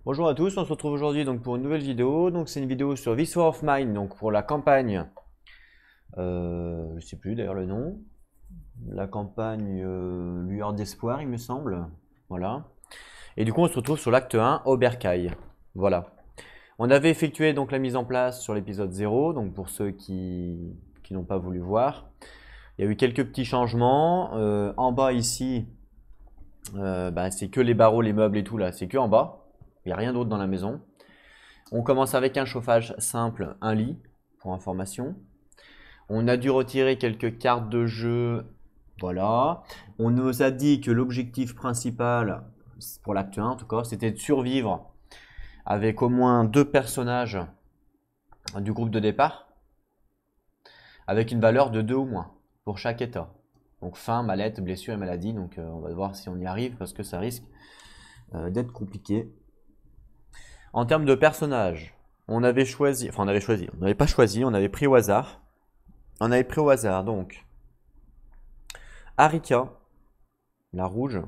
Bonjour à tous, on se retrouve aujourd'hui donc pour une nouvelle vidéo. Donc c'est une vidéo sur This War of Mine, donc pour la campagne, je sais plus d'ailleurs le nom, la campagne Lueur d'Espoir il me semble, voilà. Et du coup on se retrouve sur l'acte 1, Oberkai, voilà. On avait effectué donc la mise en place sur l'épisode 0, donc pour ceux qui n'ont pas voulu voir. Il y a eu quelques petits changements, en bas ici, c'est que les barreaux, les meubles et tout là, c'est que en bas. Il n'y a rien d'autre dans la maison. On commence avec un chauffage simple, un lit, pour information. On a dû retirer quelques cartes de jeu, voilà. On nous a dit que l'objectif principal, pour l'acte 1 en tout cas, c'était de survivre avec au moins 2 personnages du groupe de départ, avec une valeur de 2 ou moins, pour chaque état. Donc faim, mal-être, blessure et maladie, donc on va voir si on y arrive, parce que ça risque d'être compliqué. En termes de personnages, on n'avait pas choisi, on avait pris au hasard. On avait pris au hasard donc Arika, la rouge.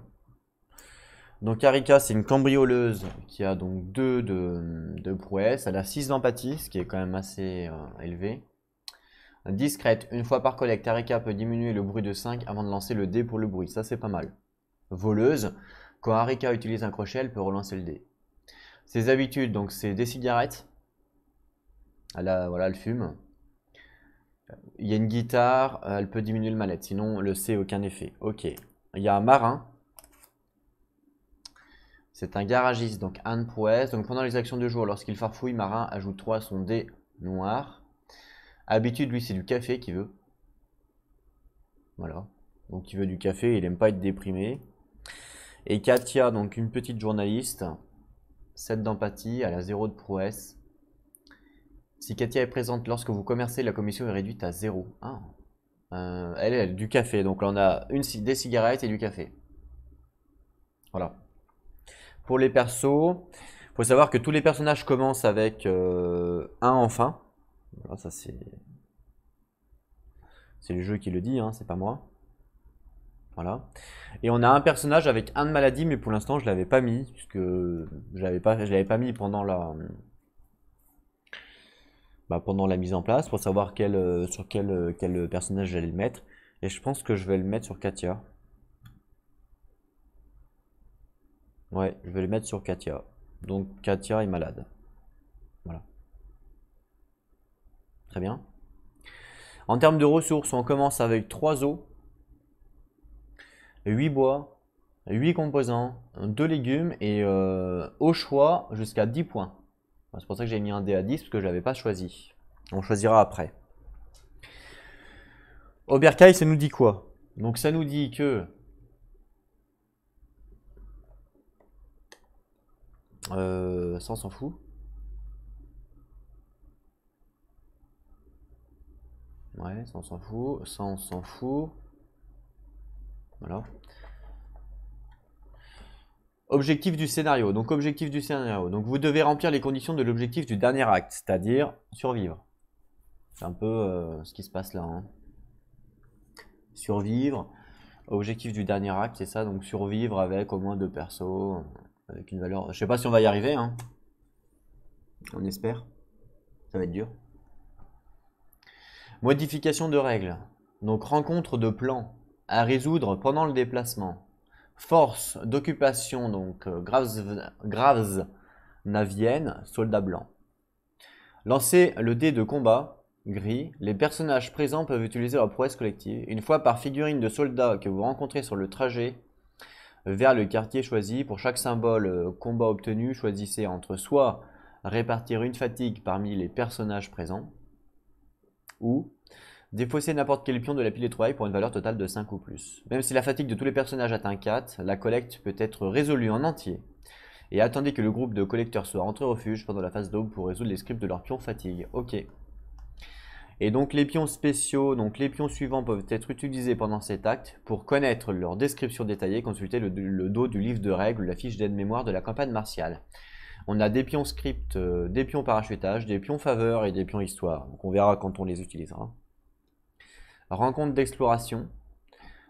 Donc Arika, c'est une cambrioleuse qui a donc 2 de prouesse. Elle a 6 d'empathie, ce qui est quand même assez élevé. Discrète, une fois par collecte, Arika peut diminuer le bruit de 5 avant de lancer le dé pour le bruit. Ça, c'est pas mal. Voleuse, quand Arika utilise un crochet, elle peut relancer le dé. Ses habitudes, donc c'est des cigarettes. Voilà, elle fume. Il y a une guitare, elle peut diminuer le mal-être, sinon le C, aucun effet. Ok. Il y a un marin. C'est un garagiste, donc Anne prouesse. Donc pendant les actions de jour, lorsqu'il farfouille, marin ajoute 3 à son dé noir. Habitude, lui, c'est du café qu'il veut. Voilà. Donc il veut du café, il n'aime pas être déprimé. Et Katia, donc une petite journaliste. 7 d'empathie, elle a 0 de prouesse. Si Katia est présente lorsque vous commercez, la commission est réduite à 0. Ah. Elle a du café, donc là on a des cigarettes et du café. Voilà. Pour les persos, faut savoir que tous les personnages commencent avec un enfin. Voilà, ça c'est le jeu qui le dit, hein, c'est pas moi. Voilà. Et on a un personnage avec un de maladie, mais pour l'instant je l'avais pas mis puisque je l'avais pas mis pendant la mise en place pour savoir sur quel personnage j'allais le mettre. Et je pense que je vais le mettre sur Katia. Ouais, je vais le mettre sur Katia. Donc Katia est malade. Voilà. Très bien. En termes de ressources, on commence avec 3 os, 8 bois, 8 composants, 2 légumes et au choix jusqu'à 10 points. C'est pour ça que j'ai mis un dé à 10 parce que je l'avais pas choisi. On choisira après. Oberkai, ça nous dit quoi? Donc ça nous dit que ça on s'en fout. Ouais, ça on s'en fout. Ça on s'en fout. Voilà. Objectif du scénario. Donc objectif du scénario. Donc vous devez remplir les conditions de l'objectif du dernier acte, c'est-à-dire survivre. C'est un peu ce qui se passe là, hein. Survivre. Objectif du dernier acte, c'est ça. Donc survivre avec au moins 2 persos, avec une valeur. Je sais pas si on va y arriver, hein. On espère. Ça va être dur. Modification de règles. Donc rencontre de plans à résoudre pendant le déplacement. Force d'occupation, donc Graves Navienne, soldat blanc. Lancez le dé de combat, gris. Les personnages présents peuvent utiliser leur prouesse collective. Une fois par figurine de soldat que vous rencontrez sur le trajet vers le quartier choisi, pour chaque symbole combat obtenu, choisissez entre soit répartir une fatigue parmi les personnages présents, ou défausser n'importe quel pion de la pile de trouvailles pour une valeur totale de 5 ou plus. Même si la fatigue de tous les personnages atteint 4, la collecte peut être résolue en entier. Et attendez que le groupe de collecteurs soit rentré au refuge pendant la phase d'aube pour résoudre les scripts de leur pion fatigue. Ok. Et donc les pions spéciaux, donc les pions suivants peuvent être utilisés pendant cet acte. Pour connaître leur description détaillée, consultez le dos du livre de règles ou la fiche d'aide-mémoire de la campagne martiale. On a des pions script, des pions parachutage, des pions faveur et des pions histoire. Donc on verra quand on les utilisera. Rencontre d'exploration.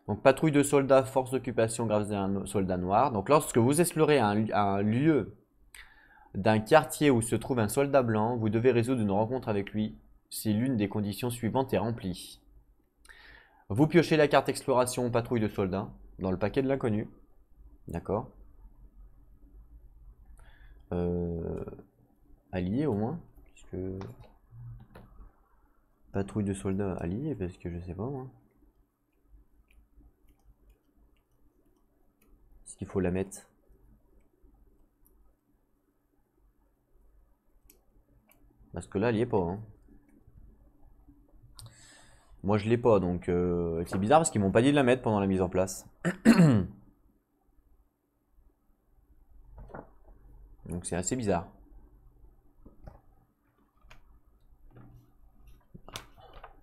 Donc patrouille de soldats, force d'occupation, graves d'un soldat noir. Donc lorsque vous explorez un lieu d'un quartier où se trouve un soldat blanc, vous devez résoudre une rencontre avec lui si l'une des conditions suivantes est remplie. Vous piochez la carte exploration patrouille de soldats dans le paquet de l'inconnu. D'accord. Allié au moins. Puisque... Patrouille de soldats alliés, parce que je sais pas moi. Est-ce qu'il faut la mettre? Parce que là, elle y est pas. Hein. Moi, je l'ai pas, donc c'est bizarre parce qu'ils m'ont pas dit de la mettre pendant la mise en place. Donc c'est assez bizarre.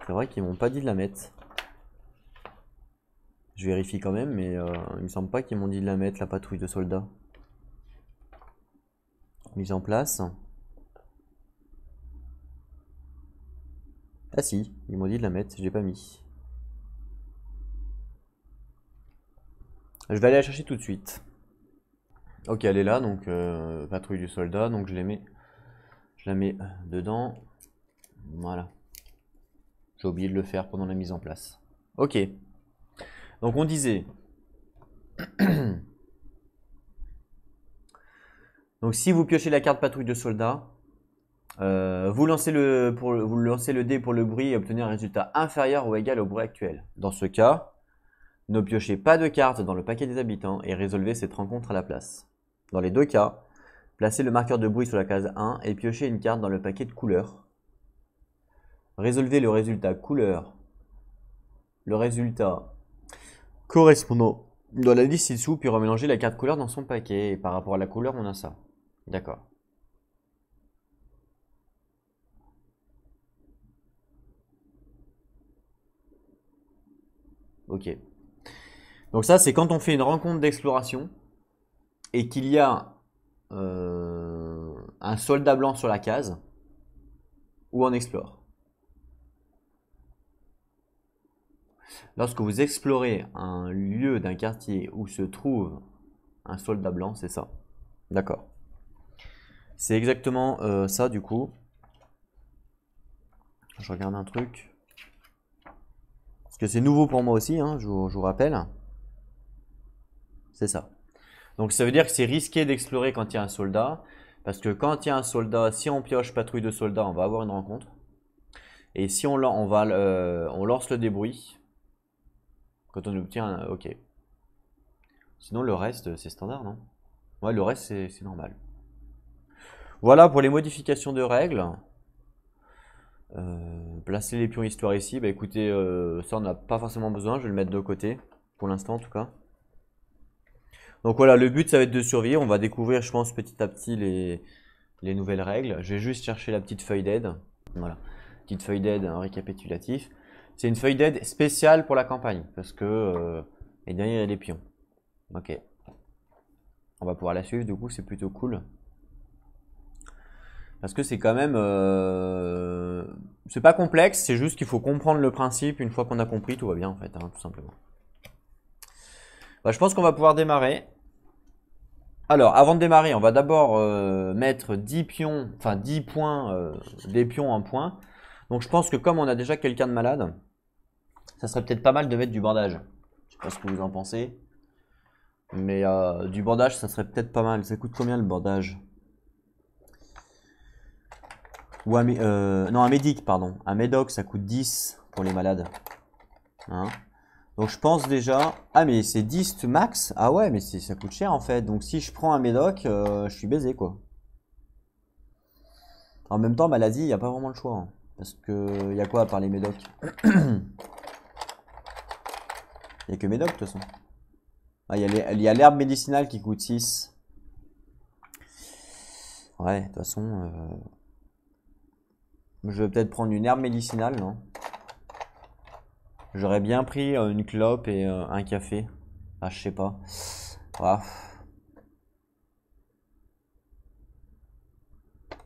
C'est vrai qu'ils m'ont pas dit de la mettre. Je vérifie quand même, mais il me semble pas qu'ils m'ont dit de la mettre, la patrouille de soldats. Mise en place. Ah si, ils m'ont dit de la mettre, je l'ai pas mis. Je vais aller la chercher tout de suite. Ok, elle est là, donc patrouille du soldat, donc je la mets dedans. Voilà. J'ai oublié de le faire pendant la mise en place. Ok. Donc on disait. Donc si vous piochez la carte patrouille de soldats, vous lancez le dé pour le bruit et obtenez un résultat inférieur ou égal au bruit actuel. Dans ce cas, ne piochez pas de carte dans le paquet des habitants et résolvez cette rencontre à la place. Dans les deux cas, placez le marqueur de bruit sur la case 1 et piochez une carte dans le paquet de couleurs. Résolvez le résultat couleur. Le résultat correspondant dans la liste ci-dessous, puis remélangez la carte couleur dans son paquet. Et par rapport à la couleur, on a ça. D'accord. Ok. Donc ça, c'est quand on fait une rencontre d'exploration et qu'il y a un soldat blanc sur la case où on explore. Lorsque vous explorez un lieu d'un quartier où se trouve un soldat blanc, c'est ça. D'accord. C'est exactement ça du coup. Je regarde un truc. Parce que c'est nouveau pour moi aussi, hein, je vous rappelle. C'est ça. Donc ça veut dire que c'est risqué d'explorer quand il y a un soldat. Parce que quand il y a un soldat, si on pioche patrouille de soldats, on va avoir une rencontre. Et si on lance le débrouille, quand on obtient ok. Sinon le reste c'est standard, non? Ouais, le reste c'est normal. Voilà pour les modifications de règles. Placer les pions histoire ici, bah écoutez, ça on n'a pas forcément besoin, je vais le mettre de côté, pour l'instant en tout cas. Donc voilà, le but ça va être de survivre, on va découvrir je pense petit à petit les nouvelles règles. Je vais juste chercher la petite feuille d'aide, voilà, petite feuille d'aide, un récapitulatif. C'est une feuille d'aide spéciale pour la campagne, parce que et derrière il y a les pions. Ok. On va pouvoir la suivre, du coup c'est plutôt cool. Parce que c'est quand même... c'est pas complexe, c'est juste qu'il faut comprendre le principe. Une fois qu'on a compris, tout va bien en fait, hein, tout simplement. Bah, je pense qu'on va pouvoir démarrer. Alors, avant de démarrer, on va d'abord mettre 10 pions, enfin 10 points, des pions en points. Donc je pense que comme on a déjà quelqu'un de malade, ça serait peut-être pas mal de mettre du bandage. Je sais pas ce que vous en pensez. Mais du bandage, ça serait peut-être pas mal. Ça coûte combien le bandage? Ou non, un médic, pardon. Un médoc, ça coûte 10 pour les malades. Hein? Donc je pense déjà... Ah mais c'est 10 max? Ah ouais, mais ça coûte cher en fait. Donc si je prends un médoc, je suis baisé quoi. En même temps, maladie, il n'y a pas vraiment le choix. Hein. Parce que... Il y a quoi à part les médocs? Il n'y a que médoc de toute façon. Ah, il y a l'herbe médicinale qui coûte 6. Ouais, de toute façon... Je vais peut-être prendre une herbe médicinale, non? J'aurais bien pris une clope et un café. Ah, je sais pas. Ah.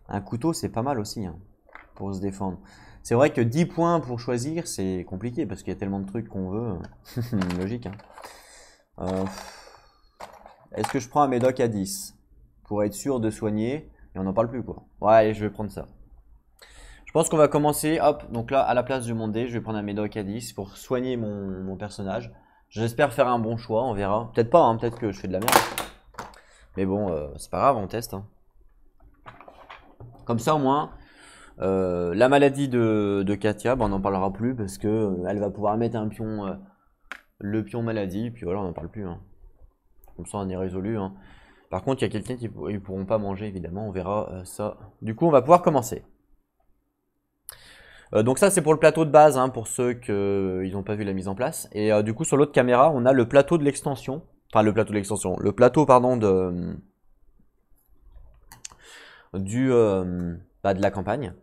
Un couteau, c'est pas mal aussi, hein, pour se défendre. C'est vrai que 10 points pour choisir, c'est compliqué parce qu'il y a tellement de trucs qu'on veut. Logique, hein. Est-ce que je prends un médoc à 10 pour être sûr de soigner Et on n'en parle plus, quoi. Ouais, allez, je vais prendre ça. Je pense qu'on va commencer, hop, donc là, à la place de mon dé, je vais prendre un médoc à 10 pour soigner mon personnage. J'espère faire un bon choix, on verra. Peut-être pas, hein, peut-être que je fais de la merde. Mais bon, c'est pas grave, on teste. Hein. Comme ça, au moins, la maladie de Katia, bah, on n'en parlera plus parce que elle va pouvoir mettre un pion, le pion maladie, puis voilà, on n'en parle plus. Hein. Comme ça, on est résolu. Hein. Par contre, il y a quelqu'un qui ne pourront pas manger, évidemment, on verra ça. Du coup, on va pouvoir commencer. Donc ça, c'est pour le plateau de base, hein, pour ceux qui n'ont pas vu la mise en place. Et du coup, sur l'autre caméra, on a le plateau de l'extension. Enfin, le plateau de l'extension. Le plateau, pardon, de la campagne.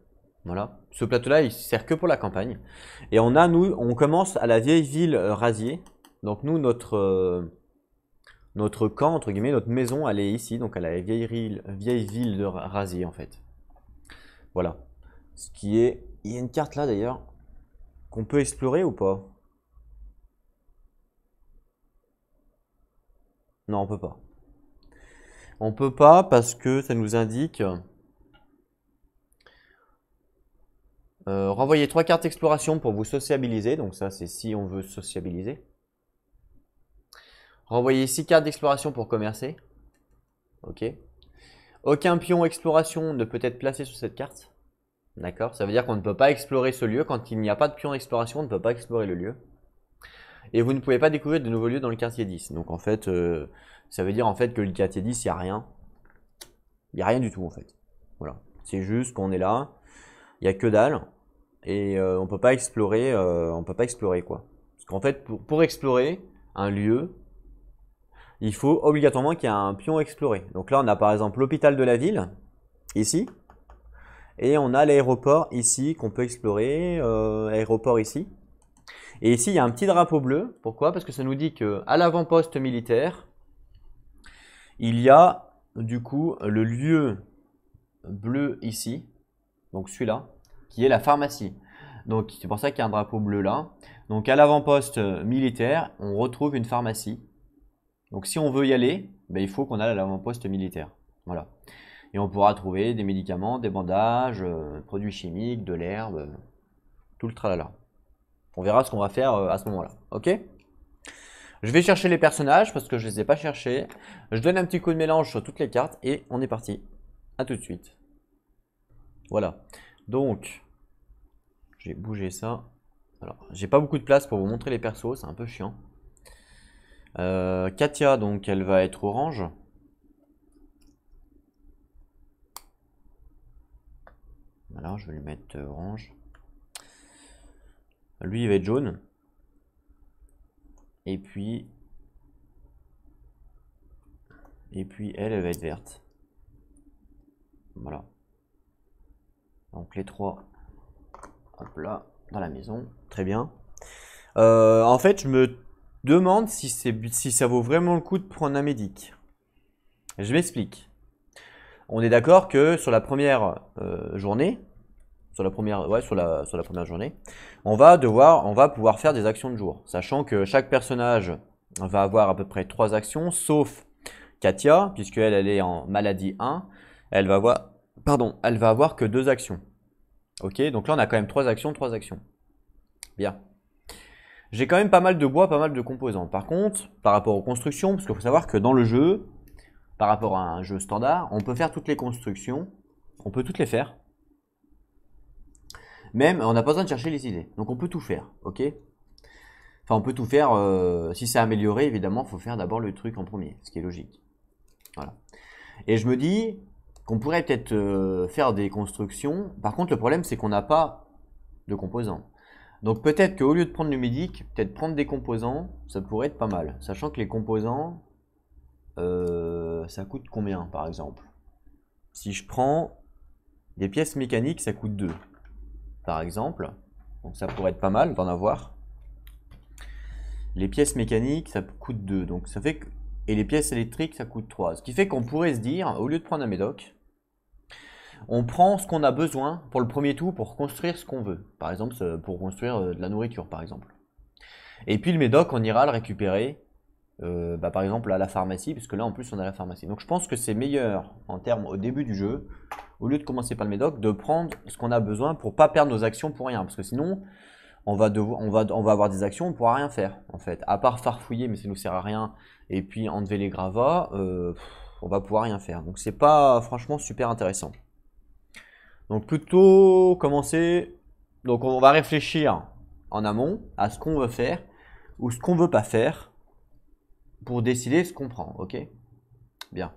Voilà. Ce plateau-là, il sert que pour la campagne. Et on commence à la vieille ville Rasier. Donc nous, notre camp, entre guillemets, notre maison, elle est ici. Donc à la vieille ville de Rasier, en fait. Voilà. Ce qui est... Il y a une carte là, d'ailleurs, qu'on peut explorer ou pas? Non, on peut pas. On peut pas parce que ça nous indique... renvoyer 3 cartes exploration pour vous sociabiliser. Donc ça, c'est si on veut sociabiliser. Renvoyer 6 cartes d'exploration pour commercer. Ok. Aucun pion exploration ne peut être placé sur cette carte. D'accord. Ça veut dire qu'on ne peut pas explorer ce lieu. Quand il n'y a pas de pion d'exploration, on ne peut pas explorer le lieu. Et vous ne pouvez pas découvrir de nouveaux lieux dans le quartier 10. Donc en fait, ça veut dire en fait que le quartier 10, il n'y a rien. Il n'y a rien du tout en fait. Voilà. C'est juste qu'on est là. Il n'y a que dalle. Et on peut pas explorer quoi. Parce qu'en fait, pour explorer un lieu, il faut obligatoirement qu'il y ait un pion exploré. Donc là, on a par exemple l'hôpital de la ville, ici. Et on a l'aéroport ici qu'on peut explorer, aéroport ici. Et ici, il y a un petit drapeau bleu. Pourquoi? Parce que ça nous dit qu'à l'avant-poste militaire, il y a du coup le lieu bleu ici, donc celui-là, qui est la pharmacie. Donc c'est pour ça qu'il y a un drapeau bleu là. Donc à l'avant-poste militaire, on retrouve une pharmacie. Donc si on veut y aller, ben, il faut qu'on aille à l'avant-poste militaire. Voilà. Et on pourra trouver des médicaments, des bandages, produits chimiques, de l'herbe, tout le tralala. On verra ce qu'on va faire à ce moment-là. Ok? Je vais chercher les personnages parce que je ne les ai pas cherchés. Je donne un petit coup de mélange sur toutes les cartes et on est parti. A tout de suite. Voilà. Donc, j'ai bougé ça. Alors, j'ai pas beaucoup de place pour vous montrer les persos, c'est un peu chiant. Katia, donc, elle va être orange. Voilà, je vais lui mettre orange. Lui, il va être jaune. Et puis elle va être verte. Voilà. Donc les trois, hop là, dans la maison. Très bien. En fait, je me demande si ça vaut vraiment le coup de prendre un médic. Je m'explique. On est d'accord que sur la première journée, sur la première journée, on va pouvoir faire des actions de jour, sachant que chaque personnage va avoir à peu près 3 actions, sauf Katia, puisqu'elle elle est en maladie 1, elle va avoir que 2 actions. Ok, donc là on a quand même 3 actions, 3 actions. Bien. J'ai quand même pas mal de bois, pas mal de composants. Par contre, par rapport aux constructions, parce qu'il faut savoir que dans le jeu, par rapport à un jeu standard, on peut faire toutes les constructions, on peut toutes les faire. Même, on n'a pas besoin de chercher les idées. Donc on peut tout faire, ok? Enfin, on peut tout faire, si c'est amélioré, évidemment, il faut faire d'abord le truc en premier, ce qui est logique. Voilà. Et je me dis qu'on pourrait peut-être faire des constructions. Par contre, le problème, c'est qu'on n'a pas de composants. Donc peut-être qu'au lieu de prendre le médic, peut-être prendre des composants, ça pourrait être pas mal. Sachant que les composants, ça coûte combien, par exemple? Si je prends des pièces mécaniques, ça coûte 2. Par exemple, donc ça pourrait être pas mal d'en avoir. Les pièces mécaniques, ça coûte 2, donc ça fait que... Et les pièces électriques, ça coûte 3. Ce qui fait qu'on pourrait se dire, au lieu de prendre un médoc, on prend ce qu'on a besoin pour le premier tour pour construire ce qu'on veut. Par exemple, pour construire de la nourriture, par exemple. Et puis le médoc, on ira le récupérer Par exemple à la pharmacie, puisque là en plus on a la pharmacie. Donc je pense que c'est meilleur en termes au début du jeu, au lieu de commencer par le médoc, de prendre ce qu'on a besoin pour pas perdre nos actions pour rien. Parce que sinon, on va avoir des actions, on pourra rien faire en fait. À part farfouiller, mais ça nous sert à rien. Et puis enlever les gravats, on va pouvoir rien faire. Donc c'est pas franchement super intéressant. Donc plutôt commencer. Donc on va réfléchir en amont à ce qu'on veut faire ou ce qu'on veut pas faire pour décider ce qu'on prend. Ok? Bien.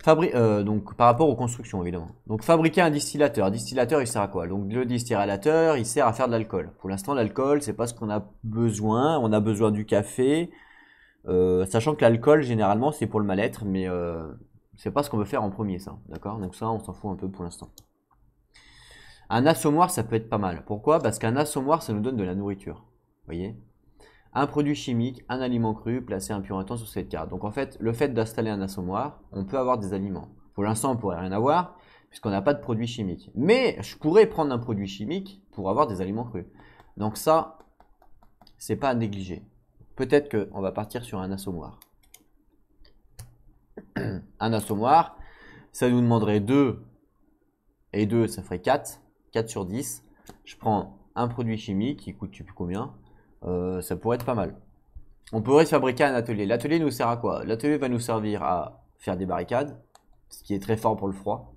Donc par rapport aux constructions évidemment. Donc fabriquer un distillateur. Un distillateur il sert à quoi? Donc le distillateur il sert à faire de l'alcool. Pour l'instant l'alcool c'est pas ce qu'on a besoin. On a besoin du café. Sachant que l'alcool généralement c'est pour le mal-être, mais c'est pas ce qu'on veut faire en premier ça. D'accord? Donc ça on s'en fout un peu pour l'instant. Un assommoir ça peut être pas mal. Pourquoi? Parce qu'un assommoir ça nous donne de la nourriture. Vous voyez? Un produit chimique, un aliment cru, placé un plus longtemps sur cette carte. Donc en fait, le fait d'installer un assommoir, on peut avoir des aliments. Pour l'instant, on pourrait rien avoir, puisqu'on n'a pas de produit chimique. Mais je pourrais prendre un produit chimique pour avoir des aliments crus. Donc ça, c'est pas à négliger. Peut-être qu'on va partir sur un assommoir. Un assommoir, ça nous demanderait 2 et 2, ça ferait 4. 4 sur 10. Je prends un produit chimique qui coûte je sais plus combien. Ça pourrait être pas mal. On pourrait fabriquer un atelier. L'atelier nous sert à quoi? L'atelier va nous servir à faire des barricades, ce qui est très fort pour le froid.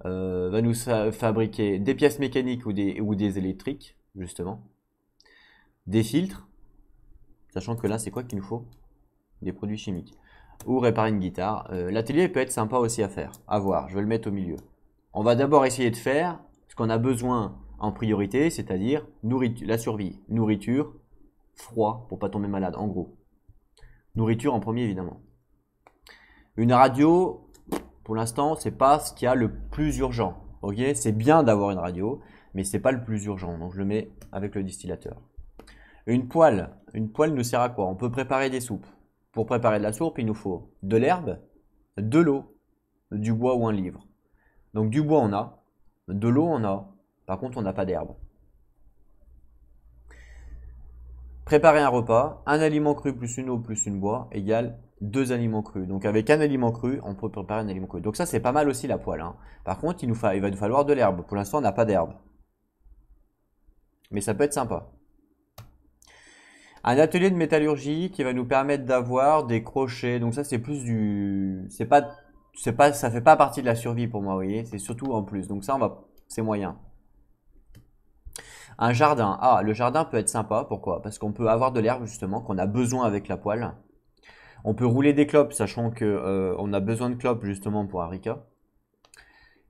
Va nous fabriquer des pièces mécaniques ou des électriques, justement. Des filtres, sachant que là, c'est quoi qu'il nous faut? Des produits chimiques. Ou réparer une guitare. L'atelier peut être sympa aussi à faire, à voir. Je vais le mettre au milieu. On va d'abord essayer de faire ce qu'on a besoin en priorité, c'est-à-dire la survie. Nourriture, froid pour pas tomber malade, en gros. Nourriture en premier, évidemment. Une radio, pour l'instant, c'est pas ce qu'il y a le plus urgent. Ok, c'est bien d'avoir une radio, mais c'est pas le plus urgent. Donc je le mets avec le distillateur. Une poêle nous sert à quoi? On peut préparer des soupes. Pour préparer de la soupe, il nous faut de l'herbe, de l'eau, du bois ou un livre. Donc du bois on a, de l'eau on a, par contre on n'a pas d'herbe. Préparer un repas, un aliment cru plus une eau plus une bois égale 2 aliments crus. Donc avec un aliment cru, on peut préparer un aliment cru. Donc ça c'est pas mal aussi la poêle, hein. Par contre il va nous falloir de l'herbe. Pour l'instant on n'a pas d'herbe. Mais ça peut être sympa. Un atelier de métallurgie qui va nous permettre d'avoir des crochets. Donc ça c'est plus du... ça fait pas partie de la survie pour moi, vous voyez. C'est surtout en plus. Donc ça c'est moyen. Un jardin. Ah, le jardin peut être sympa. Pourquoi? Parce qu'on peut avoir de l'herbe justement qu'on a besoin avec la poêle. On peut rouler des clopes, sachant que on a besoin de clopes justement pour Harika.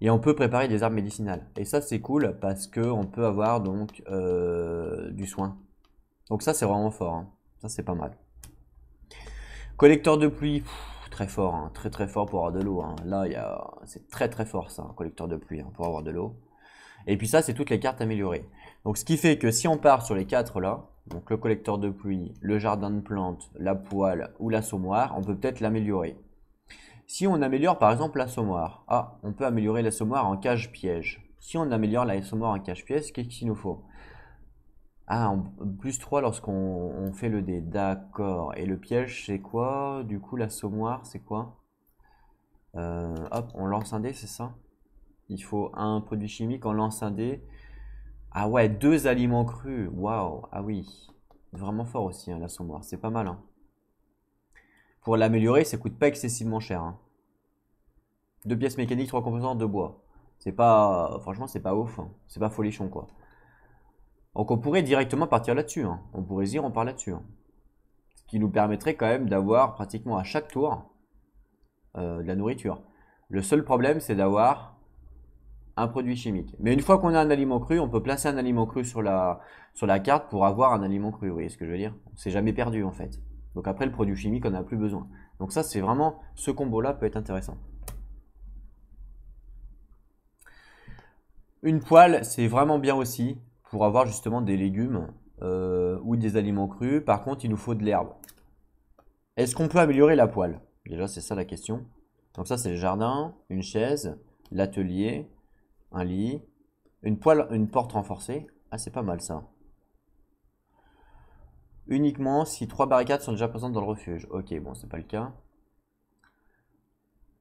Et on peut préparer des herbes médicinales. Et ça c'est cool parce qu'on peut avoir donc du soin. Donc ça c'est vraiment fort, hein. Ça c'est pas mal. Collecteur de pluie, très fort, hein. Très très fort pour avoir de l'eau, hein. Là c'est très très fort ça, un collecteur de pluie, hein, pour avoir de l'eau. Et puis ça c'est toutes les cartes améliorées. Donc ce qui fait que si on part sur les 4 là, donc le collecteur de pluie, le jardin de plantes, la poêle ou l'assommoir, on peut peut-être l'améliorer. Si on améliore par exemple l'assommoir, on peut améliorer l'assommoir en cage-piège. Si on améliore l'assommoir en cage-piège, qu'est-ce qu'il nous faut? Plus 3 lorsqu'on fait le dé, d'accord. Et le piège c'est quoi? Du coup l'assommoir c'est quoi? Hop, on lance un dé, c'est ça? Il faut un produit chimique, on lance un dé. Ah ouais, 2 aliments crus. Waouh. Ah oui. Vraiment fort aussi, hein, l'assommoir. C'est pas mal, hein. Pour l'améliorer, ça coûte pas excessivement cher, hein. 2 pièces mécaniques, 3 composantes de bois. C'est pas... Franchement, c'est pas ouf, hein. C'est pas folichon, quoi. Donc on pourrait directement partir là-dessus, hein. On pourrait dire, on part là-dessus, hein. Ce qui nous permettrait quand même d'avoir pratiquement à chaque tour de la nourriture. Le seul problème, c'est d'avoir un produit chimique. Mais une fois qu'on a un aliment cru, on peut placer un aliment cru sur la carte pour avoir un aliment cru. Vous voyez ce que je veux dire? C'est jamais perdu en fait. Donc après, le produit chimique, on n'a plus besoin. Donc ça, c'est vraiment, ce combo-là peut être intéressant. Une poêle, c'est vraiment bien aussi pour avoir justement des légumes ou des aliments crus. Par contre, il nous faut de l'herbe. Est-ce qu'on peut améliorer la poêle? Déjà, c'est ça la question. Donc ça, c'est le jardin, une chaise, l'atelier, un lit, une porte renforcée. Ah, c'est pas mal ça. uniquement si 3 barricades sont déjà présentes dans le refuge. Ok, bon, c'est pas le cas.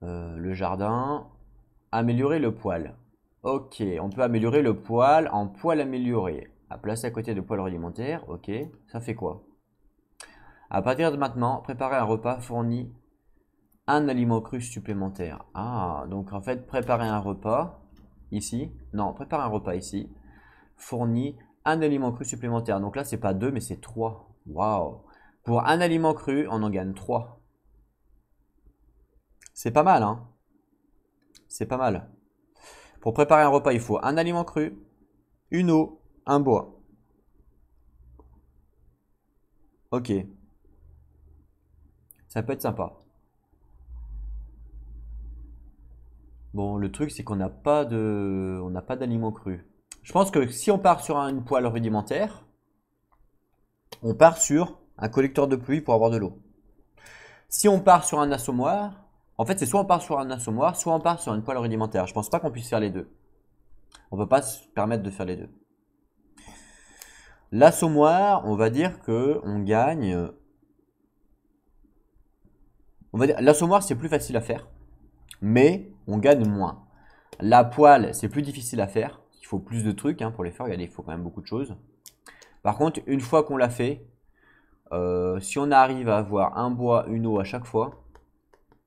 Le jardin. Améliorer le poêle. Ok, on peut améliorer le poêle en poêle amélioré. À placer à côté de poêle rudimentaire. Ok, ça fait quoi? À partir de maintenant, préparer un repas fournit un aliment cru supplémentaire. Ah, donc en fait, préparer un repas ici. Non, préparer un repas ici. Fournit un aliment cru supplémentaire. Donc là, c'est pas 2, mais c'est 3. Waouh! Pour un aliment cru, on en gagne 3. C'est pas mal, hein? C'est pas mal. Pour préparer un repas, il faut un aliment cru, une eau, un bois. Ok. Ça peut être sympa. Bon, le truc, c'est qu'on n'a pas on n'a pas d'aliments crus. Je pense que si on part sur une poêle rudimentaire, on part sur un collecteur de pluie pour avoir de l'eau. Si on part sur un assommoir, en fait, c'est soit on part sur un assommoir, soit on part sur une poêle rudimentaire. Je pense pas qu'on puisse faire les deux. On peut pas se permettre de faire les deux. L'assommoir, on va dire que on gagne. On va dire, l'assommoir, c'est plus facile à faire, mais on gagne moins. La poêle, c'est plus difficile à faire. Il faut plus de trucs pour les faire. Regardez, il faut quand même beaucoup de choses. Par contre, une fois qu'on l'a fait, si on arrive à avoir un bois, une eau à chaque fois,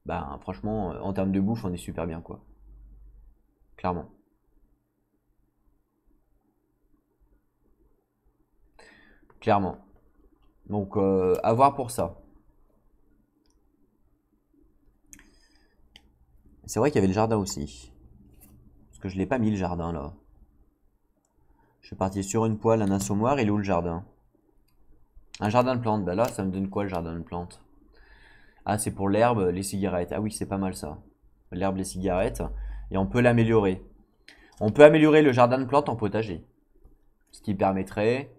ben franchement, en termes de bouffe, on est super bien, quoi. Clairement. Clairement. Donc, à voir pour ça. C'est vrai qu'il y avait le jardin aussi. Parce que je l'ai pas mis le jardin là. Je suis parti sur une poêle, un assommoir, il est où le jardin? Un jardin de plantes, bah là ça me donne quoi le jardin de plantes? Ah c'est pour l'herbe, les cigarettes. Ah oui c'est pas mal ça. L'herbe, les cigarettes. Et on peut l'améliorer. On peut améliorer le jardin de plantes en potager. Ce qui permettrait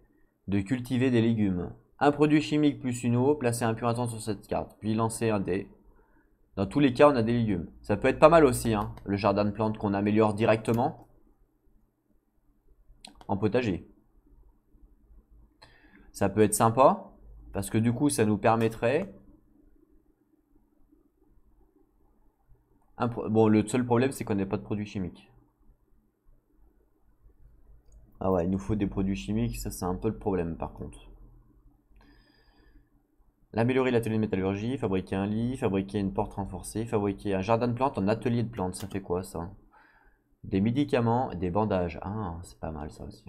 de cultiver des légumes. Un produit chimique plus une eau, placer un pur instant sur cette carte, puis lancer un dé. Dans tous les cas, on a des légumes. Ça peut être pas mal aussi, le jardin de plantes qu'on améliore directement en potager. Ça peut être sympa, parce que du coup, ça nous permettrait... Bon, le seul problème, c'est qu'on n'a pas de produits chimiques. Ah ouais, il nous faut des produits chimiques, ça c'est un peu le problème par contre. Améliorer l'atelier de métallurgie, fabriquer un lit, fabriquer une porte renforcée, fabriquer un jardin de plantes en atelier de plantes, ça fait quoi ça? Des médicaments, des bandages. Ah, c'est pas mal ça aussi.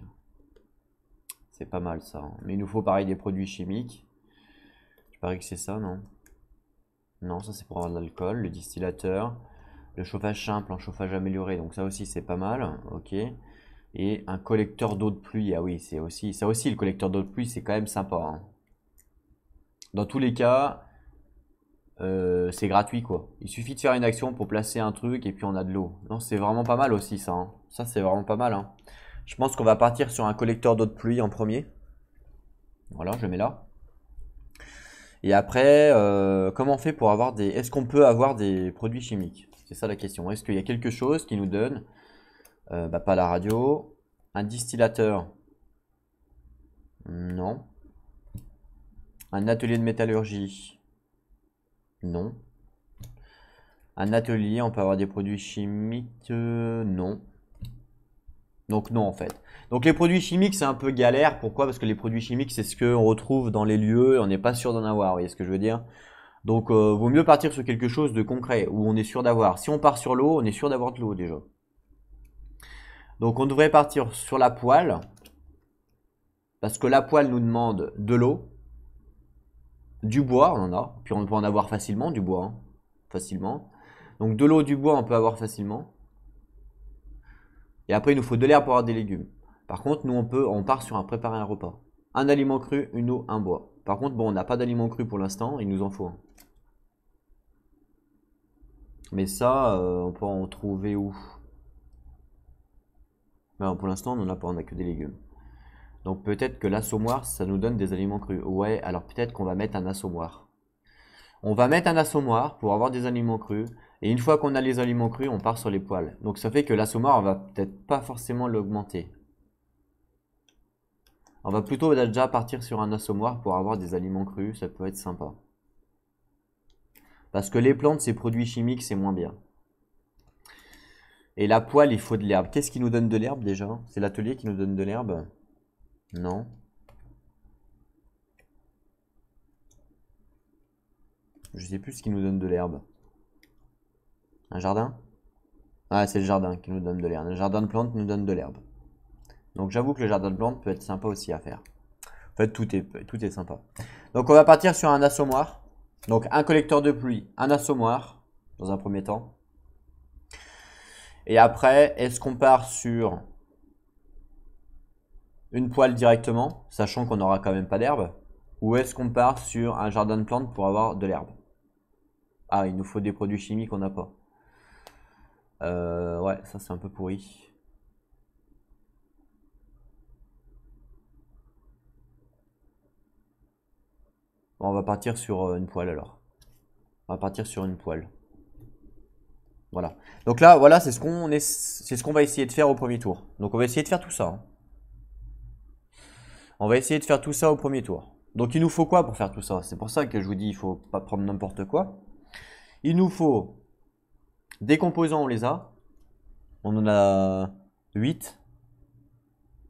C'est pas mal ça. Mais il nous faut pareil des produits chimiques. Je parie que c'est ça, non? Non, ça c'est pour avoir de l'alcool, le distillateur, le chauffage simple en chauffage amélioré, donc ça aussi c'est pas mal, ok. Et un collecteur d'eau de pluie, ah oui, c'est aussi, ça aussi le collecteur d'eau de pluie c'est quand même sympa. Dans tous les cas, c'est gratuit quoi. Il suffit de faire une action pour placer un truc et puis on a de l'eau. Non, c'est vraiment pas mal aussi ça. Ça c'est vraiment pas mal. Je pense qu'on va partir sur un collecteur d'eau de pluie en premier. Voilà, je mets là. Et après, comment on fait pour avoir des... Est-ce qu'on peut avoir des produits chimiques? C'est ça la question. Est-ce qu'il y a quelque chose qui nous donne, pas la radio, un distillateur? Non. Un atelier de métallurgie? Non. Un atelier, on peut avoir des produits chimiques? Non. Donc non en fait. Donc les produits chimiques c'est un peu galère. Pourquoi? Parce que les produits chimiques c'est ce qu'on retrouve dans les lieux et on n'est pas sûr d'en avoir. Vous voyez ce que je veux dire? Donc vaut mieux partir sur quelque chose de concret où on est sûr d'avoir. Si on part sur l'eau, on est sûr d'avoir de l'eau déjà. Donc on devrait partir sur la poêle. Parce que la poêle nous demande de l'eau. Du bois, on en a. Puis on peut en avoir facilement du bois. Facilement. Donc de l'eau, du bois, on peut avoir facilement. Et après, il nous faut de l'herbe pour avoir des légumes. Par contre, nous, on part sur préparer un repas. Un aliment cru, une eau, un bois. Par contre, bon, on n'a pas d'aliment cru pour l'instant, il nous en faut un. Mais ça, on peut en trouver où? Ben, pour l'instant, on n'en a pas, on n'a que des légumes. Donc peut-être que l'assommoir, ça nous donne des aliments crus. Ouais, alors peut-être qu'on va mettre un assommoir. On va mettre un assommoir pour avoir des aliments crus. Et une fois qu'on a les aliments crus, on part sur les poêles. Donc ça fait que l'assommoir, on va peut-être pas forcément l'augmenter. On va plutôt déjà partir sur un assommoir pour avoir des aliments crus, ça peut être sympa. Parce que les plantes, c'est produits chimiques, c'est moins bien. Et la poêle, il faut de l'herbe. Qu'est-ce qui nous donne de l'herbe déjà? C'est l'atelier qui nous donne de l'herbe? Non. Je sais plus ce qui nous donne de l'herbe. Un jardin? Ah, c'est le jardin qui nous donne de l'herbe. Le jardin de plantes nous donne de l'herbe. Donc j'avoue que le jardin de plantes peut être sympa aussi à faire. En fait, tout est sympa. Donc on va partir sur un assommoir. Donc un collecteur de pluie, un assommoir, dans un premier temps. Et après, est-ce qu'on part sur une poêle directement, sachant qu'on n'aura quand même pas d'herbe? Ou est-ce qu'on part sur un jardin de plantes pour avoir de l'herbe? Ah, il nous faut des produits chimiques qu'on n'a pas. Ouais, ça c'est un peu pourri. Bon, on va partir sur une poêle alors. On va partir sur une poêle. Voilà. Donc là, voilà, c'est ce qu'on va essayer de faire au premier tour. Donc on va essayer de faire tout ça, hein. On va essayer de faire tout ça au premier tour. Donc il nous faut quoi pour faire tout ça? C'est pour ça que je vous dis, il faut pas prendre n'importe quoi. Il nous faut des composants, on les a. On en a 8.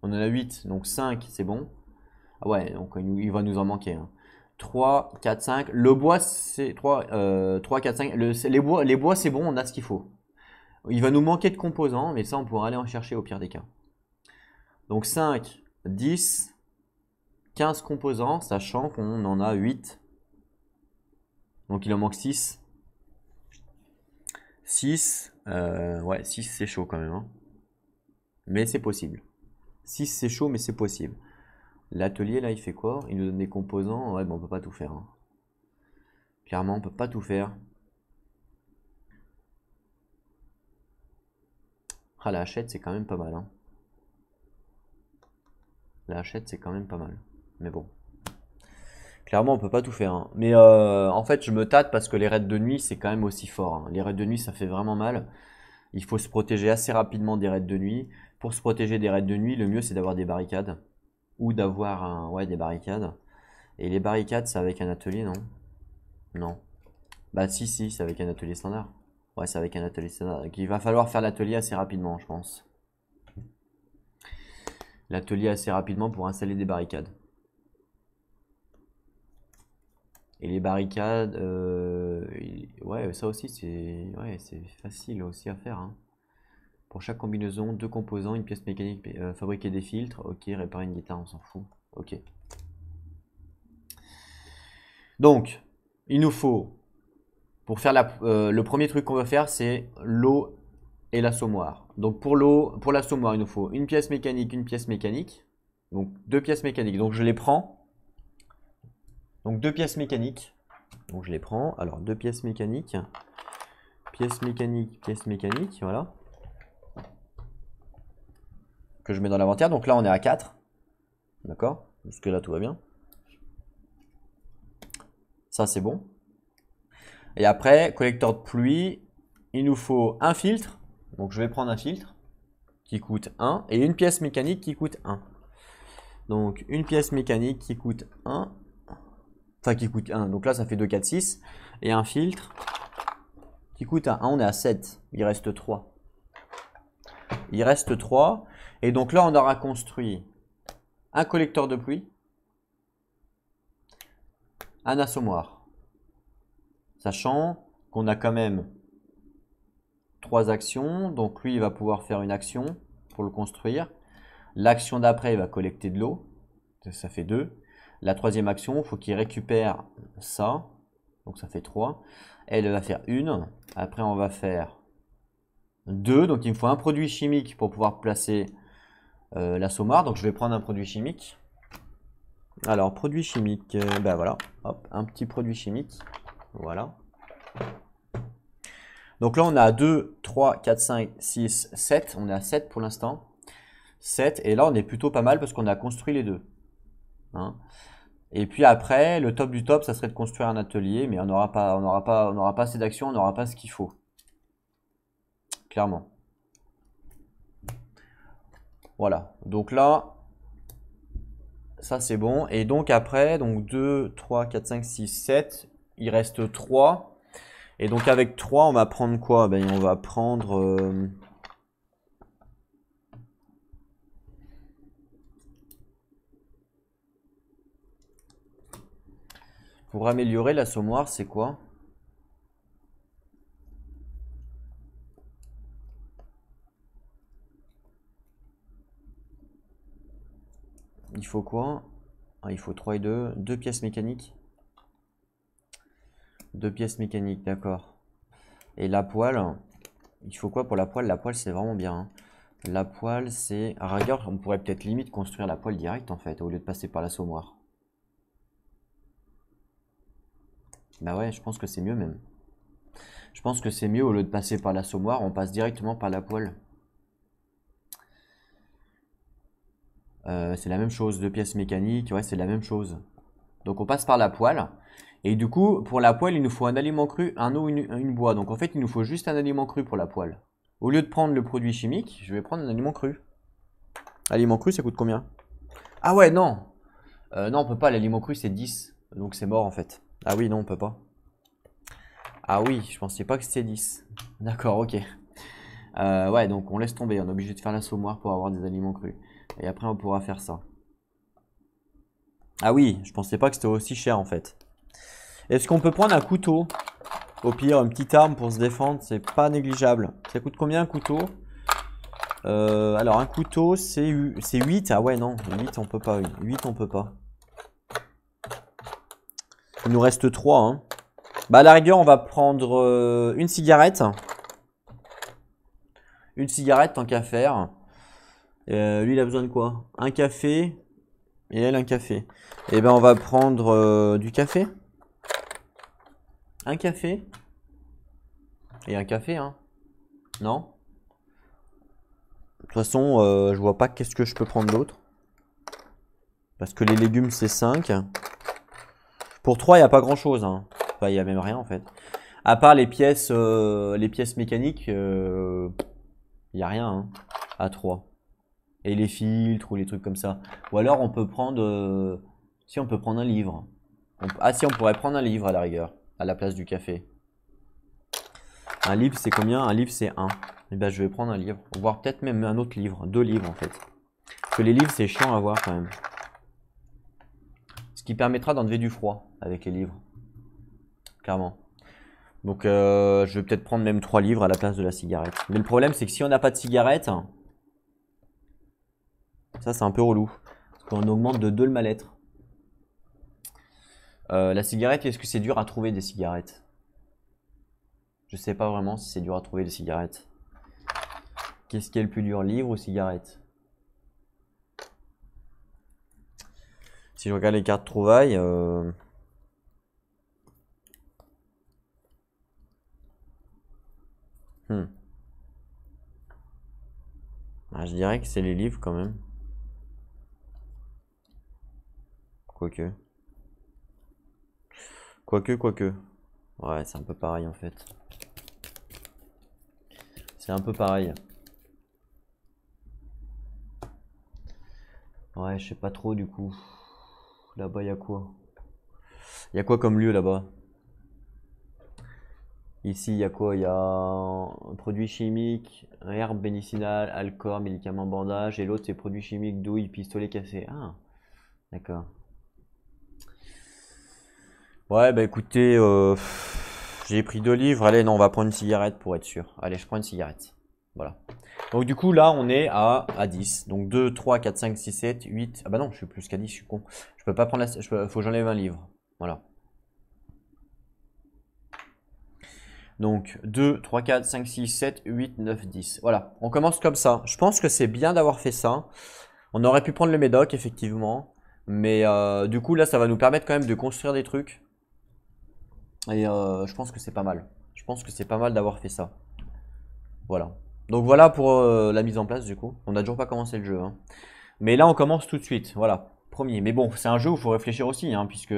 On en a 8, donc 5, c'est bon. Ah ouais, donc il va nous en manquer, hein. 3, 4, 5. Le bois, c'est 3, 4, 5. Les bois, c'est bon, on a ce qu'il faut. Il va nous manquer de composants, mais ça, on pourra aller en chercher au pire des cas. Donc 5, 10, 15 composants, sachant qu'on en a 8. Donc il en manque 6. 6, ouais, 6 c'est chaud quand même, hein. Mais c'est possible. 6 c'est chaud, mais c'est possible. L'atelier là, il fait quoi? Il nous donne des composants. Ouais, bon, on peut pas tout faire, hein. Clairement, on peut pas tout faire. Ah, la hachette, c'est quand même pas mal, hein. La hachette, c'est quand même pas mal. Mais bon. Clairement, on peut pas tout faire, hein. Mais en fait, je me tâte parce que les raids de nuit, c'est quand même aussi fort, hein. Les raids de nuit, ça fait vraiment mal. Il faut se protéger assez rapidement des raids de nuit. Pour se protéger des raids de nuit, le mieux, c'est d'avoir des barricades. Ou d'avoir ouais, des barricades. Et les barricades, c'est avec un atelier, non? Non. Bah si, c'est avec un atelier standard. Ouais, c'est avec un atelier standard. Donc, il va falloir faire l'atelier assez rapidement, je pense. L'atelier assez rapidement pour installer des barricades. Et les barricades, ouais, ça aussi, c'est facile aussi à faire, hein. Pour chaque combinaison, 2 composants, une pièce mécanique, fabriquer des filtres. Ok, réparer une guitare, on s'en fout. Ok. Donc, il nous faut, pour faire le premier truc qu'on va faire, c'est l'eau et l'assommoir. Donc pour l'assommoir, il nous faut une pièce mécanique, une pièce mécanique. Donc 2 pièces mécaniques. Donc je les prends. Donc 2 pièces mécaniques. Donc je les prends. Alors 2 pièces mécaniques. Pièce mécanique, voilà. Que je mets dans l'inventaire. Donc là on est à 4. D'accord? Jusque là tout va bien. Ça c'est bon. Et après, collecteur de pluie, il nous faut un filtre. Donc je vais prendre un filtre qui coûte 1 et une pièce mécanique qui coûte 1. Donc une pièce mécanique qui coûte 1. Enfin qui coûte 1. Donc là ça fait 2, 4, 6. Et un filtre qui coûte 1. On est à 7. Il reste 3. Il reste 3. Et donc là on aura construit un collecteur de pluie, un assommoir. Sachant qu'on a quand même 3 actions. Donc lui il va pouvoir faire une action pour le construire. L'action d'après il va collecter de l'eau. Ça fait 2. La troisième action, il faut qu'il récupère ça. Donc ça fait 3. Elle va faire 1. Après on va faire 2. Donc il me faut un produit chimique pour pouvoir placer l'assommoir. Donc je vais prendre un produit chimique. Alors produit chimique, ben voilà. Hop, un petit produit chimique. Voilà. Donc là on a 2, 3, 4, 5, 6, 7. On est à 7 pour l'instant. 7. Et là on est plutôt pas mal parce qu'on a construit les deux, hein. Et puis après, le top du top, ça serait de construire un atelier, mais on n'aura pas assez d'actions, on n'aura pas ce qu'il faut. Clairement. Voilà. Donc là, ça c'est bon. Et donc après, donc 2, 3, 4, 5, 6, 7. Il reste 3. Et donc avec 3, on va prendre quoi? Ben, on va prendre... pour améliorer l'assommoir, c'est quoi? Il faut quoi? Ah, il faut 3 et 2. 2 pièces mécaniques. 2 pièces mécaniques, d'accord. Et la poêle, il faut quoi pour la poêle? La poêle, c'est vraiment bien, hein. La poêle, c'est... À rigueur, on pourrait peut-être limite construire la poêle directe, en fait, au lieu de passer par l'assommoir. Bah ouais, je pense que c'est mieux, même. Je pense que c'est mieux, au lieu de passer par l'assommoir, on passe directement par la poêle. C'est la même chose, 2 pièces mécaniques, ouais, c'est la même chose. Donc on passe par la poêle. Et du coup, pour la poêle, il nous faut un aliment cru, un eau, une bois. Donc en fait, il nous faut juste un aliment cru pour la poêle. Au lieu de prendre le produit chimique, je vais prendre un aliment cru. Aliment cru, ça coûte combien? Ah ouais, non. Non, on peut pas, l'aliment cru, c'est 10. Donc c'est mort en fait. Ah oui, non, on peut pas. Ah oui, je pensais pas que c'était 10. D'accord, ok. Ouais, donc on laisse tomber. On est obligé de faire l'assommoir pour avoir des aliments crus. Et après, on pourra faire ça. Ah oui, je pensais pas que c'était aussi cher en fait. Est-ce qu'on peut prendre un couteau? Au pire, une petite arme pour se défendre, c'est pas négligeable. Ça coûte combien un couteau? Alors un couteau, c'est 8. Ah ouais, non, 8 on peut pas. 8 on peut pas. Il nous reste 3, hein. Bah à la rigueur, on va prendre une cigarette. Une cigarette tant qu'à faire. Lui, il a besoin de quoi? Un café. Et elle, un café. Et ben on va prendre du café. Un café. Et un café, hein. Non? De toute façon, je vois pas qu'est-ce que je peux prendre d'autre. Parce que les légumes, c'est 5. Pour 3, il n'y a pas grand-chose, hein. Enfin, il n'y a même rien, en fait. À part les pièces mécaniques, il n'y a rien, hein, à 3. Et les filtres ou les trucs comme ça. Ou alors, on peut prendre... si, on peut prendre un livre. Ah si, on pourrait prendre un livre, à la rigueur, à la place du café. Un livre, c'est combien? Un livre, c'est 1. Et ben, je vais prendre un livre. Voire peut-être même un autre livre. 2 livres, en fait. Parce que les livres, c'est chiant à voir, quand même. Ce qui permettra d'enlever du froid avec les livres. Clairement. Donc je vais peut-être prendre même 3 livres à la place de la cigarette. Mais le problème c'est que si on n'a pas de cigarette, ça c'est un peu relou. Parce qu'on augmente de 2 le mal-être. La cigarette, est-ce que c'est dur à trouver des cigarettes? Je sais pas vraiment si c'est dur à trouver des cigarettes. Qu'est-ce qui est le plus dur, livre ou cigarette? Si je regarde les cartes trouvailles... Ah, je dirais que c'est les livres quand même. Quoique. Quoique. Ouais, c'est un peu pareil en fait. C'est un peu pareil. Ouais, je sais pas trop du coup. Là-bas, il y a quoi? Il y a quoi comme lieu là-bas? Ici, il y a quoi? Il y a un produit chimique, herbe médicinale, alcool, médicaments, bandage. Et l'autre, c'est produits chimiques, douille, pistolet cassé. Ah, d'accord. Ouais, bah écoutez, j'ai pris 2 livres. Allez, non, on va prendre une cigarette pour être sûr. Allez, je prends une cigarette. Voilà. Donc du coup, là, on est à 10. Donc 2, 3, 4, 5, 6, 7, 8. Ah bah non, je suis plus qu'à 10, je suis con. Je peux pas prendre la... faut que j'enlève un livre. Voilà. Donc 2, 3, 4, 5, 6, 7, 8, 9, 10. Voilà, on commence comme ça. Je pense que c'est bien d'avoir fait ça. On aurait pu prendre le médoc, effectivement. Mais du coup, là, ça va nous permettre quand même de construire des trucs. Et je pense que c'est pas mal. Je pense que c'est pas mal d'avoir fait ça. Voilà. Donc voilà pour la mise en place, du coup. On n'a toujours pas commencé le jeu, hein. Mais là, on commence tout de suite. Voilà, premier. Mais bon, c'est un jeu où il faut réfléchir aussi, hein, puisque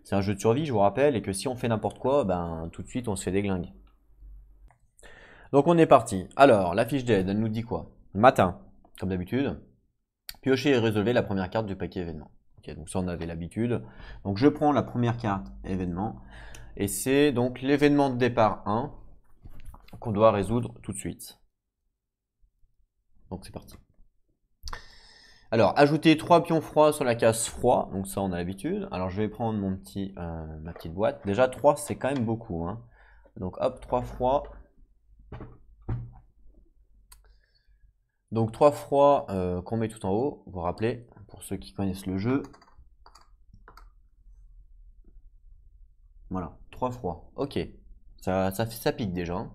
c'est un jeu de survie, je vous rappelle, et que si on fait n'importe quoi, ben tout de suite, on se fait déglingue. Donc on est parti. Alors, la fiche d'aide, elle nous dit quoi? Matin, comme d'habitude. Piochez et résolvez la première carte du paquet événement. Ok, donc ça on avait l'habitude. Donc je prends la première carte événement. Et c'est donc l'événement de départ 1 qu'on doit résoudre tout de suite. Donc c'est parti. Alors, ajouter 3 pions froids sur la case froid. Donc ça on a l'habitude. Alors je vais prendre ma petite boîte. Déjà 3 c'est quand même beaucoup. Hein. Donc hop, 3 froids. Donc 3 froids qu'on met tout en haut. Vous vous rappelez, pour ceux qui connaissent le jeu. Voilà, 3 froids. Ok, ça pique déjà. Hein.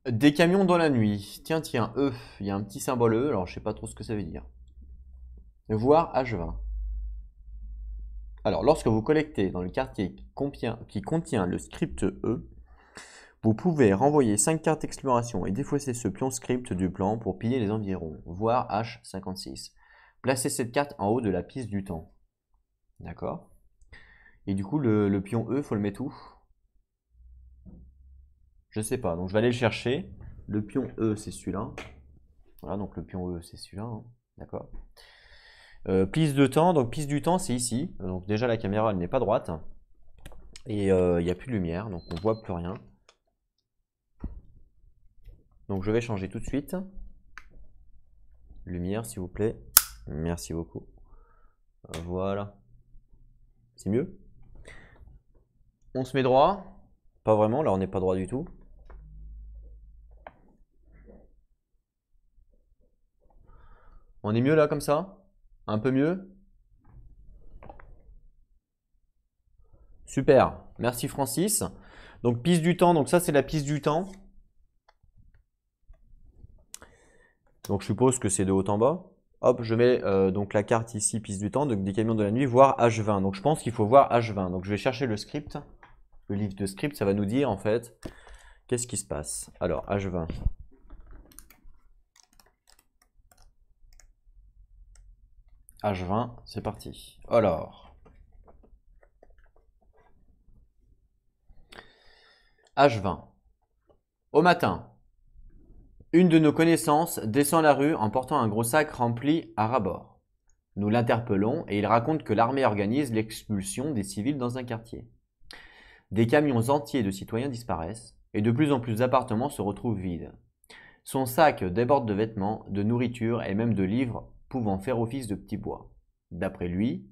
Des camions dans la nuit. Tiens, E. Il y a un petit symbole E, alors je sais pas trop ce que ça veut dire. Voir H20. Alors, lorsque vous collectez dans le quartier qui contient le script E, vous pouvez renvoyer 5 cartes exploration et défausser ce pion script du plan pour piller les environs. Voir H56. Placez cette carte en haut de la piste du temps. D'accord. Et du coup, le pion E, faut le mettre où? Je sais pas, donc je vais aller le chercher. Le pion E, c'est celui-là. Voilà, donc le pion E, c'est celui-là. Hein. D'accord. Piste de temps, donc piste du temps, c'est ici. Donc déjà, la caméra, elle n'est pas droite. Et il n'y a plus de lumière, donc on voit plus rien. Donc je vais changer tout de suite. Lumière, s'il vous plaît. Merci beaucoup. Voilà. C'est mieux. On se met droit. Pas vraiment, là on n'est pas droit du tout. On est mieux là comme ça? Un peu mieux? Super, merci Francis. Donc piste du temps, donc ça c'est la piste du temps. Donc je suppose que c'est de haut en bas. Hop, je mets donc la carte ici, piste du temps, donc des camions de la nuit, voir H20. Donc je pense qu'il faut voir H20. Donc je vais chercher le script. Le livre de script, ça va nous dire en fait qu'est-ce qui se passe. Alors H20. H20, c'est parti. Alors. H20. Au matin, une de nos connaissances descend la rue en portant un gros sac rempli à ras-bord. Nous l'interpellons et il raconte que l'armée organise l'expulsion des civils dans un quartier. Des camions entiers de citoyens disparaissent et de plus en plus d'appartements se retrouvent vides. Son sac déborde de vêtements, de nourriture et même de livres pouvant faire office de petits bois. D'après lui,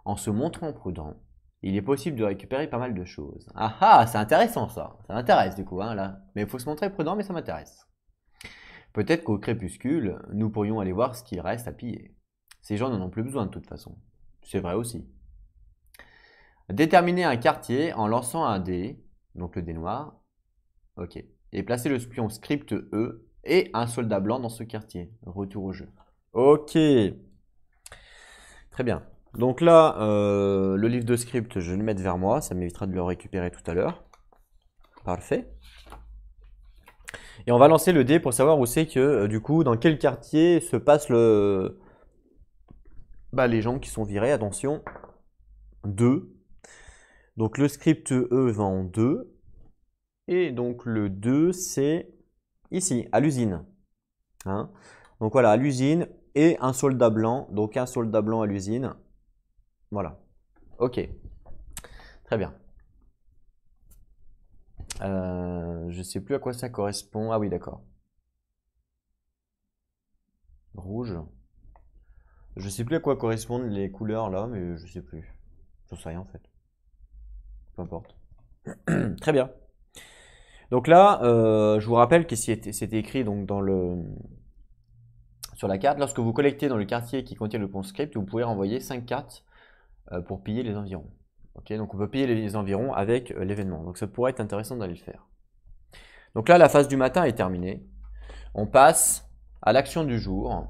en se montrant prudent, il est possible de récupérer pas mal de choses. Ah ah, c'est intéressant ça. Ça m'intéresse du coup, hein, là. Mais il faut se montrer prudent, mais ça m'intéresse. Peut-être qu'au crépuscule, nous pourrions aller voir ce qu'il reste à piller. Ces gens n'en ont plus besoin de toute façon. C'est vrai aussi. Déterminer un quartier en lançant un dé, donc le dé noir, ok, et placer le pion script E et un soldat blanc dans ce quartier. Retour au jeu. Ok. Très bien. Donc là, le livre de script, je vais le mettre vers moi, ça m'évitera de le récupérer tout à l'heure. Parfait. Et on va lancer le dé pour savoir où c'est que, du coup, dans quel quartier se passe les gens qui sont virés. Attention, 2. Donc le script E va en 2. Et donc le 2, c'est ici, à l'usine. Hein. Donc voilà, à l'usine et un soldat blanc. Donc un soldat blanc à l'usine. Voilà. Ok. Très bien. Je sais plus à quoi ça correspond. Ah oui, d'accord. Rouge. Je sais plus à quoi correspondent les couleurs là, mais je sais plus. J'en sais rien en fait. Peu importe. Très bien. Donc là, je vous rappelle que c'était écrit donc sur la carte. Lorsque vous collectez dans le quartier qui contient le pont script, vous pouvez renvoyer 5 cartes pour piller les environs. Ok, donc on peut piller les environs avec l'événement. Donc ça pourrait être intéressant d'aller le faire. Donc là, la phase du matin est terminée. On passe à l'action du jour.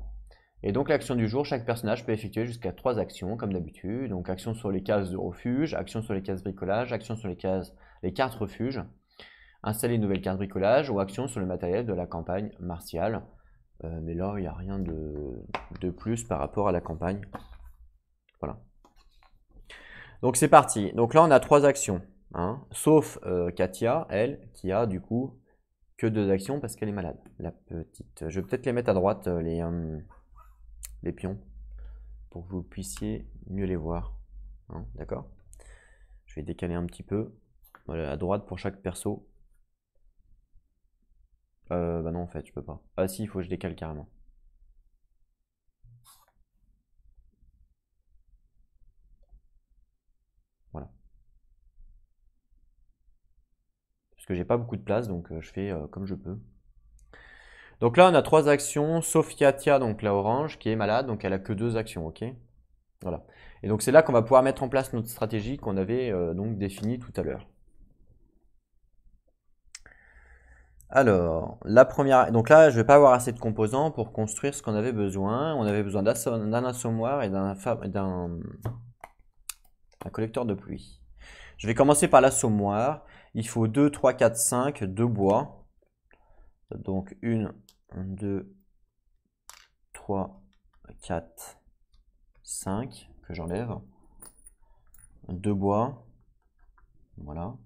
Et donc l'action du jour, chaque personnage peut effectuer jusqu'à 3 actions comme d'habitude. Donc action sur les cases de refuge, action sur les cases bricolage, action sur les cartes refuge, installer une nouvelle carte bricolage ou action sur le matériel de la campagne martiale. Mais là, il n'y a rien de plus par rapport à la campagne. Voilà. Donc c'est parti. Donc là, on a 3 actions. Hein, sauf Katia, elle, qui a du coup que 2 actions parce qu'elle est malade. La petite. Je vais peut-être les mettre à droite, les pions. pour que vous puissiez mieux les voir. Hein, d'accord? Je vais décaler un petit peu. Voilà, à droite pour chaque perso. Bah non, en fait, je peux pas. Ah si, il faut que je décale carrément. Voilà. Parce que j'ai pas beaucoup de place, donc je fais comme je peux. Donc là, on a 3 actions, sauf Katia, donc la orange, qui est malade, donc elle a que 2 actions, ok? Voilà. Et donc c'est là qu'on va pouvoir mettre en place notre stratégie qu'on avait donc définie tout à l'heure. Alors, la première, donc là, je vais pas avoir assez de composants pour construire ce qu'on avait besoin. On avait besoin d'un assommoir et d'un collecteur de pluie. Je vais commencer par l'assommoir. Il faut 2, 3, 4, 5, 2 bois. Donc 1, 2, 3, 4, 5 que j'enlève. 2 bois. Voilà.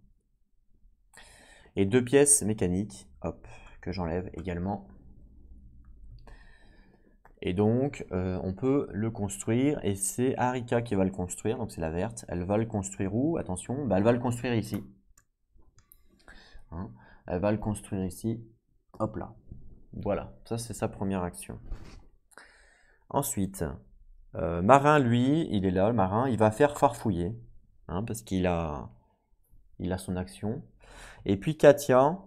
Et 2 pièces mécaniques, hop, que j'enlève également. Et donc, on peut le construire, et c'est Arika qui va le construire, donc c'est la verte. Elle va le construire où? Attention, bah, elle va le construire ici. Hein, elle va le construire ici, hop là. Voilà, ça c'est sa première action. Ensuite, Marin, lui, il est là, le Marin, il va faire farfouiller, hein, parce qu'il a son action. Et puis Katia,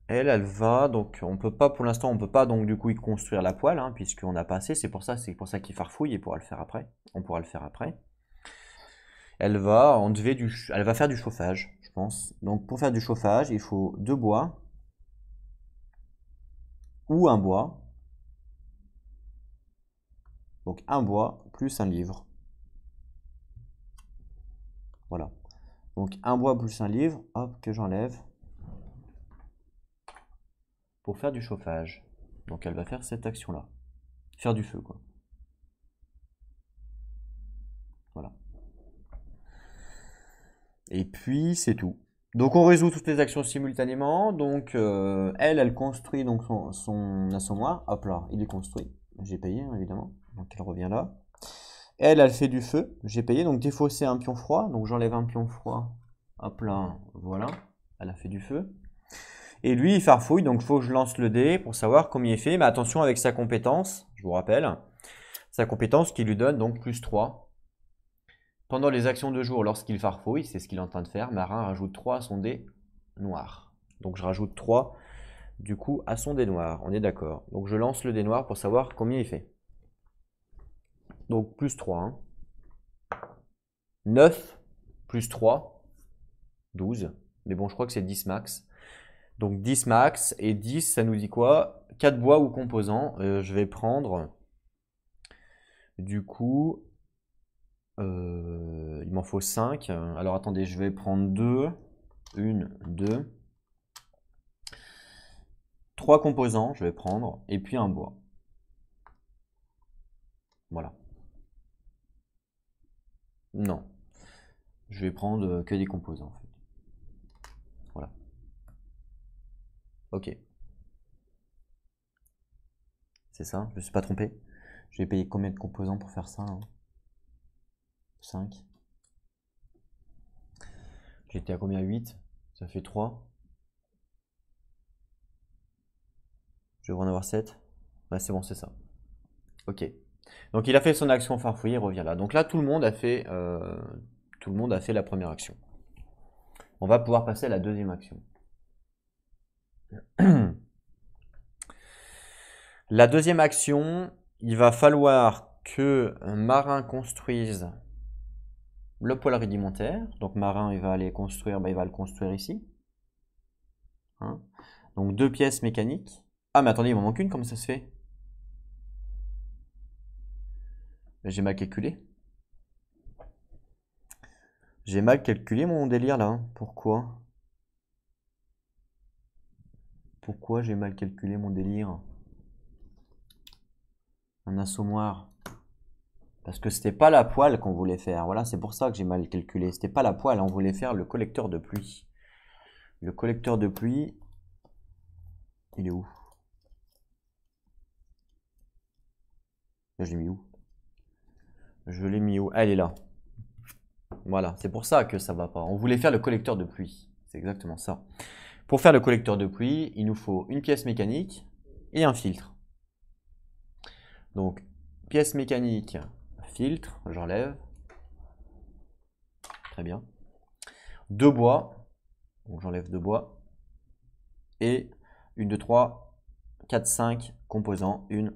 elle va, donc on peut pas, pour l'instant, on peut pas donc du coup y construire la poêle, hein, puisqu'on n'a pas assez, c'est pour ça qu'il farfouille, et pourra le faire après. On pourra le faire après. Elle va elle va faire du chauffage, je pense. Donc pour faire du chauffage, il faut 2 bois, ou un bois. Donc un bois plus un livre. Voilà. Donc un bois plus un livre, hop, que j'enlève. Pour faire du chauffage. Donc elle va faire cette action-là. Faire du feu, quoi. Voilà. Et puis c'est tout. Donc on résout toutes les actions simultanément. Donc elle construit donc son assommoir. Hop là, il est construit. J'ai payé, hein, évidemment. Donc elle revient là. Elle fait du feu. J'ai payé. Donc défausser un pion froid. Donc j'enlève un pion froid. Hop là, voilà. Elle a fait du feu. Et lui, il farfouille. Donc il faut que je lance le dé pour savoir combien il fait. Mais attention avec sa compétence. Je vous rappelle. Sa compétence qui lui donne donc plus 3. Pendant les actions de jour, lorsqu'il farfouille, c'est ce qu'il est en train de faire, Marin rajoute 3 à son dé noir. Donc je rajoute 3 du coup à son dé noir, on est d'accord. Donc je lance le dé noir pour savoir combien il fait. Donc plus 3. Hein. 9 plus 3, 12. Mais bon, je crois que c'est 10 max. Donc 10 max, et 10, ça nous dit quoi? 4 bois ou composants. Je vais prendre, du coup, il m'en faut 5. Alors attendez, je vais prendre 2. 1, 2. 3 composants, je vais prendre, et puis un bois. Voilà. Non. Je vais prendre que des composants, en fait. Voilà. Ok. C'est ça, je ne me suis pas trompé. Je vais payer combien de composants pour faire ça, hein? 5. J'étais à combien? 8. Ça fait 3. Je vais en avoir 7. Ouais, c'est bon, c'est ça. Ok. Donc il a fait son action farfouiller, il revient là. Donc là, tout le monde a fait la première action. On va pouvoir passer à la deuxième action. La deuxième action, il va falloir que un Marin construise le poêle rudimentaire. Donc Marin, il va aller construire, il va le construire ici. Hein. Donc 2 pièces mécaniques. Ah mais attendez, il m'en manque une, comment ça se fait? J'ai mal calculé. J'ai mal calculé mon délire là. Hein. Pourquoi? Pourquoi j'ai mal calculé mon délire? Un assommoir. Parce que c'était pas la poêle qu'on voulait faire. Voilà, c'est pour ça que j'ai mal calculé. C'était pas la poêle, on voulait faire le collecteur de pluie. Le collecteur de pluie, il est où? Là, je l'ai mis où? Je l'ai mis où? Ah, elle est là. Voilà, c'est pour ça que ça va pas. On voulait faire le collecteur de pluie. C'est exactement ça. Pour faire le collecteur de pluie, il nous faut une pièce mécanique et un filtre. Donc, pièce mécanique, filtre, j'enlève. Très bien. 2 bois. Donc, j'enlève 2 bois. Et 1, 2, 3, 4, 5 composants. 1,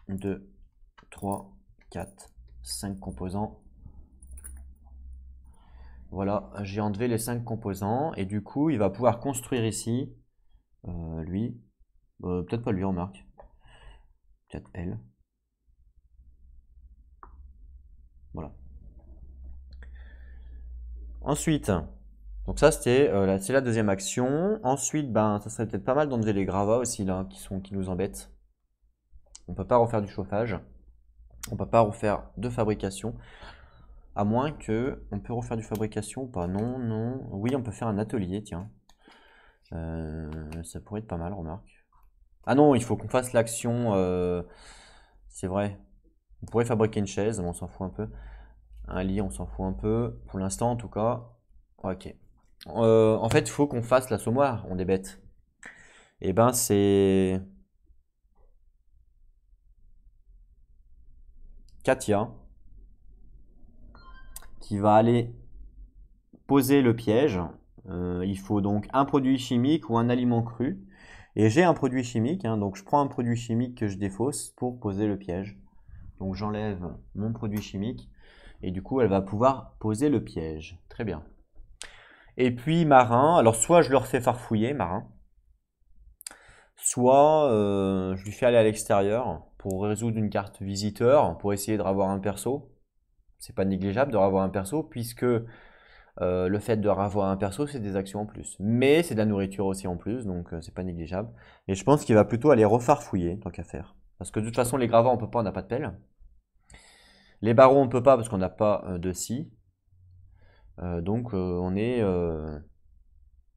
2, 3, 4, 5 composants. Voilà, j'ai enlevé les 5 composants. Et du coup, il va pouvoir construire ici. Lui. Peut-être pas lui, on marque. Peut-être elle. Voilà. Ensuite, donc ça c'est la deuxième action. Ensuite, ben, ça serait peut-être pas mal d'enlever les gravats aussi là, qui nous embêtent. On peut pas refaire du chauffage. On peut pas refaire de fabrication. À moins que. On peut refaire du fabrication ou pas? Non, non. Oui, on peut faire un atelier, tiens. Ça pourrait être pas mal, remarque. Ah non, il faut qu'on fasse l'action. C'est vrai. On pourrait fabriquer une chaise, mais on s'en fout un peu. Un lit, on s'en fout un peu. Pour l'instant, en tout cas. Ok. En fait, il faut qu'on fasse l'assommoir. On est bête. Et ben, c'est Katia qui va aller poser le piège. Il faut donc un produit chimique ou un aliment cru. Et j'ai un produit chimique, hein, donc je prends un produit chimique que je défausse pour poser le piège. Donc j'enlève mon produit chimique et du coup elle va pouvoir poser le piège. Très bien. Et puis marin, alors soit je le refais farfouiller, marin, soit je lui fais aller à l'extérieur pour résoudre une carte visiteur, pour essayer de revoir un perso. C'est pas négligeable de revoir un perso puisque le fait de revoir un perso, c'est des actions en plus. Mais c'est de la nourriture aussi en plus, donc c'est pas négligeable. Et je pense qu'il va plutôt aller refarfouiller, tant qu'à faire. Parce que de toute façon, les gravats, on peut pas, on n'a pas de pelle. Les barreaux, on peut pas parce qu'on n'a pas de scie. Donc on est...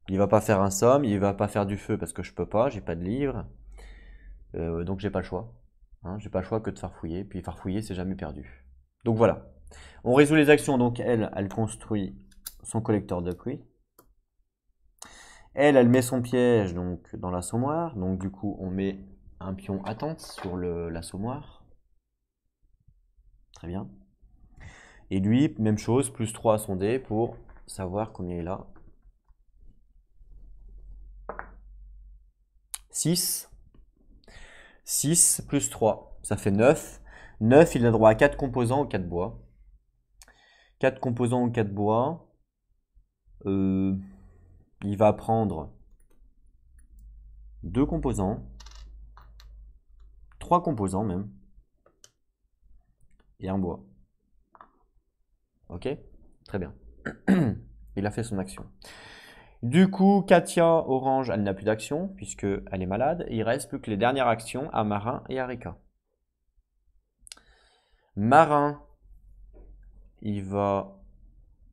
il va pas faire un somme, il va pas faire du feu parce que je peux pas, j'ai pas de livre. Donc j'ai pas le choix. Hein, j'ai pas le choix que de farfouiller. Puis farfouiller, c'est jamais perdu. Donc voilà. On résout les actions. Donc elle construit son collecteur de pluie. Elle met son piège donc dans l'assommoir. Donc du coup, on met un pion attente sur l'assommoir. Très bien. Et lui, même chose, plus 3 à son dé pour savoir combien il a. 6. 6 plus 3, ça fait 9. 9, il a droit à 4 composants ou 4 bois. 4 composants ou 4 bois. Il va prendre 2 composants. 3 composants même. Et un bois. Ok? Très bien. Il a fait son action. Du coup, Katia Orange, elle n'a plus d'action puisqu'elle est malade. Il reste plus que les dernières actions à Marin et à Rika. Marin, il va...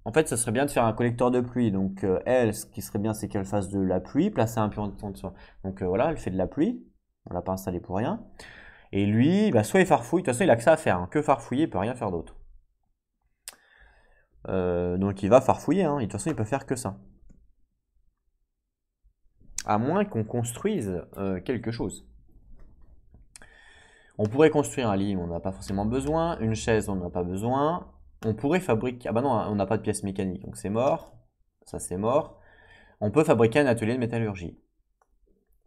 En fait, ça serait bien de faire un collecteur de pluie. Donc, elle, ce qui serait bien, c'est qu'elle fasse de la pluie, placer un pion en dessous. Donc, voilà, elle fait de la pluie. On l'a pas installé pour rien. Et lui, bah, soit il farfouille. De toute façon, il a que ça à faire. Hein. Que farfouiller, il peut rien faire d'autre. Donc, il va farfouiller. Hein. Et de toute façon, il peut faire que ça. À moins qu'on construise quelque chose. On pourrait construire un lit, mais on n'a pas forcément besoin. Une chaise, on n'en a pas besoin. On pourrait fabriquer... Ah bah non, on n'a pas de pièces mécaniques, donc c'est mort. Ça, c'est mort. On peut fabriquer un atelier de métallurgie,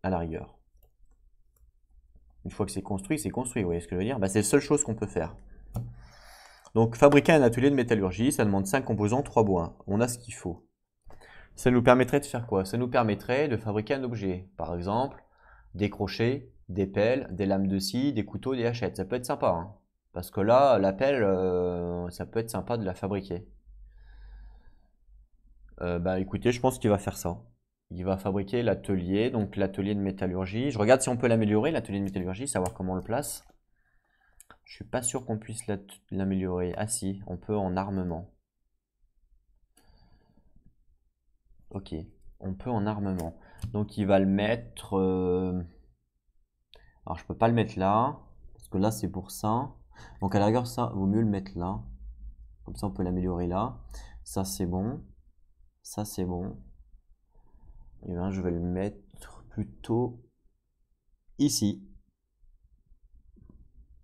à la rigueur. Une fois que c'est construit, vous voyez ce que je veux dire? Bah, c'est la seule chose qu'on peut faire. Donc, fabriquer un atelier de métallurgie, ça demande 5 composants, 3 bois. On a ce qu'il faut. Ça nous permettrait de faire quoi? Ça nous permettrait de fabriquer un objet. Par exemple, des crochets, des pelles, des lames de scie, des couteaux, des hachettes. Ça peut être sympa. Hein. Parce que là, la pelle, ça peut être sympa de la fabriquer. Bah écoutez, je pense qu'il va faire ça. Il va fabriquer l'atelier, donc l'atelier de métallurgie. Je regarde si on peut l'améliorer, l'atelier de métallurgie, savoir comment on le place. Je suis pas sûr qu'on puisse l'améliorer. Ah si, on peut en armement. Ok, on peut en armement. Donc il va le mettre... Alors je peux pas le mettre là, parce que là c'est pour ça. Donc à la rigueur ça, vaut mieux le mettre là. Comme ça, on peut l'améliorer là. Ça, c'est bon. Ça, c'est bon. Et bien, je vais le mettre plutôt ici.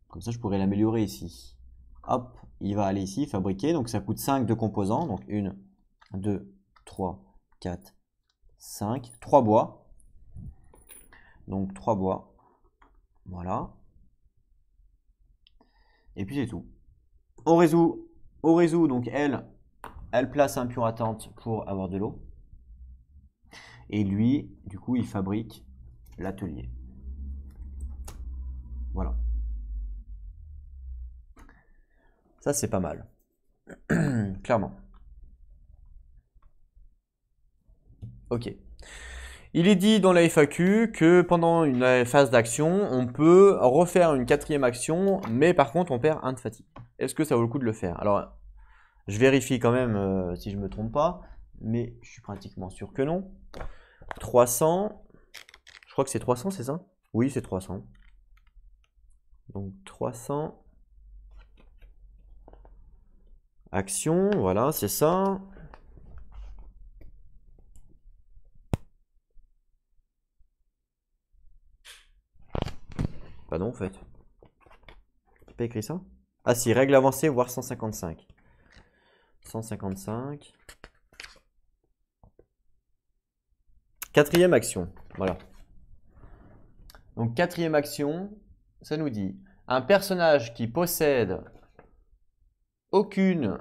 Comme ça, je pourrais l'améliorer ici. Hop, il va aller ici, fabriquer. Donc, ça coûte 5 de composants. Donc, 1, 2, 3, 4, 5. 3 bois. Donc, 3 bois. Voilà. Et puis, c'est tout. On résout. Donc, elle place un pion à tente pour avoir de l'eau. Et lui, du coup, il fabrique l'atelier. Voilà. Ça, c'est pas mal. Clairement. Ok. Il est dit dans la FAQ que pendant une phase d'action, on peut refaire une 4e action, mais par contre, on perd 1 de fatigue. Est-ce que ça vaut le coup de le faire? Alors, je vérifie quand même si je me trompe pas, mais je suis pratiquement sûr que non. 300, je crois que c'est 300, c'est ça? Oui, c'est 300. Donc 300 actions, voilà, c'est ça. Bah non, en fait. J'ai pas écrit ça? Ah si, règle avancée, voire 155. 155. 4e action, voilà. Donc 4e action, ça nous dit un personnage qui possède aucune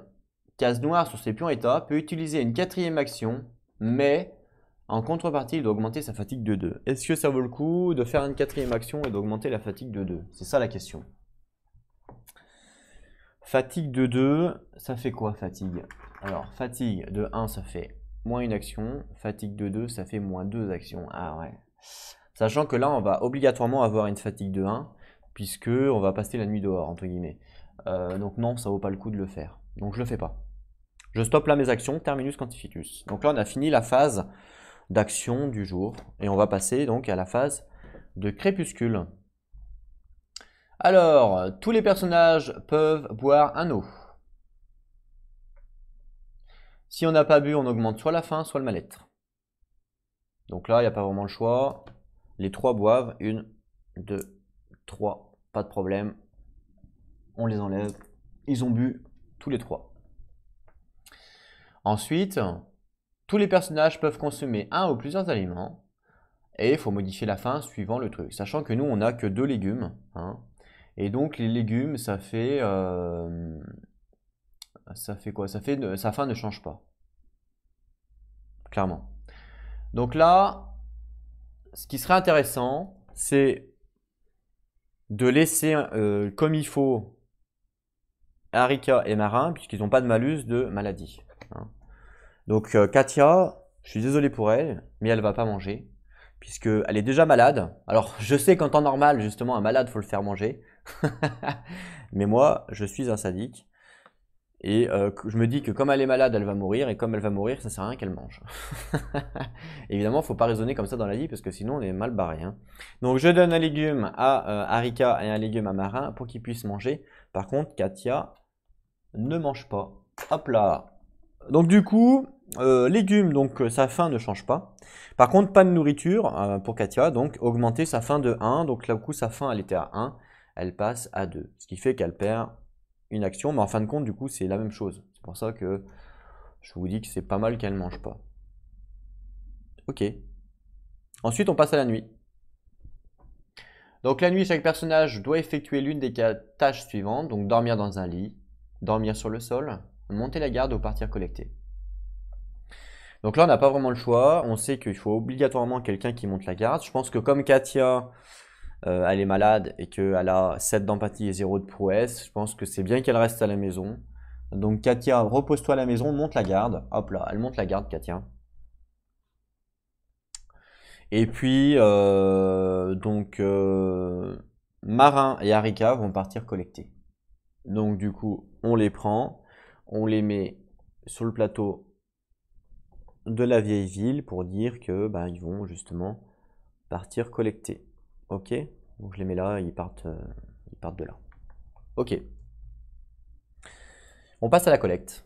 case noire sur ses pions état peut utiliser une 4e action, mais en contrepartie, il doit augmenter sa fatigue de 2. Est-ce que ça vaut le coup de faire une 4e action et d'augmenter la fatigue de 2? C'est ça la question. Fatigue de 2, ça fait quoi fatigue? Alors, fatigue de 1, ça fait moins une action. Fatigue de 2, ça fait moins 2 actions. Ah ouais. Sachant que là, on va obligatoirement avoir une fatigue de 1, puisque on va passer la nuit dehors, entre guillemets. Donc non, ça vaut pas le coup de le faire. Donc je le fais pas. Je stoppe là mes actions, terminus quantificus. Donc là, on a fini la phase d'action du jour. Et on va passer donc à la phase de crépuscule. Alors, tous les personnages peuvent boire un eau. Si on n'a pas bu, on augmente soit la faim, soit le mal-être. Donc là, il n'y a pas vraiment le choix. Les 3 boivent. 1, 2, 3. Pas de problème. On les enlève. Ils ont bu tous les 3. Ensuite, tous les personnages peuvent consommer un ou plusieurs aliments. Et il faut modifier la faim suivant le truc. Sachant que nous, on n'a que 2 légumes. Hein. Et donc, les légumes, ça fait quoi? Sa faim ne change pas. Clairement. Donc là, ce qui serait intéressant, c'est de laisser comme il faut Harika et Marin, puisqu'ils n'ont pas de malus de maladie. Hein. Donc Katia, je suis désolé pour elle, mais elle va pas manger, puisqu'elle est déjà malade. Alors je sais qu'en temps normal, justement, un malade, faut le faire manger. Mais moi, je suis un sadique. Et je me dis que comme elle est malade, elle va mourir, et comme elle va mourir, ça sert à rien qu'elle mange. Évidemment, il ne faut pas raisonner comme ça dans la vie, parce que sinon on est mal barré. Hein. Donc je donne un légume à Harika et un légume à Marin pour qu'ils puissent manger. Par contre, Katia ne mange pas. Hop là. Donc du coup, légumes, donc sa faim ne change pas. Par contre, pas de nourriture pour Katia, donc augmenter sa faim de 1. Donc là, du coup, sa faim, elle était à 1, elle passe à 2. Ce qui fait qu'elle perd une action, mais en fin de compte, du coup, c'est la même chose. C'est pour ça que je vous dis que c'est pas mal qu'elle ne mange pas. Ok. Ensuite, on passe à la nuit. Donc la nuit, chaque personnage doit effectuer l'une des 4 tâches suivantes. Donc dormir dans un lit, dormir sur le sol, monter la garde ou partir collecter. Donc là, on n'a pas vraiment le choix. On sait qu'il faut obligatoirement quelqu'un qui monte la garde. Je pense que comme Katia, elle est malade et qu'elle a 7 d'empathie et 0 de prouesse, je pense que c'est bien qu'elle reste à la maison. Donc Katia, repose-toi à la maison, monte la garde. Hop là, elle monte la garde, Katia. Et puis, Marin et Harika vont partir collecter. Donc du coup, on les prend, on les met sur le plateau de la vieille ville pour dire que ils vont justement partir collecter. Ok? Donc je les mets là, ils partent de là. Ok. On passe à la collecte.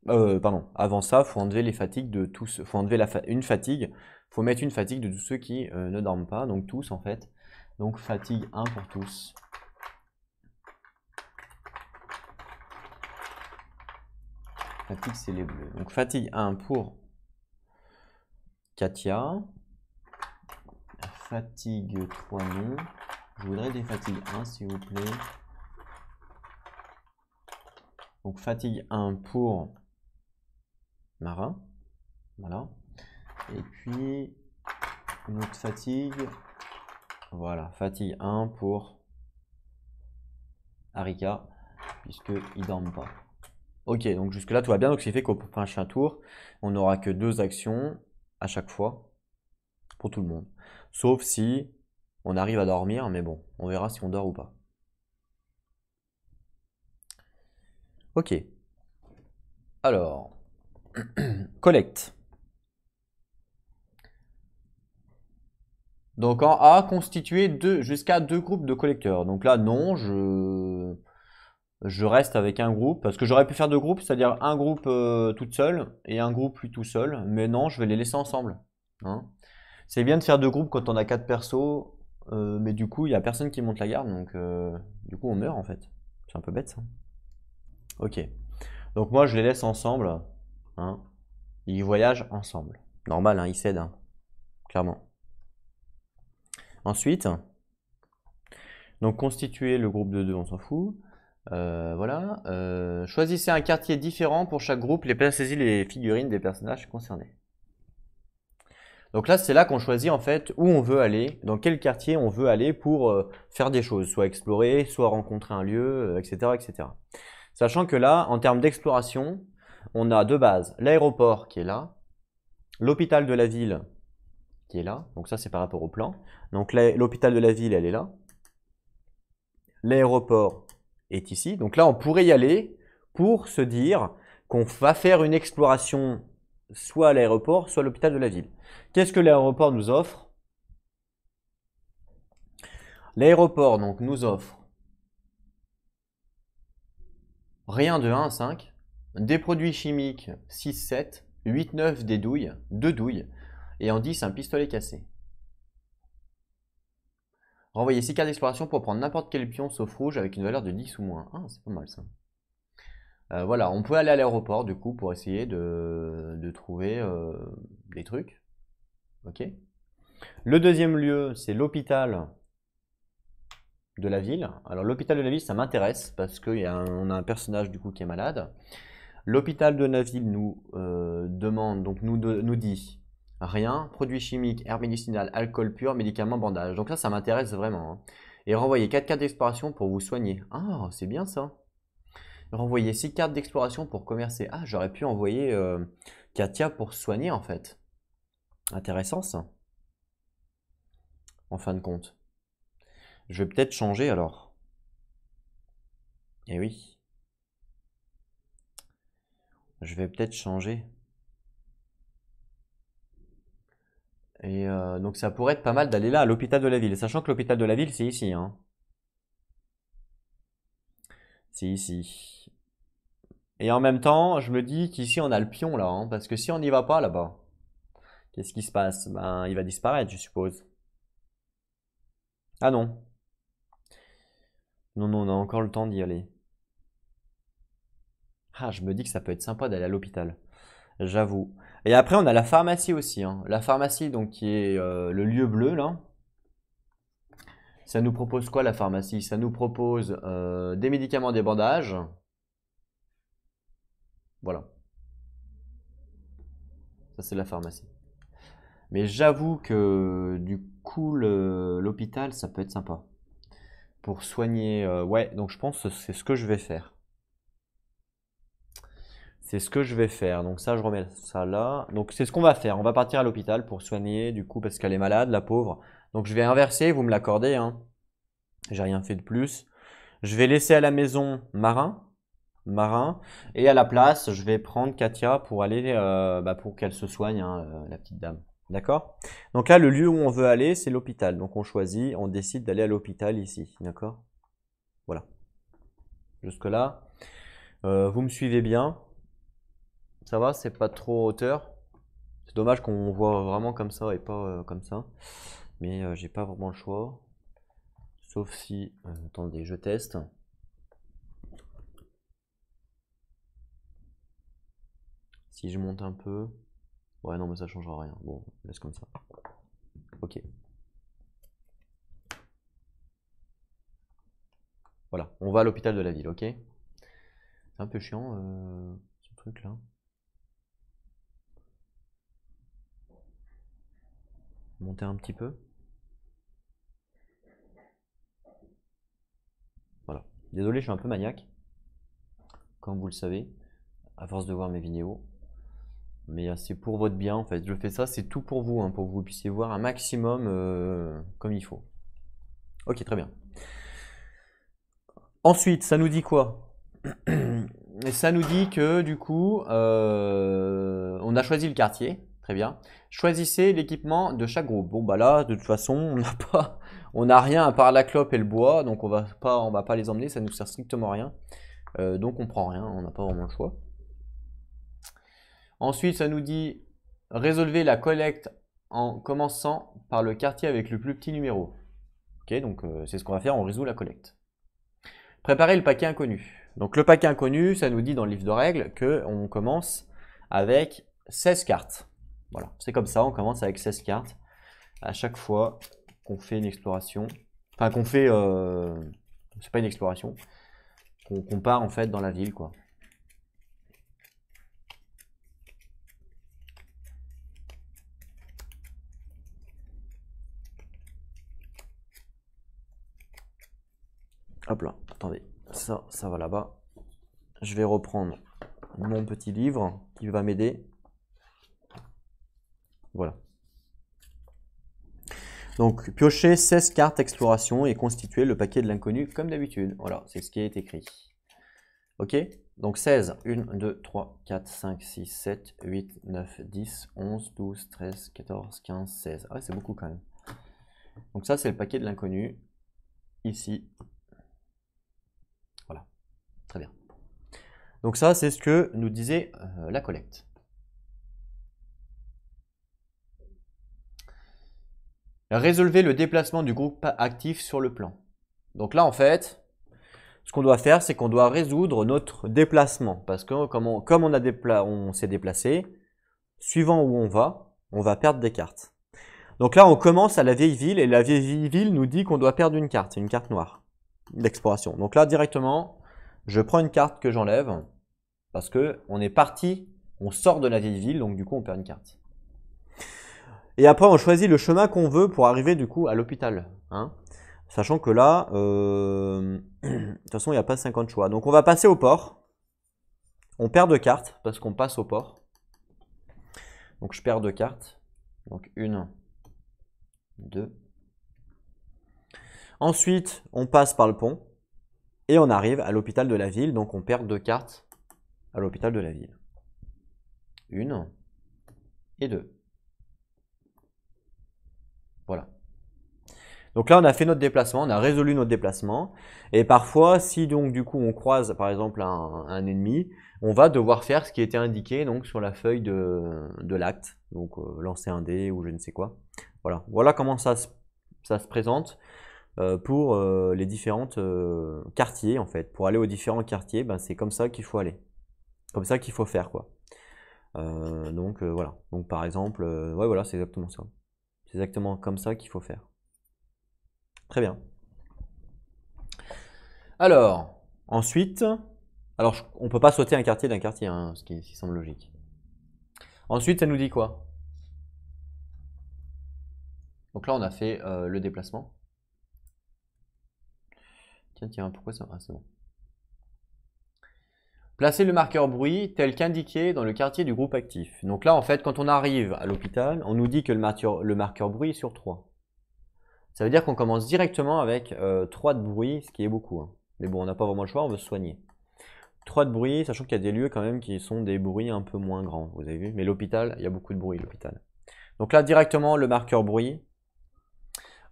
Pardon, avant ça, faut enlever les fatigues de tous. Faut enlever une fatigue. Faut mettre une fatigue de tous ceux qui ne dorment pas. Donc tous en fait. Donc fatigue 1 pour tous. Fatigue, c'est les bleus. Donc fatigue 1 pour Katia. Fatigue 3 non. Je voudrais des fatigues 1 s'il vous plaît. Donc fatigue 1 pour Marin. Voilà. Et puis une autre fatigue. Voilà, fatigue 1 pour Arika, puisqu'ils dorment pas. Ok, donc jusque là tout va bien, donc c'est fait qu'au prochain tour, on n'aura que 2 actions à chaque fois pour tout le monde. Sauf si on arrive à dormir, mais bon, on verra si on dort ou pas. Ok. Alors, collecte. Donc en A, constituer jusqu'à 2 groupes de collecteurs. Donc là, non, je reste avec un groupe, parce que j'aurais pu faire 2 groupes, c'est-à-dire un groupe toute seule et un groupe lui tout seul, mais non, je vais les laisser ensemble. Hein. C'est bien de faire 2 groupes quand on a 4 persos, mais du coup, il n'y a personne qui monte la garde, donc du coup, on meurt en fait. C'est un peu bête ça. Ok. Donc moi, je les laisse ensemble. Hein. Ils voyagent ensemble. Normal, hein, ils s'aident, hein, clairement. Ensuite, donc constituer le groupe de 2, on s'en fout. Voilà. Choisissez un quartier différent pour chaque groupe. Placez-y les figurines des personnages concernés. Donc là, c'est là qu'on choisit en fait où on veut aller, dans quel quartier on veut aller pour faire des choses, soit explorer, soit rencontrer un lieu, etc., etc. Sachant que là, en termes d'exploration, on a de base l'aéroport qui est là, l'hôpital de la ville qui est là. Donc ça, c'est par rapport au plan. Donc l'hôpital de la ville, elle est là. L'aéroport est ici. Donc là, on pourrait y aller pour se dire qu'on va faire une exploration soit à l'aéroport, soit à l'hôpital de la ville. Qu'est-ce que l'aéroport nous offre? L'aéroport donc nous offre rien de 1 à 5, des produits chimiques 6, 7, 8, 9 des douilles, 2 douilles, et en 10 un pistolet cassé. Renvoyez 6 cartes d'exploration pour prendre n'importe quel pion sauf rouge avec une valeur de 10 ou moins. Ah, c'est pas mal ça. Voilà, on peut aller à l'aéroport du coup pour essayer de trouver des trucs. Ok. Le deuxième lieu, c'est l'hôpital de la ville. Alors l'hôpital de la ville, ça m'intéresse parce qu'on a un personnage du coup qui est malade. L'hôpital de la ville nous demande, donc nous dit rien, produits chimiques, herbes médicinales, alcool pur, médicaments, bandages. Donc là, ça m'intéresse vraiment. Hein. Et renvoyez 4 cartes d'exploration pour vous soigner. Ah, c'est bien ça. Renvoyer 6 cartes d'exploration pour commercer. Ah, j'aurais pu envoyer Katia pour soigner en fait. Intéressant ça. En fin de compte. Je vais peut-être changer alors. Eh oui. Je vais peut-être changer. Et donc ça pourrait être pas mal d'aller là, à l'hôpital de la ville. Sachant que l'hôpital de la ville, c'est ici. Hein. C'est ici. Et en même temps, je me dis qu'ici, on a le pion là. Hein, parce que si on n'y va pas là-bas, qu'est-ce qui se passe? Ben, il va disparaître, je suppose. Ah non. Non, non, on a encore le temps d'y aller. Ah, je me dis que ça peut être sympa d'aller à l'hôpital. J'avoue. Et après, on a la pharmacie aussi. Hein. La pharmacie, donc, qui est le lieu bleu, là. Ça nous propose quoi, la pharmacie? Ça nous propose des médicaments, des bandages. Voilà. Ça, c'est la pharmacie. Mais j'avoue que, du coup, l'hôpital, ça peut être sympa. Pour soigner... ouais, donc je pense que c'est ce que je vais faire. C'est ce que je vais faire. Donc ça, je remets ça là. Donc c'est ce qu'on va faire. On va partir à l'hôpital pour soigner, du coup, parce qu'elle est malade, la pauvre. Donc je vais inverser, vous me l'accordez. Hein. J'ai rien fait de plus. Je vais laisser à la maison Marin. Marin. Et à la place, je vais prendre Katia pour aller, pour qu'elle se soigne, hein, la petite dame. D'accord? Donc là, le lieu où on veut aller, c'est l'hôpital. Donc on choisit, on décide d'aller à l'hôpital ici. D'accord? Voilà. Jusque là. Vous me suivez bien? Ça va, c'est pas trop en hauteur? C'est dommage qu'on voit vraiment comme ça et pas comme ça. Mais j'ai pas vraiment le choix. Sauf si... attendez, je teste. Si je monte un peu... Ouais, non, mais ça changera rien. Bon, laisse comme ça. Ok. Voilà, on va à l'hôpital de la ville, ok? C'est un peu chiant, ce truc-là. Monter un petit peu. Voilà. Désolé, je suis un peu maniaque. Comme vous le savez, à force de voir mes vidéos. Mais c'est pour votre bien, en fait. Je fais ça, c'est tout pour vous, hein, pour que vous puissiez voir un maximum comme il faut. Ok, très bien. Ensuite, ça nous dit quoi? Et ça nous dit que du coup, on a choisi le quartier, très bien. Choisissez l'équipement de chaque groupe. Bon bah là, de toute façon, on n'a rien à part la clope et le bois, donc on va pas les emmener, ça nous sert strictement à rien. Donc on prend rien, on n'a pas vraiment le choix. Ensuite, ça nous dit résolvez la collecte en commençant par le quartier avec le plus petit numéro. Ok, donc c'est ce qu'on va faire, on résout la collecte. Préparer le paquet inconnu. Donc le paquet inconnu, ça nous dit dans le livre de règles qu'on commence avec 16 cartes. Voilà, c'est comme ça, on commence avec 16 cartes à chaque fois qu'on fait une exploration. Enfin qu'on fait, c'est pas une exploration, qu'on part en fait dans la ville quoi. Hop là, attendez, ça va là-bas. Je vais reprendre mon petit livre qui va m'aider. Voilà. Donc, piocher 16 cartes exploration et constituer le paquet de l'inconnu comme d'habitude. Voilà, c'est ce qui est écrit. Ok? Donc 16, 1, 2, 3, 4, 5, 6, 7, 8, 9, 10, 11, 12, 13, 14, 15, 16. Ah ouais, c'est beaucoup quand même. Donc ça, c'est le paquet de l'inconnu. Ici. Voilà. Très bien. Donc ça, c'est ce que nous disait la collecte. Résolvez le déplacement du groupe actif sur le plan. Donc là, en fait, ce qu'on doit faire, c'est qu'on doit résoudre notre déplacement. Parce que comme on s'est déplacé, suivant où on va perdre des cartes. Donc là, on commence à la vieille ville et la vieille ville nous dit qu'on doit perdre une carte noire d'exploration. Donc là, directement, je prends une carte que j'enlève parce que on est parti, on sort de la vieille ville, donc du coup, on perd une carte. Et après, on choisit le chemin qu'on veut pour arriver du coup à l'hôpital. Hein, sachant que là, de toute façon, il n'y a pas 50 choix. Donc on va passer au port. On perd 2 cartes parce qu'on passe au port. Donc je perds 2 cartes. Donc 1, 2. Ensuite, on passe par le pont. Et on arrive à l'hôpital de la ville. Donc on perd 2 cartes à l'hôpital de la ville. 1 et 2. Voilà. Donc là, on a fait notre déplacement, on a résolu notre déplacement. Et parfois, si donc du coup on croise par exemple un ennemi, on va devoir faire ce qui était indiqué donc sur la feuille de l'acte. Donc lancer un dé ou je ne sais quoi. Voilà, voilà comment ça se présente pour les différentes quartiers en fait. Pour aller aux différents quartiers, ben, c'est comme ça qu'il faut aller. Comme ça qu'il faut faire quoi. Donc voilà. Donc par exemple, ouais voilà, c'est exactement ça. C'est exactement comme ça qu'il faut faire. Très bien. Alors, ensuite, alors on ne peut pas sauter un quartier d'un quartier, hein, ce qui semble logique. Ensuite, ça nous dit quoi? Donc là, on a fait le déplacement. Tiens, pourquoi ça? Ah, c'est bon. Placez le marqueur bruit tel qu'indiqué dans le quartier du groupe actif. Donc là, en fait, quand on arrive à l'hôpital, on nous dit que le marqueur bruit est sur 3. Ça veut dire qu'on commence directement avec 3 de bruit, ce qui est beaucoup. Hein. Mais bon, on n'a pas vraiment le choix, on veut se soigner. 3 de bruit, sachant qu'il y a des lieux quand même qui sont des bruits un peu moins grands, vous avez vu. Mais l'hôpital, il y a beaucoup de bruit, l'hôpital. Donc là, directement, le marqueur bruit.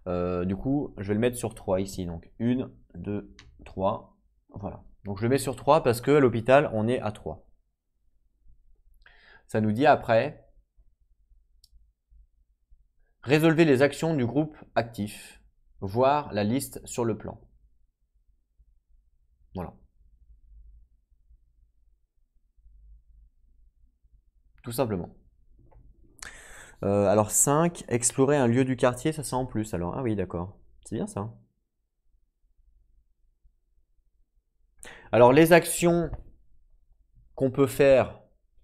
Du coup, je vais le mettre sur 3 ici. Donc 1, 2, 3. Voilà. Donc je le mets sur 3 parce que à l'hôpital, on est à 3. Ça nous dit après, résolvez les actions du groupe actif, voir la liste sur le plan. Voilà. Tout simplement. Alors 5, explorer un lieu du quartier, ça c'est en plus alors. Ah oui, d'accord. C'est bien ça. Alors les actions qu'on peut faire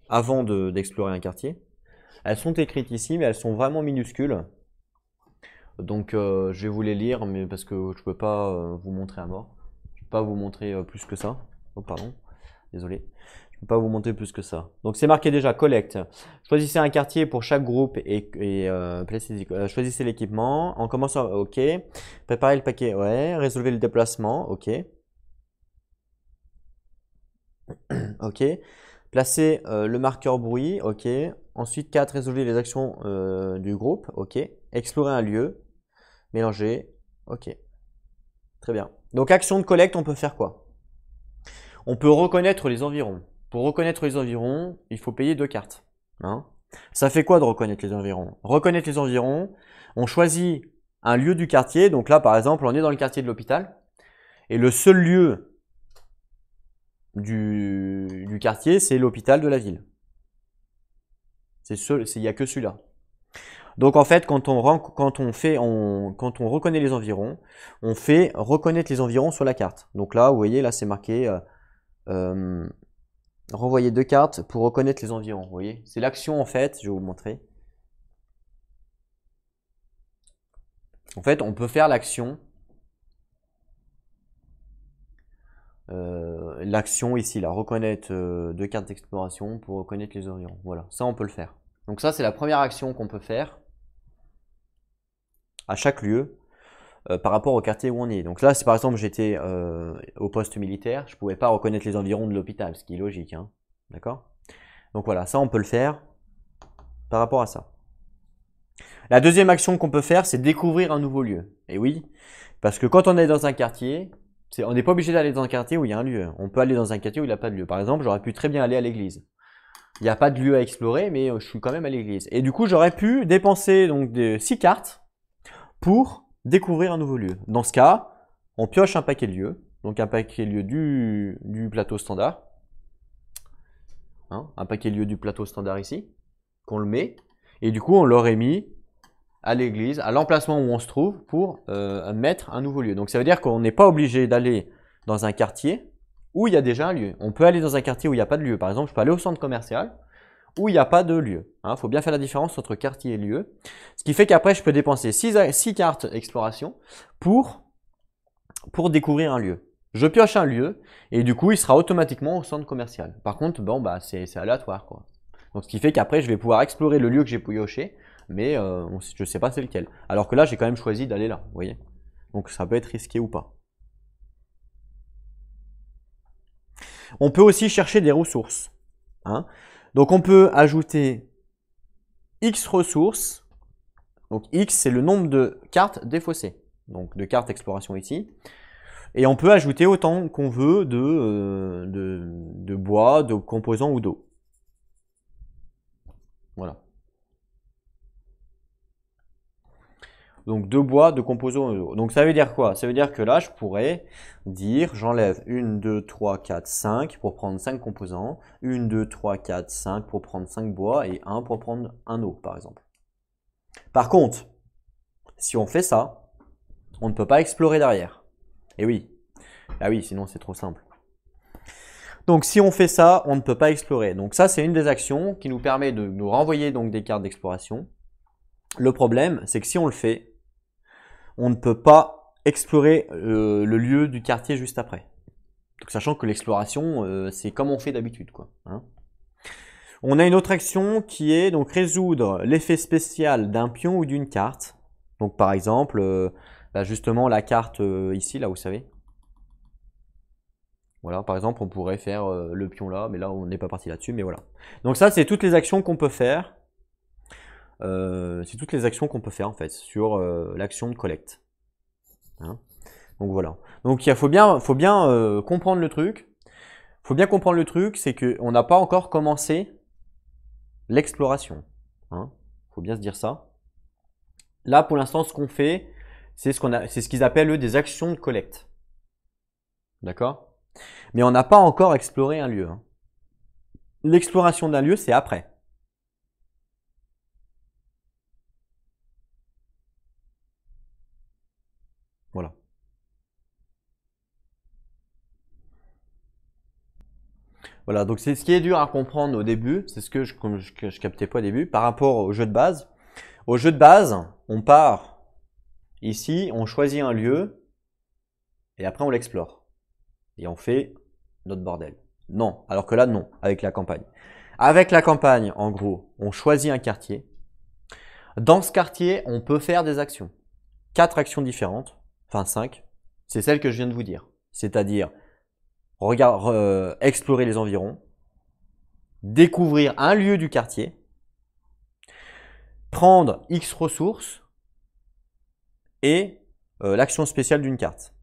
avant d'explorer un quartier, elles sont écrites ici, mais elles sont vraiment minuscules. Donc je vais vous les lire, mais parce que je peux pas vous montrer à mort. Je peux pas vous montrer plus que ça. Oh pardon, désolé. Je peux pas vous montrer plus que ça. Donc c'est marqué déjà collecte. Choisissez un quartier pour chaque groupe et choisissez l'équipement. En commençant, ok. Préparez le paquet, ouais. Résolvez le déplacement, ok. Ok. Placez le marqueur bruit, ok. Ensuite 4, résolvez les actions du groupe, ok. Explorer un lieu, mélanger, ok. Très bien. Donc action de collecte, on peut faire quoi? On peut reconnaître les environs. Pour reconnaître les environs, il faut payer 2 cartes. Hein. Ça fait quoi de reconnaître les environs? Reconnaître les environs, on choisit un lieu du quartier. Donc là, par exemple, on est dans le quartier de l'hôpital. Et le seul lieu du quartier, c'est l'hôpital de la ville. Il n'y a que celui-là. Donc en fait, quand on reconnaît les environs, on fait reconnaître les environs sur la carte. Donc là, vous voyez, là c'est marqué renvoyer 2 cartes pour reconnaître les environs. Vous voyez, c'est l'action en fait. Je vais vous montrer. En fait, on peut faire l'action. L'action ici, là, reconnaître 2 cartes d'exploration pour reconnaître les environs. Voilà, ça on peut le faire. Donc ça, c'est la première action qu'on peut faire à chaque lieu par rapport au quartier où on est. Donc là, si par exemple j'étais au poste militaire, je ne pouvais pas reconnaître les environs de l'hôpital, ce qui est logique. Hein. D'accord? Donc voilà, ça on peut le faire par rapport à ça. La deuxième action qu'on peut faire, c'est découvrir un nouveau lieu. Et oui, parce que quand on est dans un quartier, on n'est pas obligé d'aller dans un quartier où il y a un lieu. On peut aller dans un quartier où il n'y a pas de lieu. Par exemple, j'aurais pu très bien aller à l'église. Il n'y a pas de lieu à explorer, mais je suis quand même à l'église. Et du coup, j'aurais pu dépenser donc 6 cartes pour découvrir un nouveau lieu. Dans ce cas, on pioche un paquet de lieux. Donc un paquet de lieux du plateau standard. Hein, un paquet de lieux du plateau standard ici. Qu'on le met. Et du coup, on l'aurait mis à l'église, à l'emplacement où on se trouve pour mettre un nouveau lieu. Donc ça veut dire qu'on n'est pas obligé d'aller dans un quartier où il y a déjà un lieu. On peut aller dans un quartier où il n'y a pas de lieu. Par exemple, je peux aller au centre commercial où il n'y a pas de lieu. Il faut bien faire la différence entre quartier et lieu. Ce qui fait qu'après, je peux dépenser 6 cartes exploration pour découvrir un lieu. Je pioche un lieu et du coup, il sera automatiquement au centre commercial. Par contre, bon, bah, c'est aléatoire, quoi. Donc, ce qui fait qu'après, je vais pouvoir explorer le lieu que j'ai pioché, mais je ne sais pas c'est lequel. Alors que là, j'ai quand même choisi d'aller là, vous voyez. Donc, ça peut être risqué ou pas. On peut aussi chercher des ressources. Hein. Donc, on peut ajouter X ressources. Donc, X, c'est le nombre de cartes défaussées. Donc, de cartes exploration ici. Et on peut ajouter autant qu'on veut de bois, de composants ou d'eau. Voilà. Donc de bois, de composants et d'eau. Donc ça veut dire quoi? Ça veut dire que là, je pourrais dire, j'enlève 1, 2, 3, 4, 5 pour prendre 5 composants, 1, 2, 3, 4, 5 pour prendre 5 bois et 1 pour prendre un eau, par exemple. Par contre, si on fait ça, on ne peut pas explorer derrière. Et oui. Ah oui, sinon c'est trop simple. Donc si on fait ça, on ne peut pas explorer. Donc ça, c'est une des actions qui nous permet de nous renvoyer donc des cartes d'exploration. Le problème, c'est que si on le fait, on ne peut pas explorer le lieu du quartier juste après. Donc, sachant que l'exploration, c'est comme on fait d'habitude, quoi. Hein. On a une autre action qui est donc résoudre l'effet spécial d'un pion ou d'une carte. Donc par exemple, justement la carte ici, là vous savez. Voilà, par exemple, on pourrait faire le pion là, mais là on n'est pas parti là-dessus, mais voilà. Donc ça, c'est toutes les actions qu'on peut faire. C'est toutes les actions qu'on peut faire en fait sur l'action de collecte. Hein. Donc voilà. Donc il faut bien comprendre le truc. Faut bien comprendre le truc, c'est qu'on n'a pas encore commencé l'exploration. Hein. Faut bien se dire ça. Là, pour l'instant, ce qu'on fait, c'est ce qu'ils appellent eux des actions de collecte. D'accord? Mais on n'a pas encore exploré un lieu. Hein. L'exploration d'un lieu, c'est après. Voilà. Voilà, donc c'est ce qui est dur à comprendre au début, c'est ce que je captais pas au début, par rapport au jeu de base. Au jeu de base, on part ici, on choisit un lieu, et après on l'explore. Et on fait notre bordel. Non, alors que là, non, avec la campagne. Avec la campagne, en gros, on choisit un quartier. Dans ce quartier, on peut faire des actions. 4 actions différentes, enfin 5. C'est celle que je viens de vous dire. C'est-à-dire, explorer les environs, découvrir un lieu du quartier, prendre X ressources et l'action spéciale d'une carte.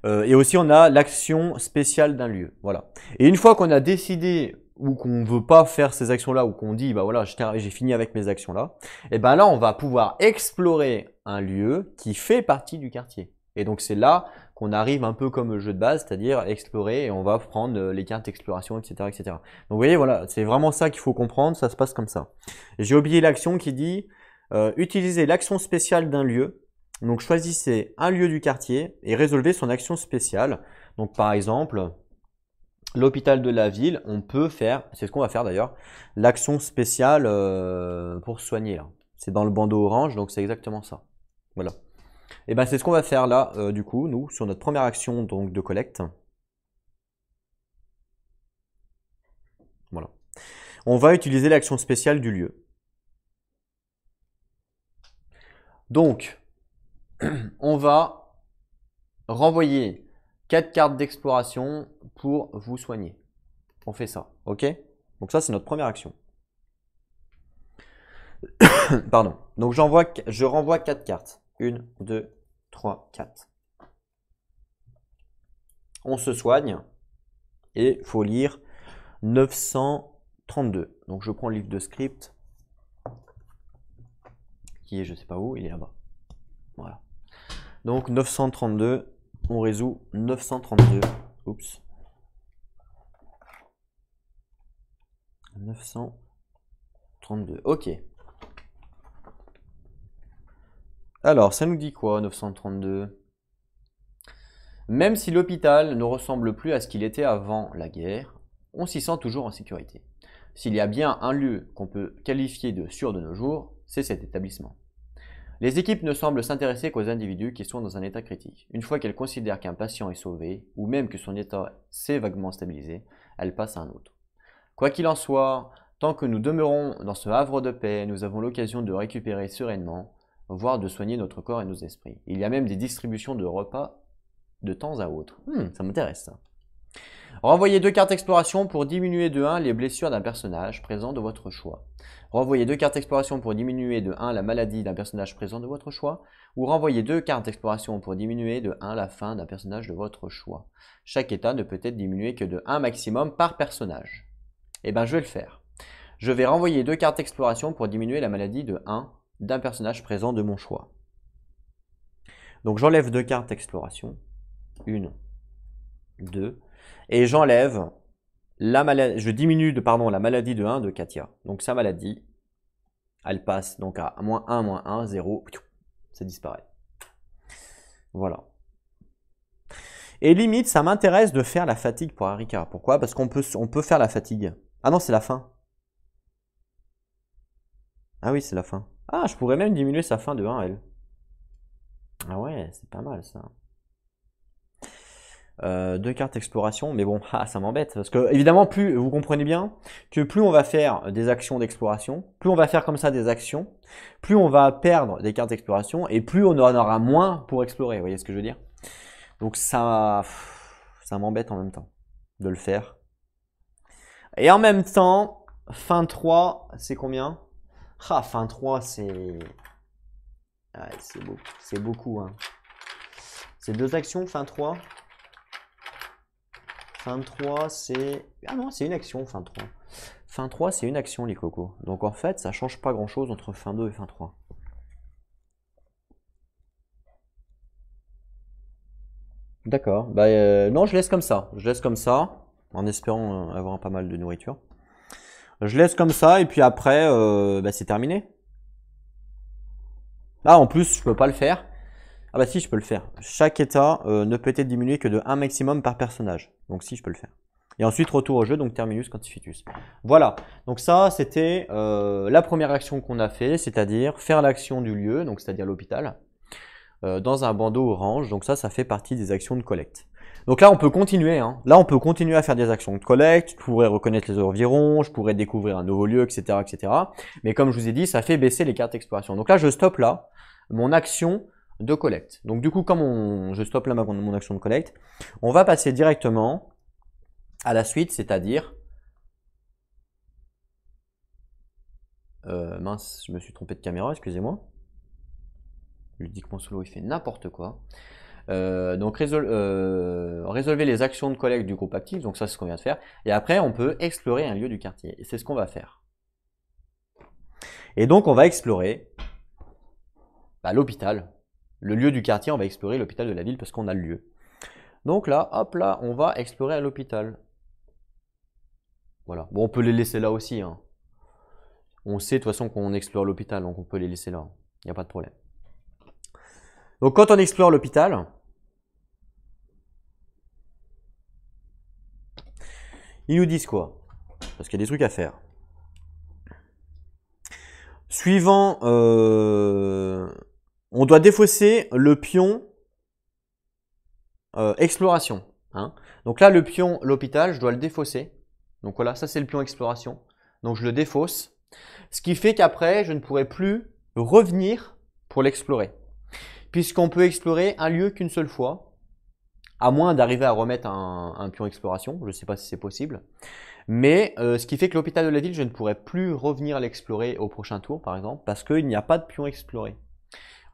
Et aussi, on a l'action spéciale d'un lieu. Voilà. Et une fois qu'on a décidé ou qu'on ne veut pas faire ces actions-là ou qu'on dit, bah voilà, j'ai fini avec mes actions-là, et ben là, on va pouvoir explorer un lieu qui fait partie du quartier. Et donc, c'est là qu'on arrive un peu comme le jeu de base, c'est-à-dire explorer et on va prendre les cartes d'exploration, etc., etc. Donc, vous voyez, voilà, c'est vraiment ça qu'il faut comprendre, ça se passe comme ça. J'ai oublié l'action qui dit utiliser l'action spéciale d'un lieu. Donc, choisissez un lieu du quartier et résolvez son action spéciale. Donc, par exemple, l'hôpital de la ville, on peut faire, c'est ce qu'on va faire d'ailleurs, l'action spéciale pour soigner. Là. C'est dans le bandeau orange, donc c'est exactement ça. Voilà. Et ben c'est ce qu'on va faire là, du coup, nous, sur notre première action donc de collecte. Voilà. On va utiliser l'action spéciale du lieu. Donc, on va renvoyer 4 cartes d'exploration pour vous soigner. On fait ça, ok? Donc ça, c'est notre première action. Pardon. Donc je renvoie 4 cartes. 1, 2, 3, 4. On se soigne et il faut lire 932. Donc je prends le livre de script qui est je sais pas où, il est là-bas. Voilà. Donc 932, on résout 932. Oups. 932. Ok. Alors, ça nous dit quoi, 932? Même si l'hôpital ne ressemble plus à ce qu'il était avant la guerre, on s'y sent toujours en sécurité. S'il y a bien un lieu qu'on peut qualifier de sûr de nos jours, c'est cet établissement. Les équipes ne semblent s'intéresser qu'aux individus qui sont dans un état critique. Une fois qu'elles considèrent qu'un patient est sauvé, ou même que son état s'est vaguement stabilisé, elles passent à un autre. Quoi qu'il en soit, tant que nous demeurons dans ce havre de paix, nous avons l'occasion de récupérer sereinement, voire de soigner notre corps et nos esprits. Il y a même des distributions de repas de temps à autre. Ça m'intéresse ça. Renvoyez 2 cartes exploration pour diminuer de 1 les blessures d'un personnage présent de votre choix. Renvoyez 2 cartes exploration pour diminuer de 1 la maladie d'un personnage présent de votre choix. Ou renvoyez 2 cartes exploration pour diminuer de 1 la faim d'un personnage de votre choix. Chaque état ne peut être diminué que de 1 maximum par personnage. Eh bien, je vais le faire. Je vais renvoyer 2 cartes exploration pour diminuer la maladie de 1 d'un personnage présent de mon choix. Donc, j'enlève 2 cartes exploration. 1, 2. Et j'enlève la maladie, je diminue la maladie de 1 de Katia. Donc sa maladie, elle passe donc à -1, -1, 0, ça disparaît. Voilà. Et limite, ça m'intéresse de faire la fatigue pour Harika. Pourquoi? Parce qu'on peut faire la fatigue. Ah non, c'est la fin. Ah oui, c'est la fin. Ah, je pourrais même diminuer sa fin de 1, elle. Ah ouais, c'est pas mal ça. 2 cartes exploration, mais bon, ça m'embête parce que évidemment, plus vous comprenez bien que plus on va faire des actions d'exploration, plus on va faire comme ça des actions, plus on va perdre des cartes d'exploration et plus on en aura moins pour explorer. Vous voyez ce que je veux dire? Donc ça m'embête en même temps de le faire. Et en même temps, fin 3, c'est combien? Fin 3, c'est beaucoup, hein. C'est deux actions, fin 3. Fin 3, c'est... Ah non, c'est une action, fin 3. Fin 3, c'est une action, les cocos. Donc en fait, ça change pas grand-chose entre fin 2 et fin 3. D'accord. Bah, non, je laisse comme ça. Je laisse comme ça, en espérant avoir pas mal de nourriture. Je laisse comme ça, et puis après, bah, c'est terminé. Ah, en plus, je peux pas le faire. Ah bah si, je peux le faire. Chaque état ne peut être diminué que de 1 maximum par personnage. Donc si, je peux le faire. Et ensuite, retour au jeu, donc terminus quantifitus. Voilà. Donc ça, c'était la première action qu'on a fait, c'est-à-dire faire l'action du lieu, donc c'est-à-dire l'hôpital, dans un bandeau orange. Donc ça fait partie des actions de collecte. Donc là, on peut continuer. Hein. Là, on peut continuer à faire des actions de collecte. Je pourrais reconnaître les environs, je pourrais découvrir un nouveau lieu, etc., etc. Mais comme je vous ai dit, ça fait baisser les cartes d'exploration. Donc là, je stoppe là mon action de collecte. Donc du coup, comme je stoppe là mon action de collecte, on va passer directement à la suite, c'est-à-dire... mince, je me suis trompé de caméra, excusez-moi. Ludiquement solo, il fait n'importe quoi. Donc résolver les actions de collecte du groupe actif, donc ça c'est ce qu'on vient de faire. Et après, on peut explorer un lieu du quartier. Et c'est ce qu'on va faire. Et donc, on va explorer l'hôpital. Le lieu du quartier, on va explorer l'hôpital de la ville parce qu'on a le lieu. Donc là, hop là, on va explorer à l'hôpital. Voilà. Bon, on peut les laisser là aussi. Hein. On sait de toute façon qu'on explore l'hôpital, donc on peut les laisser là. Il n'y a pas de problème. Donc quand on explore l'hôpital, ils nous disent quoi? Parce qu'il y a des trucs à faire. Suivant, on doit défausser le pion exploration. Hein. Donc là, le pion l'hôpital, je dois le défausser. Donc voilà, ça c'est le pion exploration. Donc je le défausse. Ce qui fait qu'après, je ne pourrai plus revenir pour l'explorer. Puisqu'on peut explorer un lieu qu'une seule fois, à moins d'arriver à remettre un pion exploration. Je ne sais pas si c'est possible. Mais ce qui fait que l'hôpital de la ville, je ne pourrai plus revenir l'explorer au prochain tour, par exemple, parce qu'il n'y a pas de pion exploré.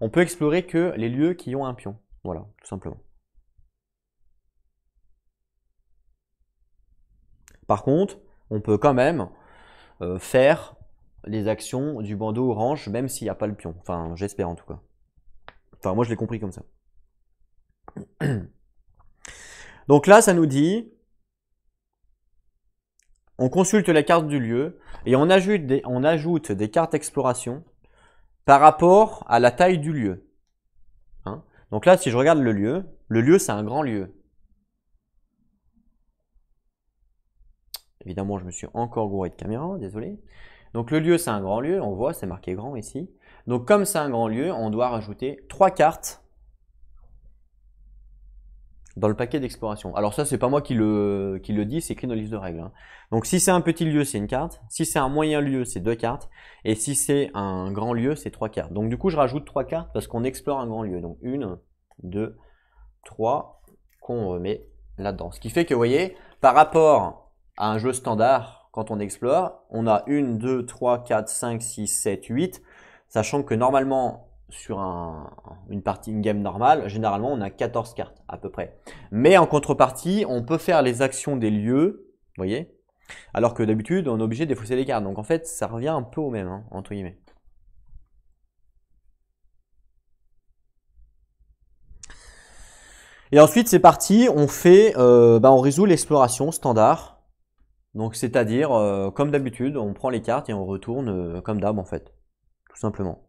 On peut explorer que les lieux qui ont un pion. Voilà, tout simplement. Par contre, on peut quand même faire les actions du bandeau orange, même s'il n'y a pas le pion. Enfin, j'espère en tout cas. Enfin, moi, je l'ai compris comme ça. Donc là, ça nous dit, on consulte la carte du lieu et on ajoute des cartes exploration par rapport à la taille du lieu. Hein. Donc là, si je regarde le lieu, c'est un grand lieu. Évidemment, je me suis encore gouré de caméra, désolé. Donc le lieu, c'est un grand lieu, on voit, c'est marqué grand ici. Donc comme c'est un grand lieu, on doit rajouter 3 cartes dans le paquet d'exploration. Alors ça, c'est pas moi qui le dit, c'est écrit dans le livre de règles. Hein. Donc si c'est un petit lieu, c'est une carte. Si c'est un moyen lieu, c'est 2 cartes. Et si c'est un grand lieu, c'est 3 cartes. Donc du coup, je rajoute 3 cartes parce qu'on explore un grand lieu. Donc 1, 2, 3 qu'on remet là-dedans. Ce qui fait que, vous voyez, par rapport à un jeu standard, quand on explore, on a 1, 2, 3, 4, 5, 6, 7, 8, sachant que normalement, sur une game normale, généralement, on a 14 cartes à peu près. Mais en contrepartie, on peut faire les actions des lieux, vous voyez, alors que d'habitude, on est obligé de défausser les cartes. Donc en fait, ça revient un peu au même, hein, entre guillemets. Et ensuite, c'est parti, on fait, on résout l'exploration standard. Donc, c'est-à-dire, comme d'habitude, on prend les cartes et on retourne comme d'hab, en fait. Tout simplement.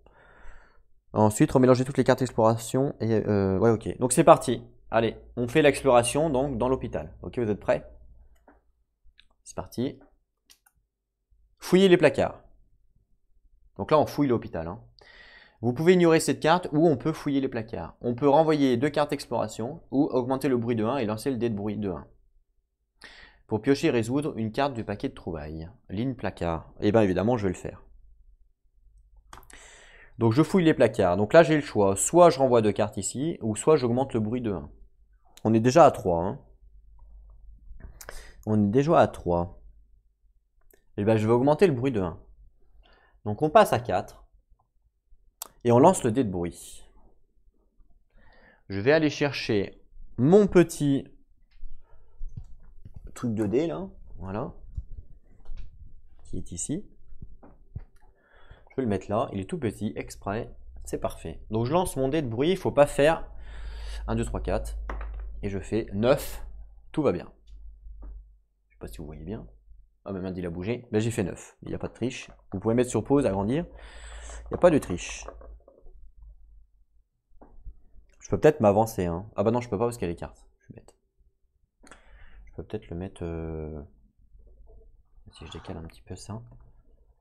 Ensuite, remélanger toutes les cartes d'exploration. Et ouais, ok. Donc, c'est parti. Allez, on fait l'exploration donc dans l'hôpital. Ok, vous êtes prêts? C'est parti. Fouiller les placards. Donc là, on fouille l'hôpital. Hein. Vous pouvez ignorer cette carte ou on peut fouiller les placards. On peut renvoyer 2 cartes exploration ou augmenter le bruit de 1 et lancer le dé de bruit de 1. Pour piocher et résoudre une carte du paquet de trouvailles. Ligne placard. Et bien évidemment, je vais le faire. Donc je fouille les placards. Donc là, j'ai le choix. Soit je renvoie 2 cartes ici, ou soit j'augmente le bruit de 1. On est déjà à 3. Hein. On est déjà à 3. Et bien je vais augmenter le bruit de 1. Donc on passe à 4. Et on lance le dé de bruit. Je vais aller chercher mon petit truc de dé là, voilà, qui est ici. Je vais le mettre là, il est tout petit, exprès, c'est parfait. Donc je lance mon dé de bruit, il ne faut pas faire 1, 2, 3, 4. Et je fais 9, tout va bien. Je ne sais pas si vous voyez bien. Ah, ma main il a bougé. Ben, j'ai fait 9, il n'y a pas de triche. Vous pouvez mettre sur pause, agrandir. Il n'y a pas de triche. Je peux peut-être m'avancer. Hein. Ah bah non, je peux pas parce qu'il y a les cartes. Je suis bête. Je peux peut-être le mettre... Si je décale un petit peu ça.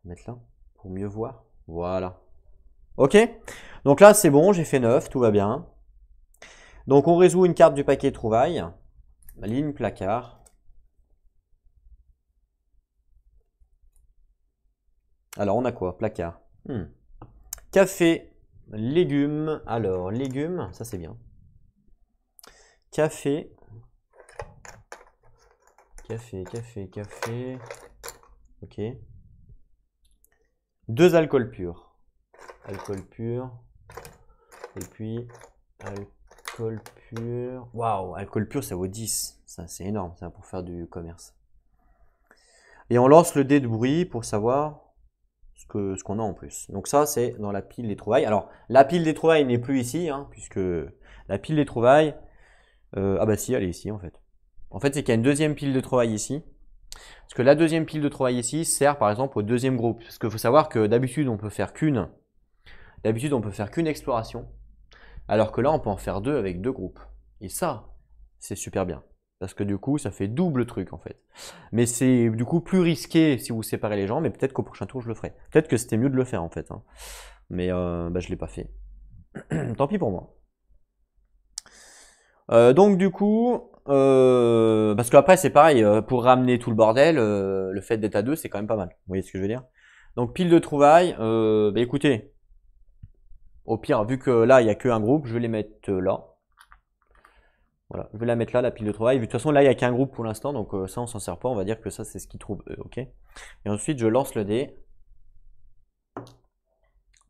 Mettre là, pour mieux voir. Voilà. Ok. Donc là, c'est bon, j'ai fait 9, tout va bien. Donc on résout une carte du paquet trouvailles. Ligne placard. Alors on a quoi? Placard. Café, légumes. Alors, légumes, ça c'est bien. Café. Café. Ok. 2 alcools purs. Alcool pur. Et puis, alcool pur. Waouh, alcool pur, ça vaut 10. Ça, c'est énorme, ça, pour faire du commerce. Et on lance le dé de bruit pour savoir ce qu'on a en plus. Donc ça, c'est dans la pile des trouvailles. Alors, la pile des trouvailles n'est plus ici, hein, puisque la pile des trouvailles... ah bah si, elle est ici, en fait. En fait, c'est qu'il y a une deuxième pile de trouvailles ici. Parce que la deuxième pile de trouvailles ici sert, par exemple, au deuxième groupe. Parce qu'il faut savoir que d'habitude, on peut faire qu'une exploration. Alors que là, on peut en faire 2 avec 2 groupes. Et ça, c'est super bien. Parce que du coup, ça fait double truc en fait. Mais c'est du coup plus risqué si vous séparez les gens. Mais peut-être qu'au prochain tour, je le ferai. Peut-être que c'était mieux de le faire en fait. Hein. Mais bah, je ne l'ai pas fait. Tant pis pour moi. Donc du coup, parce qu'après c'est pareil, pour ramener tout le bordel, le fait d'être à 2, c'est quand même pas mal. Vous voyez ce que je veux dire? Donc pile de trouvailles, bah, écoutez, au pire, vu que là, il n'y a qu'un groupe, je vais les mettre là. Voilà, je vais la mettre là, la pile de trouvailles. De toute façon, là, il n'y a qu'un groupe pour l'instant, donc ça, on s'en sert pas. On va dire que ça, c'est ce qu'ils trouvent eux, ok? Et ensuite, je lance le dé.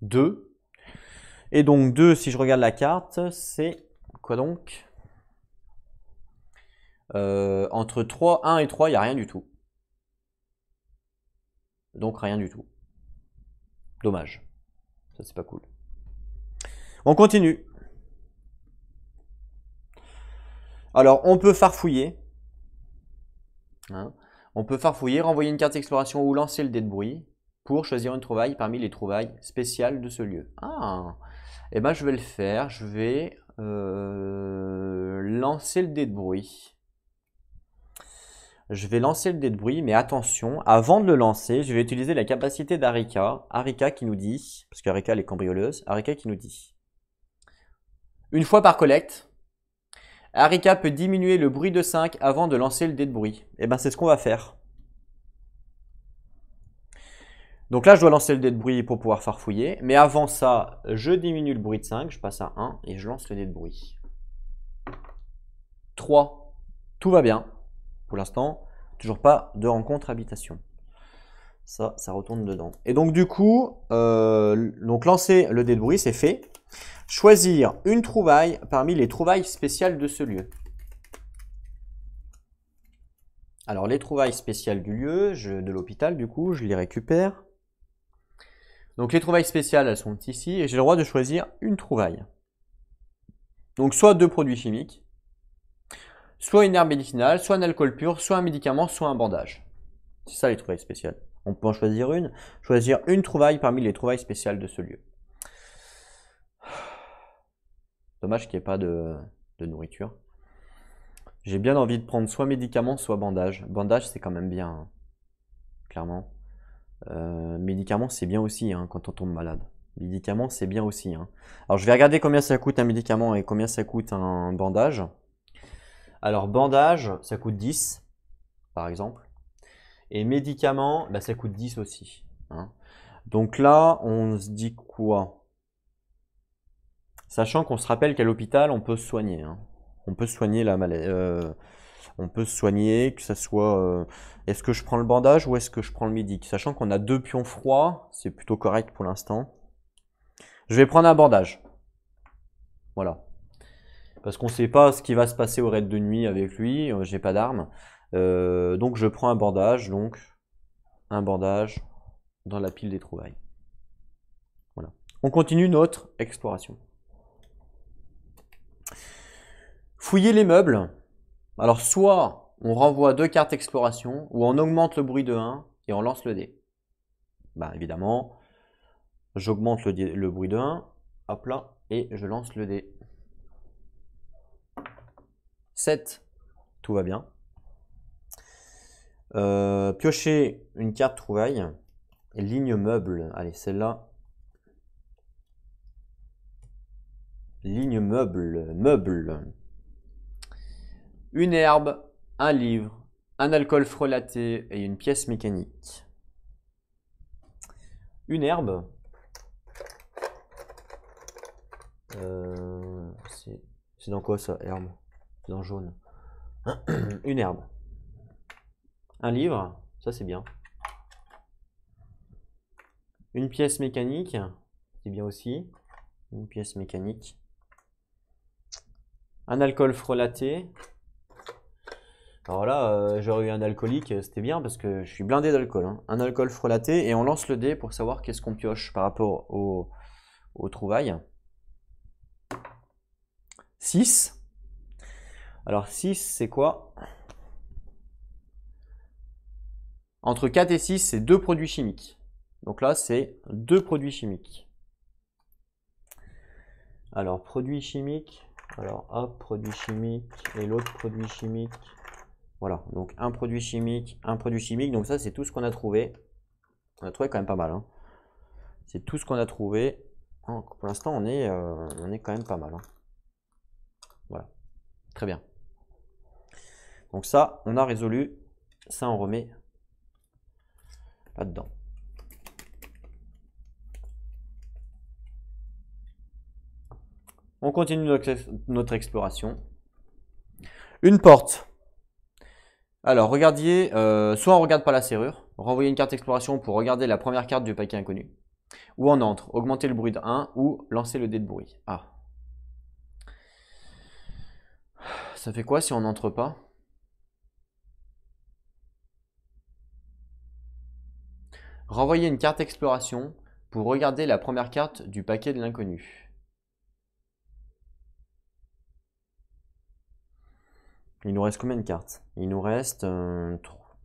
2. Et donc, 2, si je regarde la carte, c'est quoi donc? Entre 3, 1 et 3, il n'y a rien du tout. Donc, rien du tout. Dommage. Ça, c'est pas cool. On continue. Alors, on peut farfouiller. Hein, on peut farfouiller, renvoyer une carte d'exploration ou lancer le dé de bruit pour choisir une trouvaille parmi les trouvailles spéciales de ce lieu. Ah, et ben je vais le faire. Je vais lancer le dé de bruit. Je vais lancer le dé de bruit, mais attention, avant de le lancer, je vais utiliser la capacité d'Arika. Arika qui nous dit, parce qu'Arika elle est cambrioleuse, Arika qui nous dit, une fois par collecte, Arika peut diminuer le bruit de 5 avant de lancer le dé de bruit. Et ben c'est ce qu'on va faire. Donc là, je dois lancer le dé de bruit pour pouvoir farfouiller. Mais avant ça, je diminue le bruit de 5, je passe à 1 et je lance le dé de bruit. 3. Tout va bien. Pour l'instant, toujours pas de rencontre habitation. Ça retourne dedans. Et donc du coup, lancer le dé de bruit, c'est fait. Choisir une trouvaille parmi les trouvailles spéciales de ce lieu. Alors les trouvailles spéciales du lieu, de l'hôpital du coup, je les récupère. Donc les trouvailles spéciales, elles sont ici et j'ai le droit de choisir une trouvaille. Donc soit 2 produits chimiques, soit une herbe médicinale, soit un alcool pur, soit un médicament, soit un bandage. C'est ça les trouvailles spéciales. On peut en choisir une. Choisir une trouvaille parmi les trouvailles spéciales de ce lieu. Dommage qu'il n'y ait pas de nourriture. J'ai bien envie de prendre soit médicament, soit bandage. Bandage, c'est quand même bien, hein, clairement. Médicament, c'est bien aussi hein, quand on tombe malade. Médicament, c'est bien aussi. Hein. Alors, je vais regarder combien ça coûte un médicament et combien ça coûte un bandage. Alors, bandage, ça coûte 10, par exemple. Et médicament, bah, ça coûte 10 aussi. Hein. Donc là, on se dit quoi? Sachant qu'on se rappelle qu'à l'hôpital, on peut se soigner. Hein. On peut se soigner la maladie. On peut se soigner, que ça soit... est-ce que je prends le bandage ou est-ce que je prends le médic? Sachant qu'on a 2 pions froids, c'est plutôt correct pour l'instant. Je vais prendre un bandage. Voilà. Parce qu'on ne sait pas ce qui va se passer au raid de nuit avec lui, j'ai pas d'arme. Donc je prends un bandage, dans la pile des trouvailles. Voilà. On continue notre exploration. Fouiller les meubles. Alors soit on renvoie 2 cartes exploration, ou on augmente le bruit de 1 et on lance le dé. Bah évidemment, j'augmente le bruit de 1, hop là, et je lance le dé. 7, tout va bien. Piocher une carte trouvaille. Ligne meuble, allez celle-là. Ligne meuble. Une herbe, un livre, un alcool frelaté et une pièce mécanique. Une herbe. C'est dans quoi ça, herbe? C'est dans jaune. Une herbe. Un livre, ça c'est bien. Une pièce mécanique, c'est bien aussi. Une pièce mécanique. Un alcool frelaté. Alors là, j'aurais eu un alcoolique, c'était bien parce que je suis blindé d'alcool. Hein. Un alcool frelaté et on lance le dé pour savoir qu'est-ce qu'on pioche par rapport aux trouvailles. 6. Alors 6, c'est quoi? Entre 4 et 6, c'est 2 produits chimiques. Donc là, c'est 2 produits chimiques. Alors, produits chimiques. Alors, hop, produit chimique et l'autre produit chimique. Voilà, donc un produit chimique, un produit chimique. Donc ça, c'est tout ce qu'on a trouvé. On a trouvé quand même pas mal. Hein. C'est tout ce qu'on a trouvé. Donc, pour l'instant, on est quand même pas mal. Hein. Voilà, très bien. Donc ça, on a résolu. Ça, on remet là-dedans. On continue notre exploration. Une porte. Alors, regardiez, soit on regarde pas la serrure, renvoyer une carte exploration pour regarder la première carte du paquet inconnu, ou on entre, augmenter le bruit de 1, ou lancer le dé de bruit. Ah. Ça fait quoi si on n'entre pas? Renvoyer une carte exploration pour regarder la première carte du paquet de l'inconnu. Il nous reste combien de cartes? Il nous reste 3.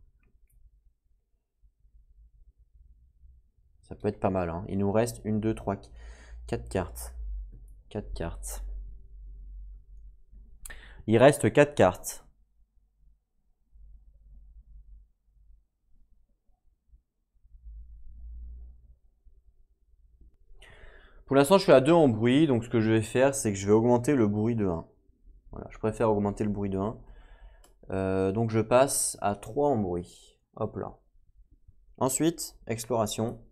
Ça peut être pas mal. Hein. Il nous reste 1, 2, 3, 4 cartes. 4 cartes. Il reste 4 cartes. Pour l'instant, je suis à 2 en bruit. Donc, ce que je vais faire, c'est que je vais augmenter le bruit de 1. Voilà, je préfère augmenter le bruit de 1. Donc, je passe à 3 en bruit. Hop là. Ensuite, exploration.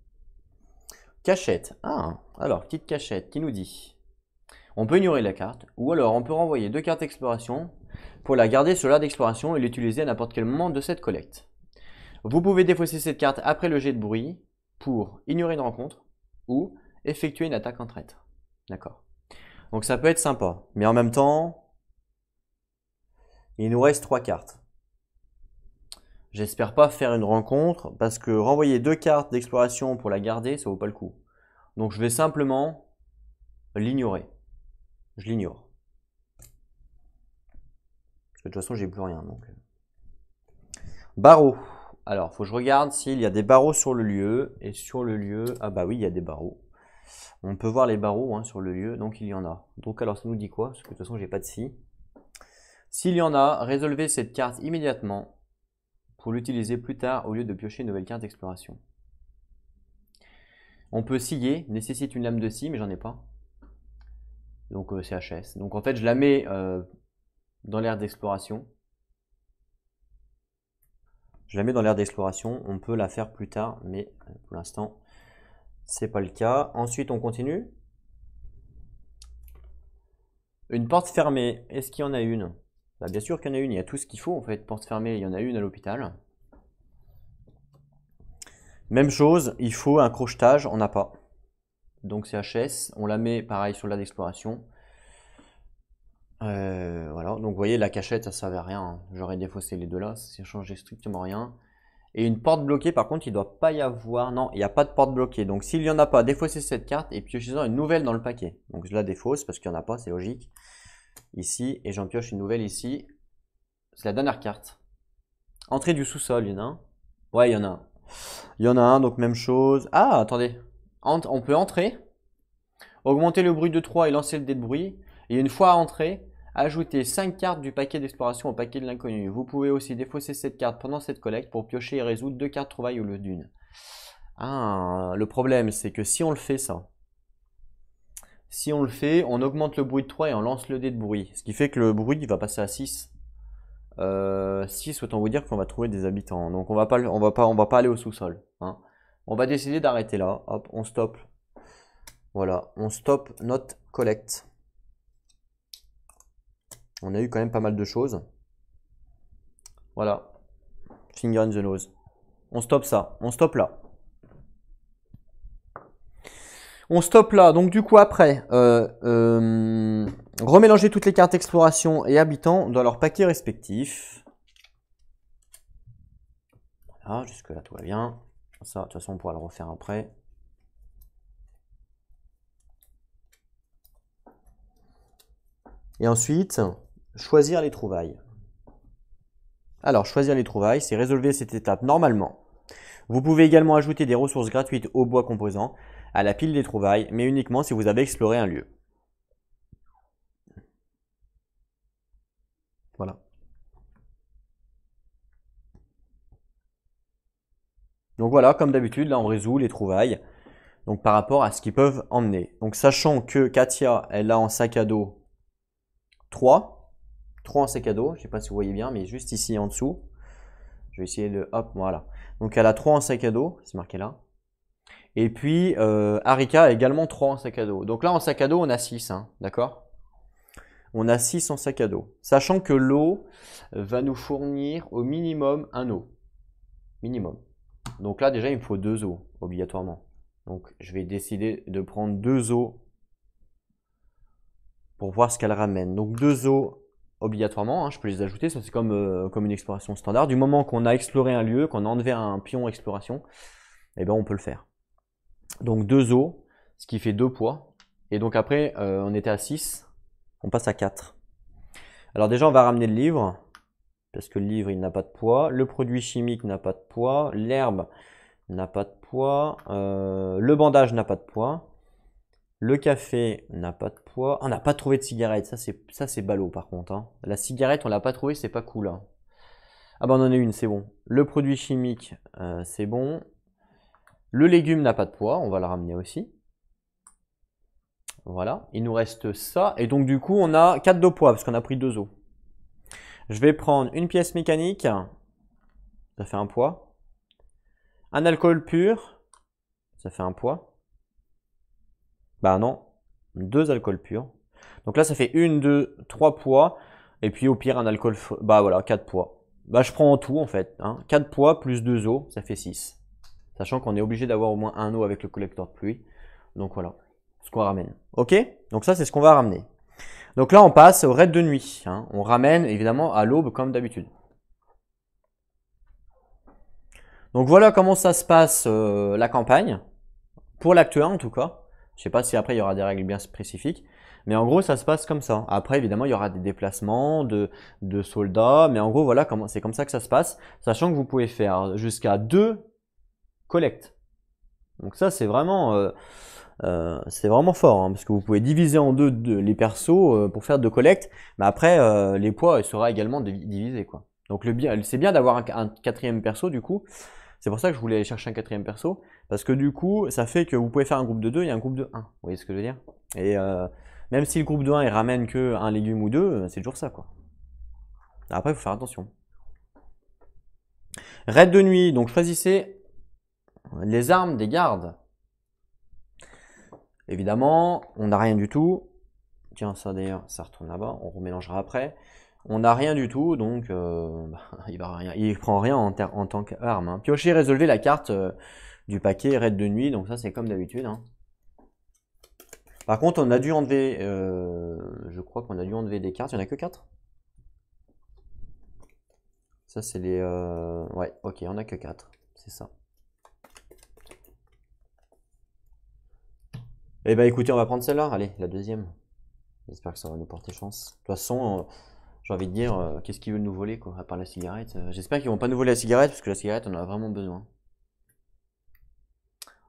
Cachette. Ah, alors, petite cachette qui nous dit. On peut ignorer la carte, ou alors on peut renvoyer 2 cartes exploration pour la garder sur l'art d'exploration et l'utiliser à n'importe quel moment de cette collecte. Vous pouvez défausser cette carte après le jet de bruit pour ignorer une rencontre ou effectuer une attaque en traître. D'accord. Donc ça peut être sympa, mais en même temps, il nous reste 3 cartes. J'espère pas faire une rencontre parce que renvoyer 2 cartes d'exploration pour la garder, ça vaut pas le coup. Donc je vais simplement l'ignorer. Je l'ignore. Parce que de toute façon, j'ai plus rien. Donc. Barreaux. Alors, faut que je regarde s'il y a des barreaux sur le lieu. Et sur le lieu, ah bah oui, il y a des barreaux. On peut voir les barreaux hein, sur le lieu, donc il y en a. Donc alors, ça nous dit quoi? Parce que de toute façon, j'ai pas de scie. S'il y en a, résolvez cette carte immédiatement pour l'utiliser plus tard au lieu de piocher une nouvelle carte d'exploration. On peut scier, nécessite une lame de scie, mais j'en ai pas. Donc c'est HS. Donc en fait, je la mets dans l'aire d'exploration. Je la mets dans l'aire d'exploration. On peut la faire plus tard, mais pour l'instant, c'est pas le cas. Ensuite, on continue. Une porte fermée. Est-ce qu'il y en a une? Bah, bien sûr qu'il y en a une. Il y a tout ce qu'il faut en fait. Porte fermée, il y en a une à l'hôpital. Même chose, il faut un crochetage. On n'a pas. Donc c'est HS. On la met pareil sur l'aire d'exploration. Voilà, donc vous voyez, la cachette, ça servait à rien, hein. J'aurais défaussé les deux là, ça ne changeait strictement rien. Et une porte bloquée, par contre, il ne doit pas y avoir. Non, il n'y a pas de porte bloquée. Donc s'il n'y en a pas, défaussez cette carte et piochez-en une nouvelle dans le paquet. Donc je la défausse parce qu'il n'y en a pas, c'est logique. Ici, et j'en pioche une nouvelle ici. C'est la dernière carte. Entrée du sous-sol, il y en a un. Ouais, il y en a un. Il y en a un, donc même chose. Ah, attendez. On peut entrer, augmenter le bruit de 3 et lancer le dé de bruit. Et une fois entré, ajouter 5 cartes du paquet d'exploration au paquet de l'inconnu. Vous pouvez aussi défausser cette carte pendant cette collecte pour piocher et résoudre 2 cartes trouvailles au lieu d'une. Ah, le problème, c'est que si on le fait ça, si on le fait, on augmente le bruit de 3 et on lance le dé de bruit. Ce qui fait que le bruit il va passer à 6. 6, autant vous dire qu'on va trouver des habitants. Donc on va pas aller au sous-sol, hein. On va décider d'arrêter là. Hop, on stoppe. Voilà, on stoppe notre collecte. On a eu quand même pas mal de choses. Voilà. Finger in the nose. On stoppe ça. On stoppe là. On stoppe là. Donc du coup après, remélanger toutes les cartes exploration et habitants dans leurs paquets respectifs. Voilà, jusque là tout va bien. Ça, de toute façon, on pourra le refaire après. Et ensuite, choisir les trouvailles. Alors, choisir les trouvailles, c'est résolver cette étape normalement. Vous pouvez également ajouter des ressources gratuites au bois composant à la pile des trouvailles, mais uniquement si vous avez exploré un lieu. Voilà. Donc voilà, comme d'habitude, là on résout les trouvailles. Donc par rapport à ce qu'ils peuvent emmener. Donc sachant que Katia, elle a en sac à dos 3. 3 en sac à dos, je ne sais pas si vous voyez bien, mais juste ici en dessous. Je vais essayer de... Hop, voilà. Donc elle a 3 en sac à dos, c'est marqué là. Et puis Arika a également 3 en sac à dos. Donc là en sac à dos, on a 6, hein, d'accord? On a 6 en sac à dos. Sachant que l'eau va nous fournir au minimum un eau. Minimum. Donc là déjà il me faut 2 eaux, obligatoirement. Donc je vais décider de prendre 2 eaux pour voir ce qu'elle ramène. Donc 2 eaux obligatoirement, hein, je peux les ajouter, ça c'est comme une exploration standard. Du moment qu'on a exploré un lieu, qu'on a enlevé un pion exploration, eh ben on peut le faire. Donc 2 eaux, ce qui fait 2 poids. Et donc après, on était à 6, on passe à 4. Alors déjà, on va ramener le livre, parce que le livre, il n'a pas de poids. Le produit chimique n'a pas de poids. L'herbe n'a pas de poids. Le bandage n'a pas de poids. Le café n'a pas de poids. Ah, on n'a pas trouvé de cigarette. Ça, c'est ballot par contre, hein. La cigarette, on l'a pas trouvé, c'est pas cool, hein. Ah bah on en a une, c'est bon. Le produit chimique, c'est bon. Le légume n'a pas de poids, on va le ramener aussi. Voilà, il nous reste ça. Et donc du coup, on a 4 de poids parce qu'on a pris 2 os. Je vais prendre une pièce mécanique. Ça fait un poids. Un alcool pur. Ça fait un poids. Bah non, 2 alcools purs. Donc là, ça fait 1, 2, 3 poids. Et puis au pire, un alcool... Bah voilà, 4 poids. Bah je prends en tout en fait, hein. 4 poids plus 2 os, ça fait 6. Sachant qu'on est obligé d'avoir au moins un eau avec le collecteur de pluie. Donc voilà ce qu'on ramène. Ok? Donc ça, c'est ce qu'on va ramener. Donc là, on passe au raid de nuit, hein. On ramène évidemment à l'aube comme d'habitude. Donc voilà comment ça se passe la campagne. Pour l'acte 1 en tout cas. Je sais pas si après il y aura des règles bien spécifiques. Mais en gros, ça se passe comme ça. Après, évidemment, il y aura des déplacements de soldats. Mais en gros, voilà, c'est comme ça que ça se passe. Sachant que vous pouvez faire jusqu'à 2 collectes. Donc ça, c'est vraiment fort, hein, parce que vous pouvez diviser en deux les persos pour faire 2 collectes. Mais après, les poids sera également divisé, quoi. Donc c'est bien d'avoir un 4e perso du coup. C'est pour ça que je voulais aller chercher un 4e perso. Parce que du coup, ça fait que vous pouvez faire un groupe de 2 et un groupe de 1. Vous voyez ce que je veux dire? Et même si le groupe de 1 il ramène que un légume ou 2, c'est toujours ça, quoi. Après, il faut faire attention. Raid de nuit, donc choisissez les armes des gardes. Évidemment, on n'a rien du tout. Tiens, ça d'ailleurs, ça retourne là-bas, on remélangera après. On n'a rien du tout, donc il prend rien en tant qu'arme, hein. Piocher, résolver la carte du paquet raid de nuit, donc ça c'est comme d'habitude, hein. Par contre, on a dû enlever, je crois qu'on a dû enlever des cartes. Il n'y en a que 4. Ça, c'est les... Ouais, ok, on a que 4. C'est ça. Eh ben écoutez, on va prendre celle-là. Allez, la deuxième. J'espère que ça va nous porter chance. De toute façon, j'ai envie de dire, qu'est-ce qu'ils veulent nous voler, quoi, à part la cigarette. J'espère qu'ils vont pas nous voler la cigarette, parce que la cigarette, on en a vraiment besoin.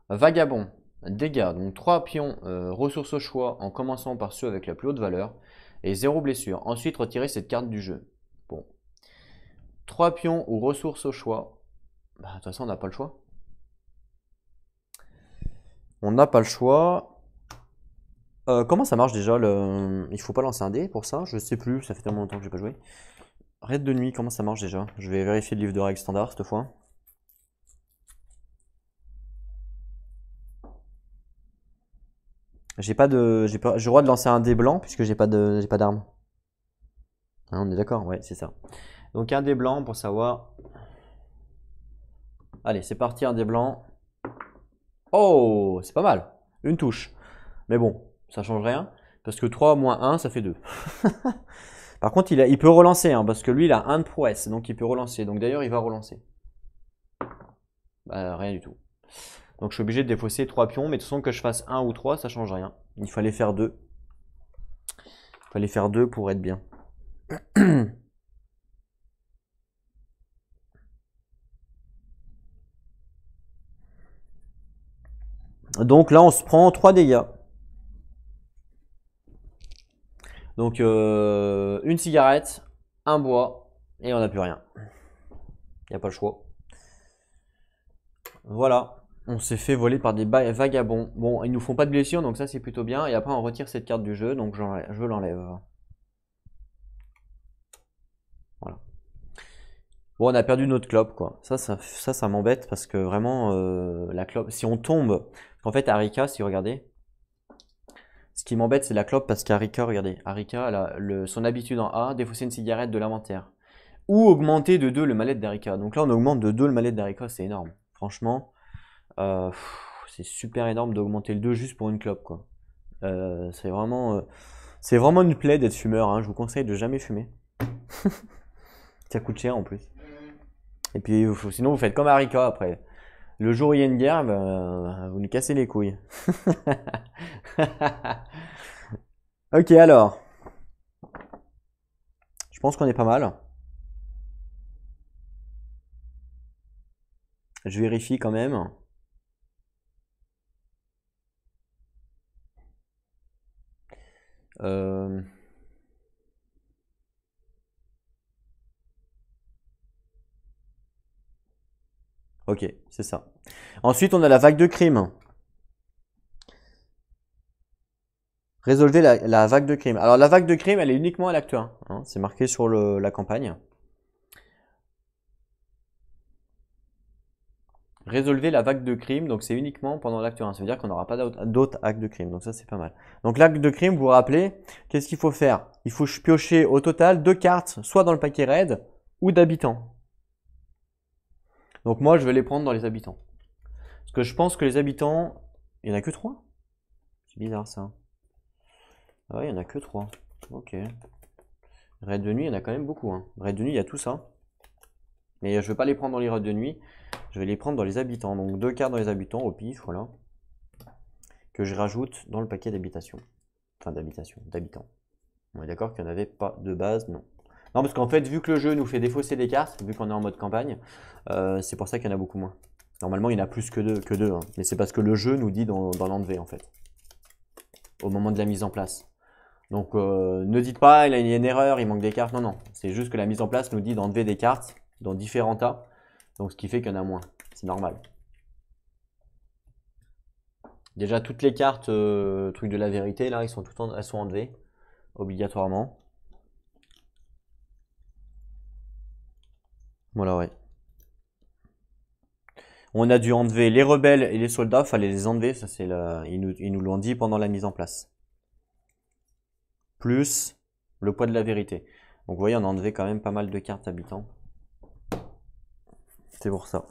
Vagabond. Dégâts. Donc 3 pions, ressources au choix, en commençant par ceux avec la plus haute valeur. Et 0 blessure. Ensuite, retirez cette carte du jeu. Bon. 3 pions ou ressources au choix. Bah, de toute façon, on n'a pas le choix. On n'a pas le choix. Comment ça marche déjà Il faut pas lancer un dé pour ça? Je sais plus, ça fait tellement longtemps que j'ai pas joué. Raid de nuit, comment ça marche déjà? Je vais vérifier le livre de règles standard cette fois. J'ai le droit de lancer un dé blanc puisque j'ai pas d'arme. Hein, on est d'accord? Ouais, c'est ça. Donc un dé blanc pour savoir. Allez, c'est parti, un dé blanc. Oh, c'est pas mal. Une touche. Mais bon, ça change rien. Parce que 3 moins 1, ça fait 2. Par contre, il peut relancer, hein, parce que lui, il a 1 de prouesse. Donc il peut relancer. Donc d'ailleurs, il va relancer. Bah, rien du tout. Donc je suis obligé de défausser 3 pions. Mais de toute façon, que je fasse 1 ou 3, ça change rien. Il fallait faire 2. Il fallait faire 2 pour être bien. Donc là, on se prend 3 dégâts. Donc une cigarette, un bois, et on n'a plus rien. Il n'y a pas le choix. Voilà, on s'est fait voler par des vagabonds. Bon, ils nous font pas de blessure, donc ça c'est plutôt bien. Et après on retire cette carte du jeu, donc je l'enlève. Voilà. Bon, on a perdu notre clope, quoi. Ça m'embête parce que vraiment, la clope, si on tombe, en fait, Arika, si vous regardez, ce qui m'embête, c'est la clope parce qu'Arika, regardez, Arika, elle a son habitude en A, défausser une cigarette de l'inventaire. Ou augmenter de 2 le mallette d'Arika. Donc là, on augmente de 2 le mallette d'Arika, c'est énorme. Franchement, c'est super énorme d'augmenter le 2 juste pour une clope, quoi. C'est vraiment une plaie d'être fumeur, hein. Je vous conseille de jamais fumer. Ça coûte cher en plus. Et puis, sinon, vous faites comme Arika après. Le jour où il y a une guerre, vous nous cassez les couilles. Ok, alors. Je pense qu'on est pas mal. Je vérifie quand même. Ok, c'est ça. Ensuite, on a la vague de crime. Résolvez la vague de crime. Alors, la vague de crime, elle est uniquement à l'acte 1. Hein, c'est marqué sur la campagne. Résolvez la vague de crime, donc c'est uniquement pendant l'acte 1. Ça veut dire qu'on n'aura pas d'autres actes de crime. Donc ça, c'est pas mal. Donc l'acte de crime, vous vous rappelez, qu'est-ce qu'il faut faire? Il faut piocher au total 2 cartes, soit dans le paquet raid ou d'habitants. Donc moi, je vais les prendre dans les habitants. Parce que je pense que les habitants, il n'y en a que 3. C'est bizarre ça. Ah ouais, il n'y en a que 3. Ok. Raid de nuit, il y en a quand même beaucoup. Hein. Raid de nuit, il y a tout ça. Mais je ne vais pas les prendre dans les raids de nuit. Je vais les prendre dans les habitants. Donc 2 cartes dans les habitants au pif, voilà. Que je rajoute dans le paquet d'habitation. Enfin d'habitants. On est d'accord qu'il n'y en avait pas de base, non. Non, parce qu'en fait, vu que le jeu nous fait défausser des cartes, vu qu'on est en mode campagne, c'est pour ça qu'il y en a beaucoup moins. Normalement, il y en a plus que deux hein. Mais c'est parce que le jeu nous dit d'en enlever, en fait. Au moment de la mise en place. Donc, ne dites pas, il y a une erreur, il manque des cartes. Non, non. C'est juste que la mise en place nous dit d'enlever des cartes dans différents tas. Donc, ce qui fait qu'il y en a moins. C'est normal. Déjà, toutes les cartes trucs de la vérité, là, elles sont enlevées. Obligatoirement. Voilà, ouais. On a dû enlever les rebelles et les soldats, fallait les enlever, ça c'est ils nous l'ont dit pendant la mise en place. Plus le poids de la vérité. Donc vous voyez, on a enlevé quand même pas mal de cartes habitants. C'est pour ça.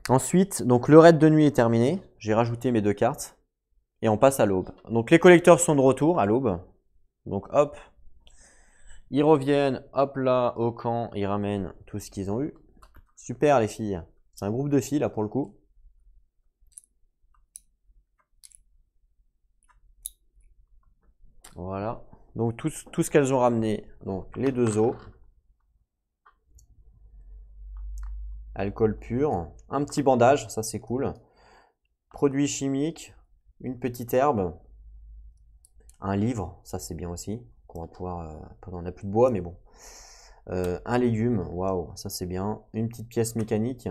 Ensuite, donc le raid de nuit est terminé. J'ai rajouté mes 2 cartes. Et on passe à l'aube. Donc les collecteurs sont de retour à l'aube. Donc hop, ils reviennent, hop là, au camp, ils ramènent tout ce qu'ils ont eu. Super les filles. C'est un groupe de filles là pour le coup. Voilà. Donc tout ce qu'elles ont ramené. Donc les 2 os. Alcool pur. Un petit bandage, ça c'est cool. Produits chimiques. Une petite herbe. Un livre, ça c'est bien aussi. Qu'on va pouvoir... on n'a plus de bois mais bon. Un légume, waouh, ça c'est bien. Une petite pièce mécanique.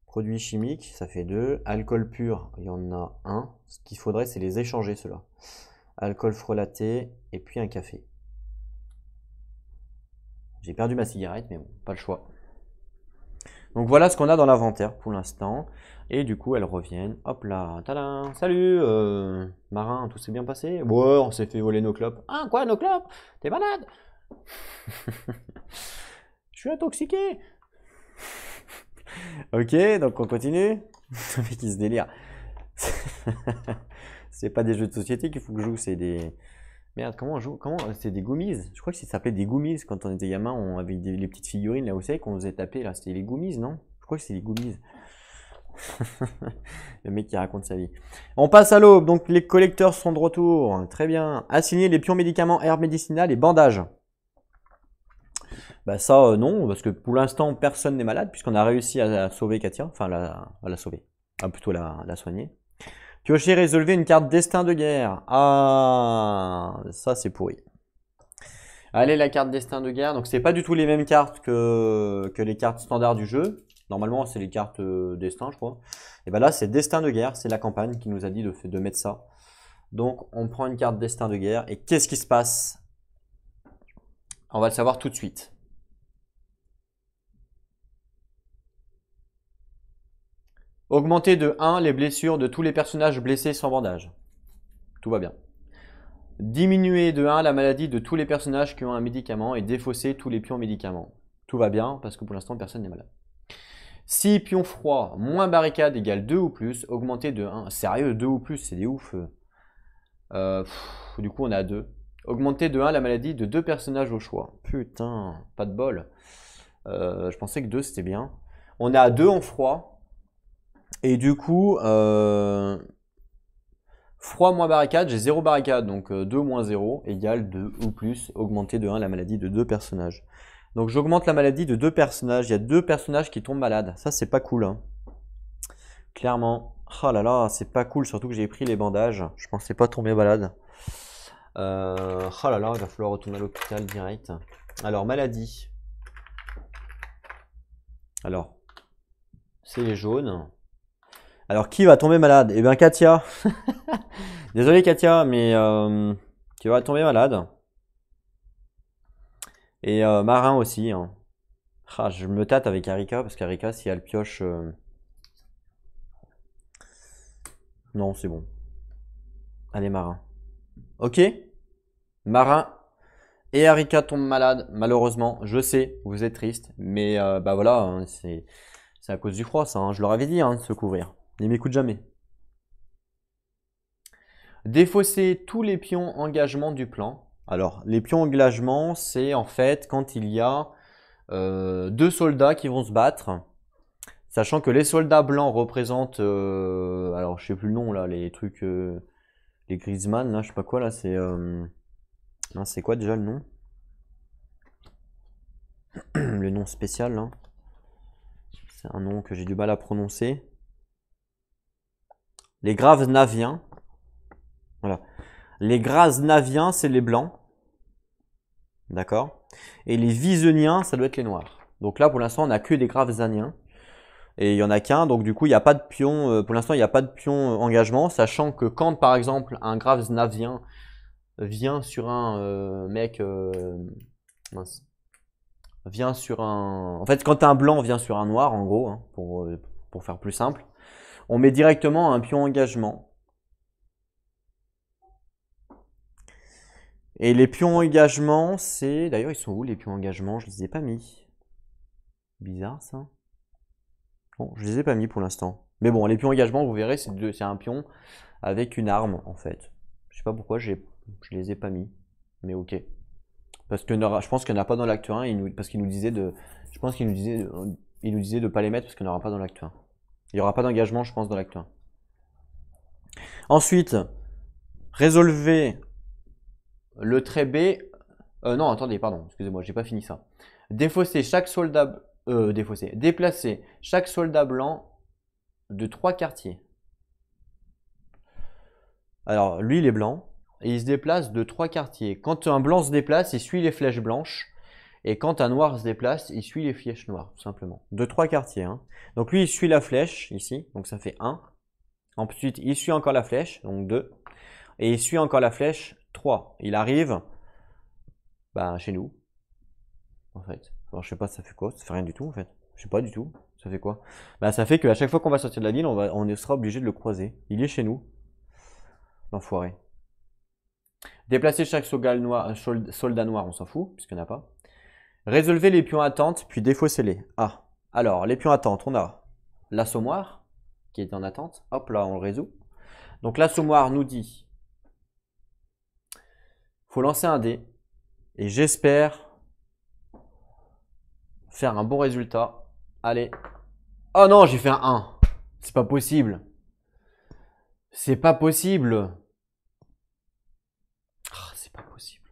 Produits chimiques, ça fait 2. Alcool pur, il y en a 1. Ce qu'il faudrait, c'est les échanger, ceux-là. Alcool frelaté, et puis un café. J'ai perdu ma cigarette, mais bon, pas le choix. Donc voilà ce qu'on a dans l'inventaire pour l'instant. Et du coup, elles reviennent. Hop là, tadam. Salut, marin, tout s'est bien passé? Ouais, on s'est fait voler nos clopes. Ah, quoi, nos clopes? T'es malade? Je suis intoxiqué. Ok, donc on continue. Le mec qui se délire. C'est pas des jeux de société qu'il faut que je joue, c'est des... Merde, comment on joue? Comment? C'est des Goomies. Je crois que ça s'appelait des Goomies quand on était gamin, on avait les petites figurines là, vous savez, qu'on faisait taper là, c'était les Goomies, non? Je crois que c'est les Goomies. Le mec qui raconte sa vie. On passe à l'aube, donc les collecteurs sont de retour. Très bien. Assigner les pions médicaments, herbes médicinales et bandages. Bah ça non, parce que pour l'instant personne n'est malade puisqu'on a réussi à sauver Katia, enfin à la sauver, plutôt la soigner. Piocher, résolver une carte destin de guerre. Ah, ça c'est pourri. Allez, la carte destin de guerre, donc c'est pas du tout les mêmes cartes que les cartes standards du jeu. Normalement c'est les cartes destin je crois. Et ben là c'est destin de guerre, c'est la campagne qui nous a dit de mettre ça. Donc on prend une carte destin de guerre et qu'est-ce qui se passe? On va le savoir tout de suite. Augmenter de 1 les blessures de tous les personnages blessés sans bandage. Tout va bien. Diminuer de 1 la maladie de tous les personnages qui ont un médicament et défausser tous les pions médicaments. Tout va bien parce que pour l'instant personne n'est malade. Si pion froid moins barricade égale 2 ou plus, augmenter de 1. Sérieux, 2 ou plus, c'est des ouf. Du coup on a 2. Augmenter de 1 la maladie de 2 personnages au choix. Putain, pas de bol. Je pensais que 2 c'était bien. On a 2 en froid. Et du coup, froid moins barricade, j'ai 0 barricade, donc 2 moins 0 égale 2 ou plus, augmenter de 1 la maladie de 2 personnages. Donc j'augmente la maladie de 2 personnages, il y a 2 personnages qui tombent malades, ça c'est pas cool. Hein. Clairement, oh là là, c'est pas cool, surtout que j'ai pris les bandages, je pensais pas tomber malade. Oh là là, il va falloir retourner à l'hôpital direct. Alors, maladie. Alors, c'est les jaunes. Alors, qui va tomber malade? Eh bien, Katia. Désolé, Katia, mais tu vas tomber malade. Et Marin aussi. Hein. Ah, je me tâte avec Arika, parce qu'Arika, si elle pioche... Non, c'est bon. Allez, Marin. Ok. Marin et Arika tombent malades, malheureusement. Je sais, vous êtes triste, mais bah voilà, hein, c'est à cause du froid, ça. Hein. Je leur avais dit hein, de se couvrir. Ils m'écoutent jamais. Défausser tous les pions engagement du plan. Alors, les pions engagement, c'est en fait quand il y a 2 soldats qui vont se battre. Sachant que les soldats blancs représentent, alors je sais plus le nom là, les trucs, les Griezmann, là, je sais pas quoi là, c'est quoi déjà le nom? Le nom spécial là. C'est un nom que j'ai du mal à prononcer. Les Graznaviens. Voilà. Les Graznaviens, c'est les blancs. D'accord. Et les Viseniens, ça doit être les noirs. Donc là, pour l'instant, on n'a que des Graznaviens. Et il n'y en a qu'un, donc du coup, il n'y a pas de pion. Pour l'instant, il n'y a pas de pion engagement, sachant que quand, par exemple, un Graznavien vient sur un mec... mince. Vient sur un... En fait, quand un blanc vient sur un noir, en gros, hein, pour faire plus simple, on met directement un pion engagement. Et les pions engagement, c'est... D'ailleurs, ils sont où les pions engagement? Je les ai pas mis. Bizarre, ça. Bon, je les ai pas mis pour l'instant. Mais bon, les pions engagement, vous verrez, c'est un pion avec une arme, en fait. Je sais pas pourquoi je les ai pas mis. Mais ok. Parce que je pense qu'il n'y en a pas dans l'acte 1, parce qu'il nous disait de. Je pense il nous disait de pas les mettre parce qu'il n'y en aura pas dans l'acte 1. Il n'y aura pas d'engagement, je pense, dans l'acte 1. Ensuite, résolvez le trait B. Non, attendez, pardon, excusez-moi, j'ai pas fini ça. Déplacer chaque soldat blanc de 3 quartiers. Alors, lui, il est blanc et il se déplace de 3 quartiers. Quand un blanc se déplace, il suit les flèches blanches. Et quand un noir se déplace, il suit les flèches noires, tout simplement. De 3 quartiers. Hein. Donc lui, il suit la flèche, ici. Donc ça fait 1. Ensuite, il suit encore la flèche, donc 2. Et il suit encore la flèche, 3. Il arrive chez nous, en fait. Alors, je sais pas, ça fait quoi? Ça fait rien du tout, en fait. Je sais pas du tout. Ça fait quoi? Ça fait qu'à chaque fois qu'on va sortir de la ville, on sera obligé de le croiser. Il est chez nous. L'enfoiré. Déplacer chaque soldat noir, on s'en fout, puisqu'il n'y en a pas. Résolvez les pions attente, puis défaussez-les. Ah, alors, les pions attente, on a l'assommoir, qui est en attente. Hop, là, on le résout. Donc, l'assommoir nous dit, faut lancer un dé, et j'espère faire un bon résultat. Allez. Oh non, j'ai fait un 1. C'est pas possible. C'est pas possible. C'est pas possible.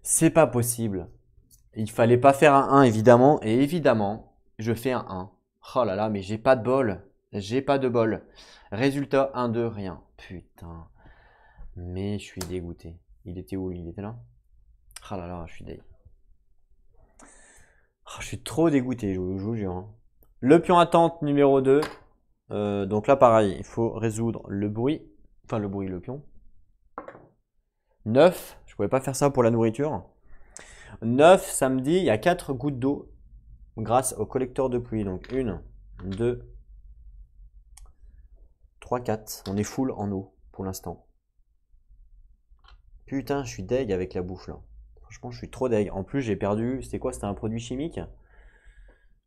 C'est pas possible. Il fallait pas faire un 1 évidemment. Et évidemment, je fais un 1. Oh là là, mais j'ai pas de bol. J'ai pas de bol. Résultat 1, 2, rien. Putain. Mais je suis dégoûté. Il était où? Il était là? Oh là là, je suis dégoûté. Je suis trop dégoûté, je vous jure. Hein. Le pion attente numéro 2. Donc là, pareil, il faut résoudre le bruit. Enfin, le pion. 9. Je pouvais pas faire ça pour la nourriture. 9, samedi, il y a 4 gouttes d'eau grâce au collecteur de pluie. Donc 1, 2, 3, 4. On est full en eau pour l'instant. Putain, je suis deg avec la bouffe là. Franchement, je suis trop deg. En plus, j'ai perdu. C'était quoi? C'était un produit chimique?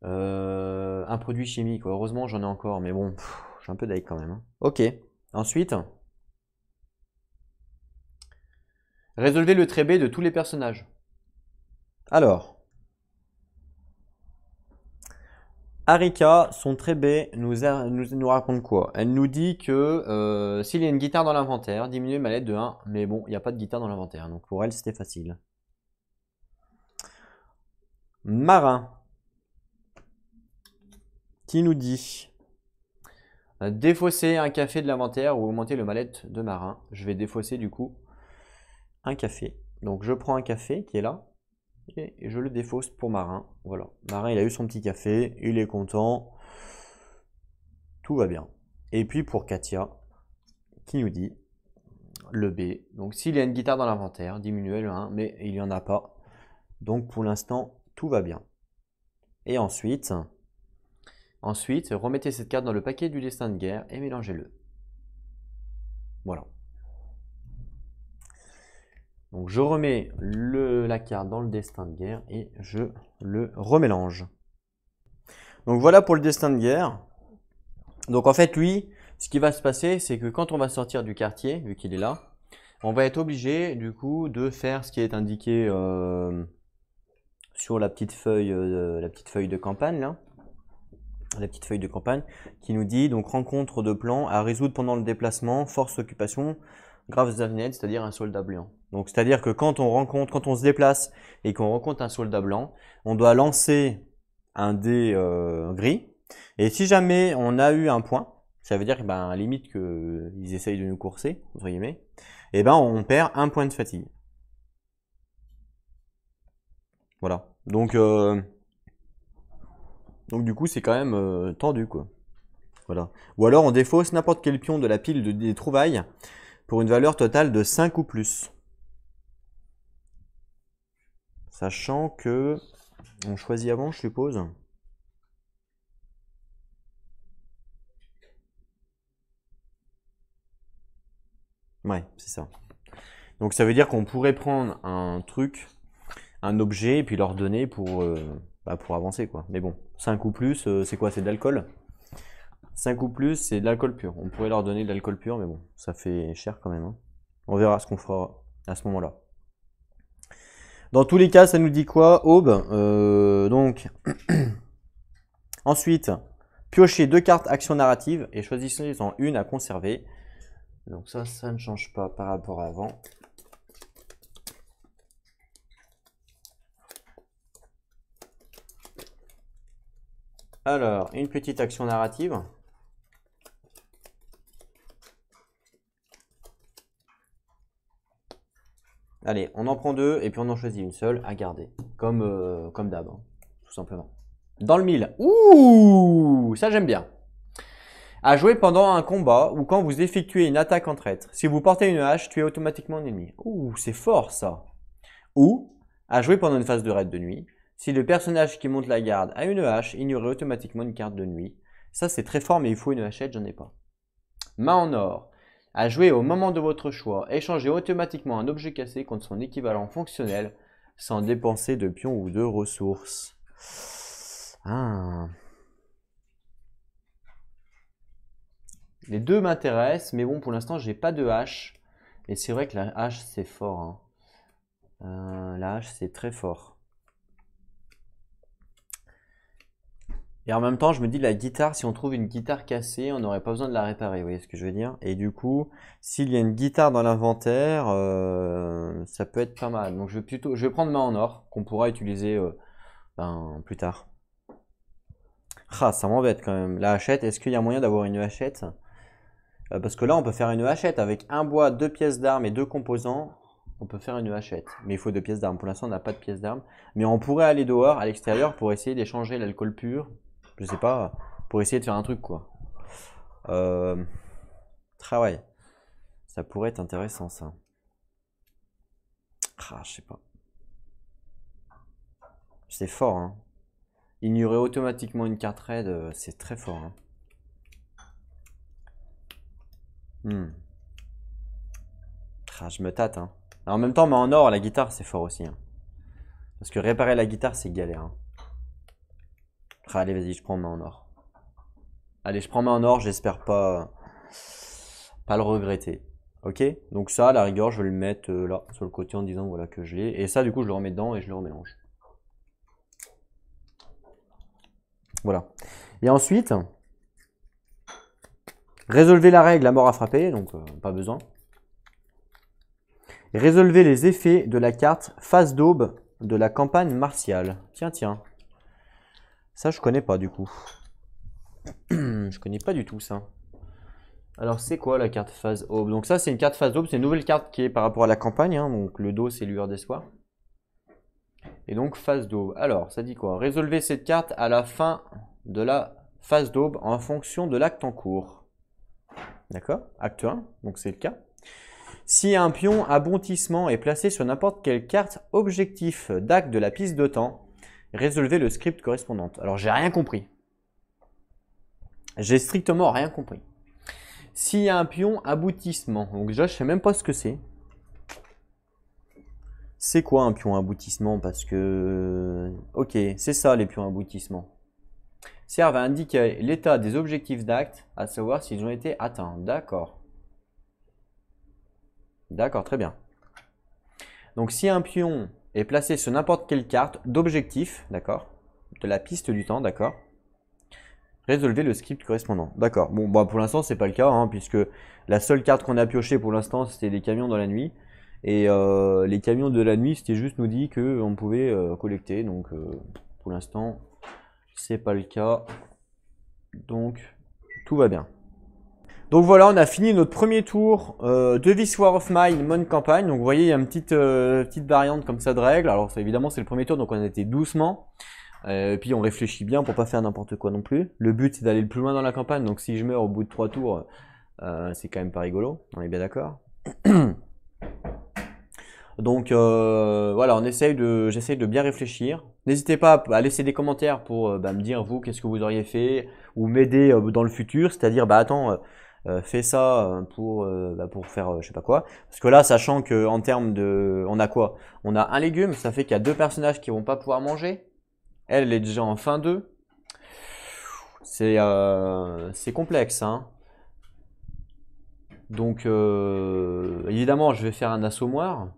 Un produit chimique. Heureusement, j'en ai encore. Mais bon, je suis un peu deg quand même. Hein. Ok. Ensuite, résolvez le trait B de tous les personnages. Alors, Arika, son trait B, nous raconte quoi? Elle nous dit que s'il y a une guitare dans l'inventaire, diminuer ma lettre de 1. Mais bon, il n'y a pas de guitare dans l'inventaire. Donc pour elle, c'était facile. Marin, qui nous dit défausser un café de l'inventaire ou augmenter le mallette de Marin. Je vais défausser du coup un café. Donc je prends un café qui est là et je le défausse pour Marin. Voilà, Marin il a eu son petit café, il est content, tout va bien. Et puis pour Katia qui nous dit le B. Donc s'il y a une guitare dans l'inventaire, diminuer le 1, mais il n'y en a pas. Donc pour l'instant tout va bien. Et ensuite, remettez cette carte dans le paquet du destin de guerre et mélangez-le. Voilà. Donc je remets la carte dans le destin de guerre et je le remélange. Donc voilà pour le destin de guerre. Donc en fait lui, ce qui va se passer, c'est que quand on va sortir du quartier, vu qu'il est là, on va être obligé du coup de faire ce qui est indiqué sur la petite feuille de campagne là. La petite feuille de campagne qui nous dit donc rencontre de plan à résoudre pendant le déplacement, force occupation, graves avened, c'est-à-dire un soldat blanc. Donc c'est-à-dire que quand on se déplace et qu'on rencontre un soldat blanc, on doit lancer un dé gris. Et si jamais on a eu un point, ça veut dire à la limite qu'ils essayent de nous courser, entre guillemets, et on perd un point de fatigue. Voilà. Donc du coup, c'est quand même tendu, quoi. Voilà. Ou alors, on défausse n'importe quel pion de la pile des trouvailles pour une valeur totale de 5 ou plus. Sachant que on choisit avant, je suppose. Ouais, c'est ça. Donc ça veut dire qu'on pourrait prendre un truc, un objet, et puis leur donner pour avancer, quoi. Mais bon, 5 ou plus, c'est quoi? C'est de l'alcool? 5 ou plus, c'est de l'alcool pur. On pourrait leur donner de l'alcool pur, mais bon, ça fait cher quand même, hein. On verra ce qu'on fera à ce moment-là. Dans tous les cas, ça nous dit quoi? Aube. Donc, ensuite, piochez 2 cartes action narrative et choisissez-en une à conserver. Donc ça ne change pas par rapport à avant. Alors, une petite action narrative. Allez, on en prend 2 et puis on en choisit une seule à garder. Comme d'hab, hein, tout simplement. Dans le 1000. Ouh, ça j'aime bien. À jouer pendant un combat ou quand vous effectuez une attaque en traître. Si vous portez une hache, tuez automatiquement un ennemi. Ouh, c'est fort ça. Ou, à jouer pendant une phase de raid de nuit. Si le personnage qui monte la garde a une hache, ignorez automatiquement une carte de nuit. Ça c'est très fort mais il faut une hachette, j'en ai pas. Main en or. À jouer au moment de votre choix, échangez automatiquement un objet cassé contre son équivalent fonctionnel sans dépenser de pions ou de ressources. Ah. Les deux m'intéressent, mais bon, pour l'instant, j'ai pas de hache. Et c'est vrai que la hache, c'est fort, hein. La hache, c'est très fort. Et en même temps, je me dis, la guitare, si on trouve une guitare cassée, on n'aurait pas besoin de la réparer, vous voyez ce que je veux dire? Et du coup, s'il y a une guitare dans l'inventaire, ça peut être pas mal. Donc je vais prendre main en or, qu'on pourra utiliser plus tard. Ah, ça m'embête quand même. La hachette, est-ce qu'il y a moyen d'avoir une hachette? Parce que là, on peut faire une hachette avec un bois, 2 pièces d'armes et 2 composants. On peut faire une hachette. Mais il faut 2 pièces d'armes. Pour l'instant, on n'a pas de pièces d'armes. Mais on pourrait aller dehors, à l'extérieur, pour essayer d'échanger l'alcool pur. Je sais pas, pour essayer de faire un truc, quoi. Travail. Ça pourrait être intéressant, ça. Ah, je sais pas. C'est fort, hein. Ignorer automatiquement une carte raid, c'est très fort, hein. Ah, je me tâte, hein. En même temps, mais en or, la guitare, c'est fort aussi, hein. Parce que réparer la guitare, c'est galère, hein. Ah, allez, vas-y, je prends main en or. Allez, je prends main en or, j'espère pas le regretter. Ok? Donc ça, à la rigueur, je vais le mettre là, sur le côté en disant voilà que je l'ai. Et ça, du coup, je le remets dedans et je le remélange. Voilà. Et ensuite, résolvez la règle la mort à frapper, donc pas besoin. Résolvez les effets de la carte Phase d'aube de la campagne martiale. Tiens, tiens. Ça, je connais pas du coup. Je connais pas du tout ça. Alors, c'est quoi la carte Phase Aube? Donc ça, c'est une carte Phase Aube. C'est une nouvelle carte qui est par rapport à la campagne, hein. Donc le dos, c'est lueur d'espoir. Et donc phase d'aube. Alors, ça dit quoi? Résolvez cette carte à la fin de la phase d'aube en fonction de l'acte en cours. D'accord? Acte 1, donc c'est le cas. Si un pion aboutissement est placé sur n'importe quelle carte objectif d'acte de la piste de temps, résolvez le script correspondant. Alors, j'ai rien compris. J'ai strictement rien compris. S'il y a un pion aboutissement, donc déjà, je sais même pas ce que c'est. C'est quoi un pion aboutissement? Parce que... Ok, c'est ça les pions aboutissement. Servent à indiquer l'état des objectifs d'acte, à savoir s'ils ont été atteints. D'accord. D'accord, très bien. Donc si un pion est placé sur n'importe quelle carte d'objectif, d'accord, de la piste du temps, d'accord, résolvez le script correspondant. D'accord. Bon, bah pour l'instant, c'est pas le cas, hein, puisque la seule carte qu'on a piochée pour l'instant, c'était les camions dans la nuit. Et les camions de la nuit, c'était juste nous dit qu'on pouvait collecter. Donc pour l'instant, c'est pas le cas. Donc tout va bien. Donc voilà, on a fini notre premier tour de This War of Mine Mon Campagne. Donc vous voyez, il y a une petite variante comme ça de règles. Alors ça, évidemment, c'est le premier tour, donc on a été doucement. Et puis on réfléchit bien pour pas faire n'importe quoi non plus. Le but, c'est d'aller le plus loin dans la campagne. Donc si je meurs au bout de 3 tours, c'est quand même pas rigolo. On est bien d'accord. Donc voilà, j'essaye de bien réfléchir. N'hésitez pas à laisser des commentaires pour me dire vous qu'est-ce que vous auriez fait ou m'aider dans le futur, c'est-à-dire attends, fais ça pour faire je sais pas quoi. Parce que là, sachant que en termes de, on a quoi? On a un légume, ça fait qu'il y a 2 personnages qui vont pas pouvoir manger. Elle est déjà en fin 2. C'est complexe, hein. Donc, évidemment, je vais faire un assommoir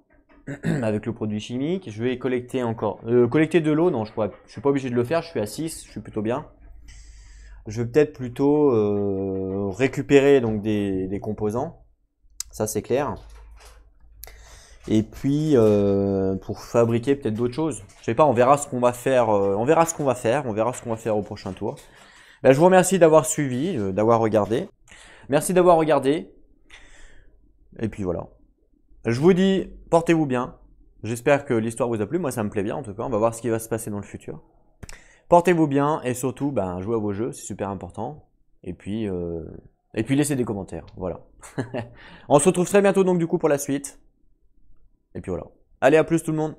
avec le produit chimique. Je vais collecter encore. Collecter de l'eau, non, je suis pas obligé de le faire. Je suis à 6, je suis plutôt bien. Je vais peut-être plutôt récupérer donc des composants. Ça, c'est clair. Et puis, pour fabriquer peut-être d'autres choses. Je sais pas, on verra ce qu'on va faire. On verra ce qu'on va faire. On verra ce qu'on va faire au prochain tour. Ben, je vous remercie d'avoir suivi, d'avoir regardé. Merci d'avoir regardé. Et puis voilà. Je vous dis, portez-vous bien. J'espère que l'histoire vous a plu. Moi, ça me plaît bien en tout cas. On va voir ce qui va se passer dans le futur. Portez-vous bien et surtout, ben, jouez à vos jeux, c'est super important. Et puis laissez des commentaires. Voilà. On se retrouve très bientôt donc du coup pour la suite. Et puis voilà. Allez, à plus tout le monde.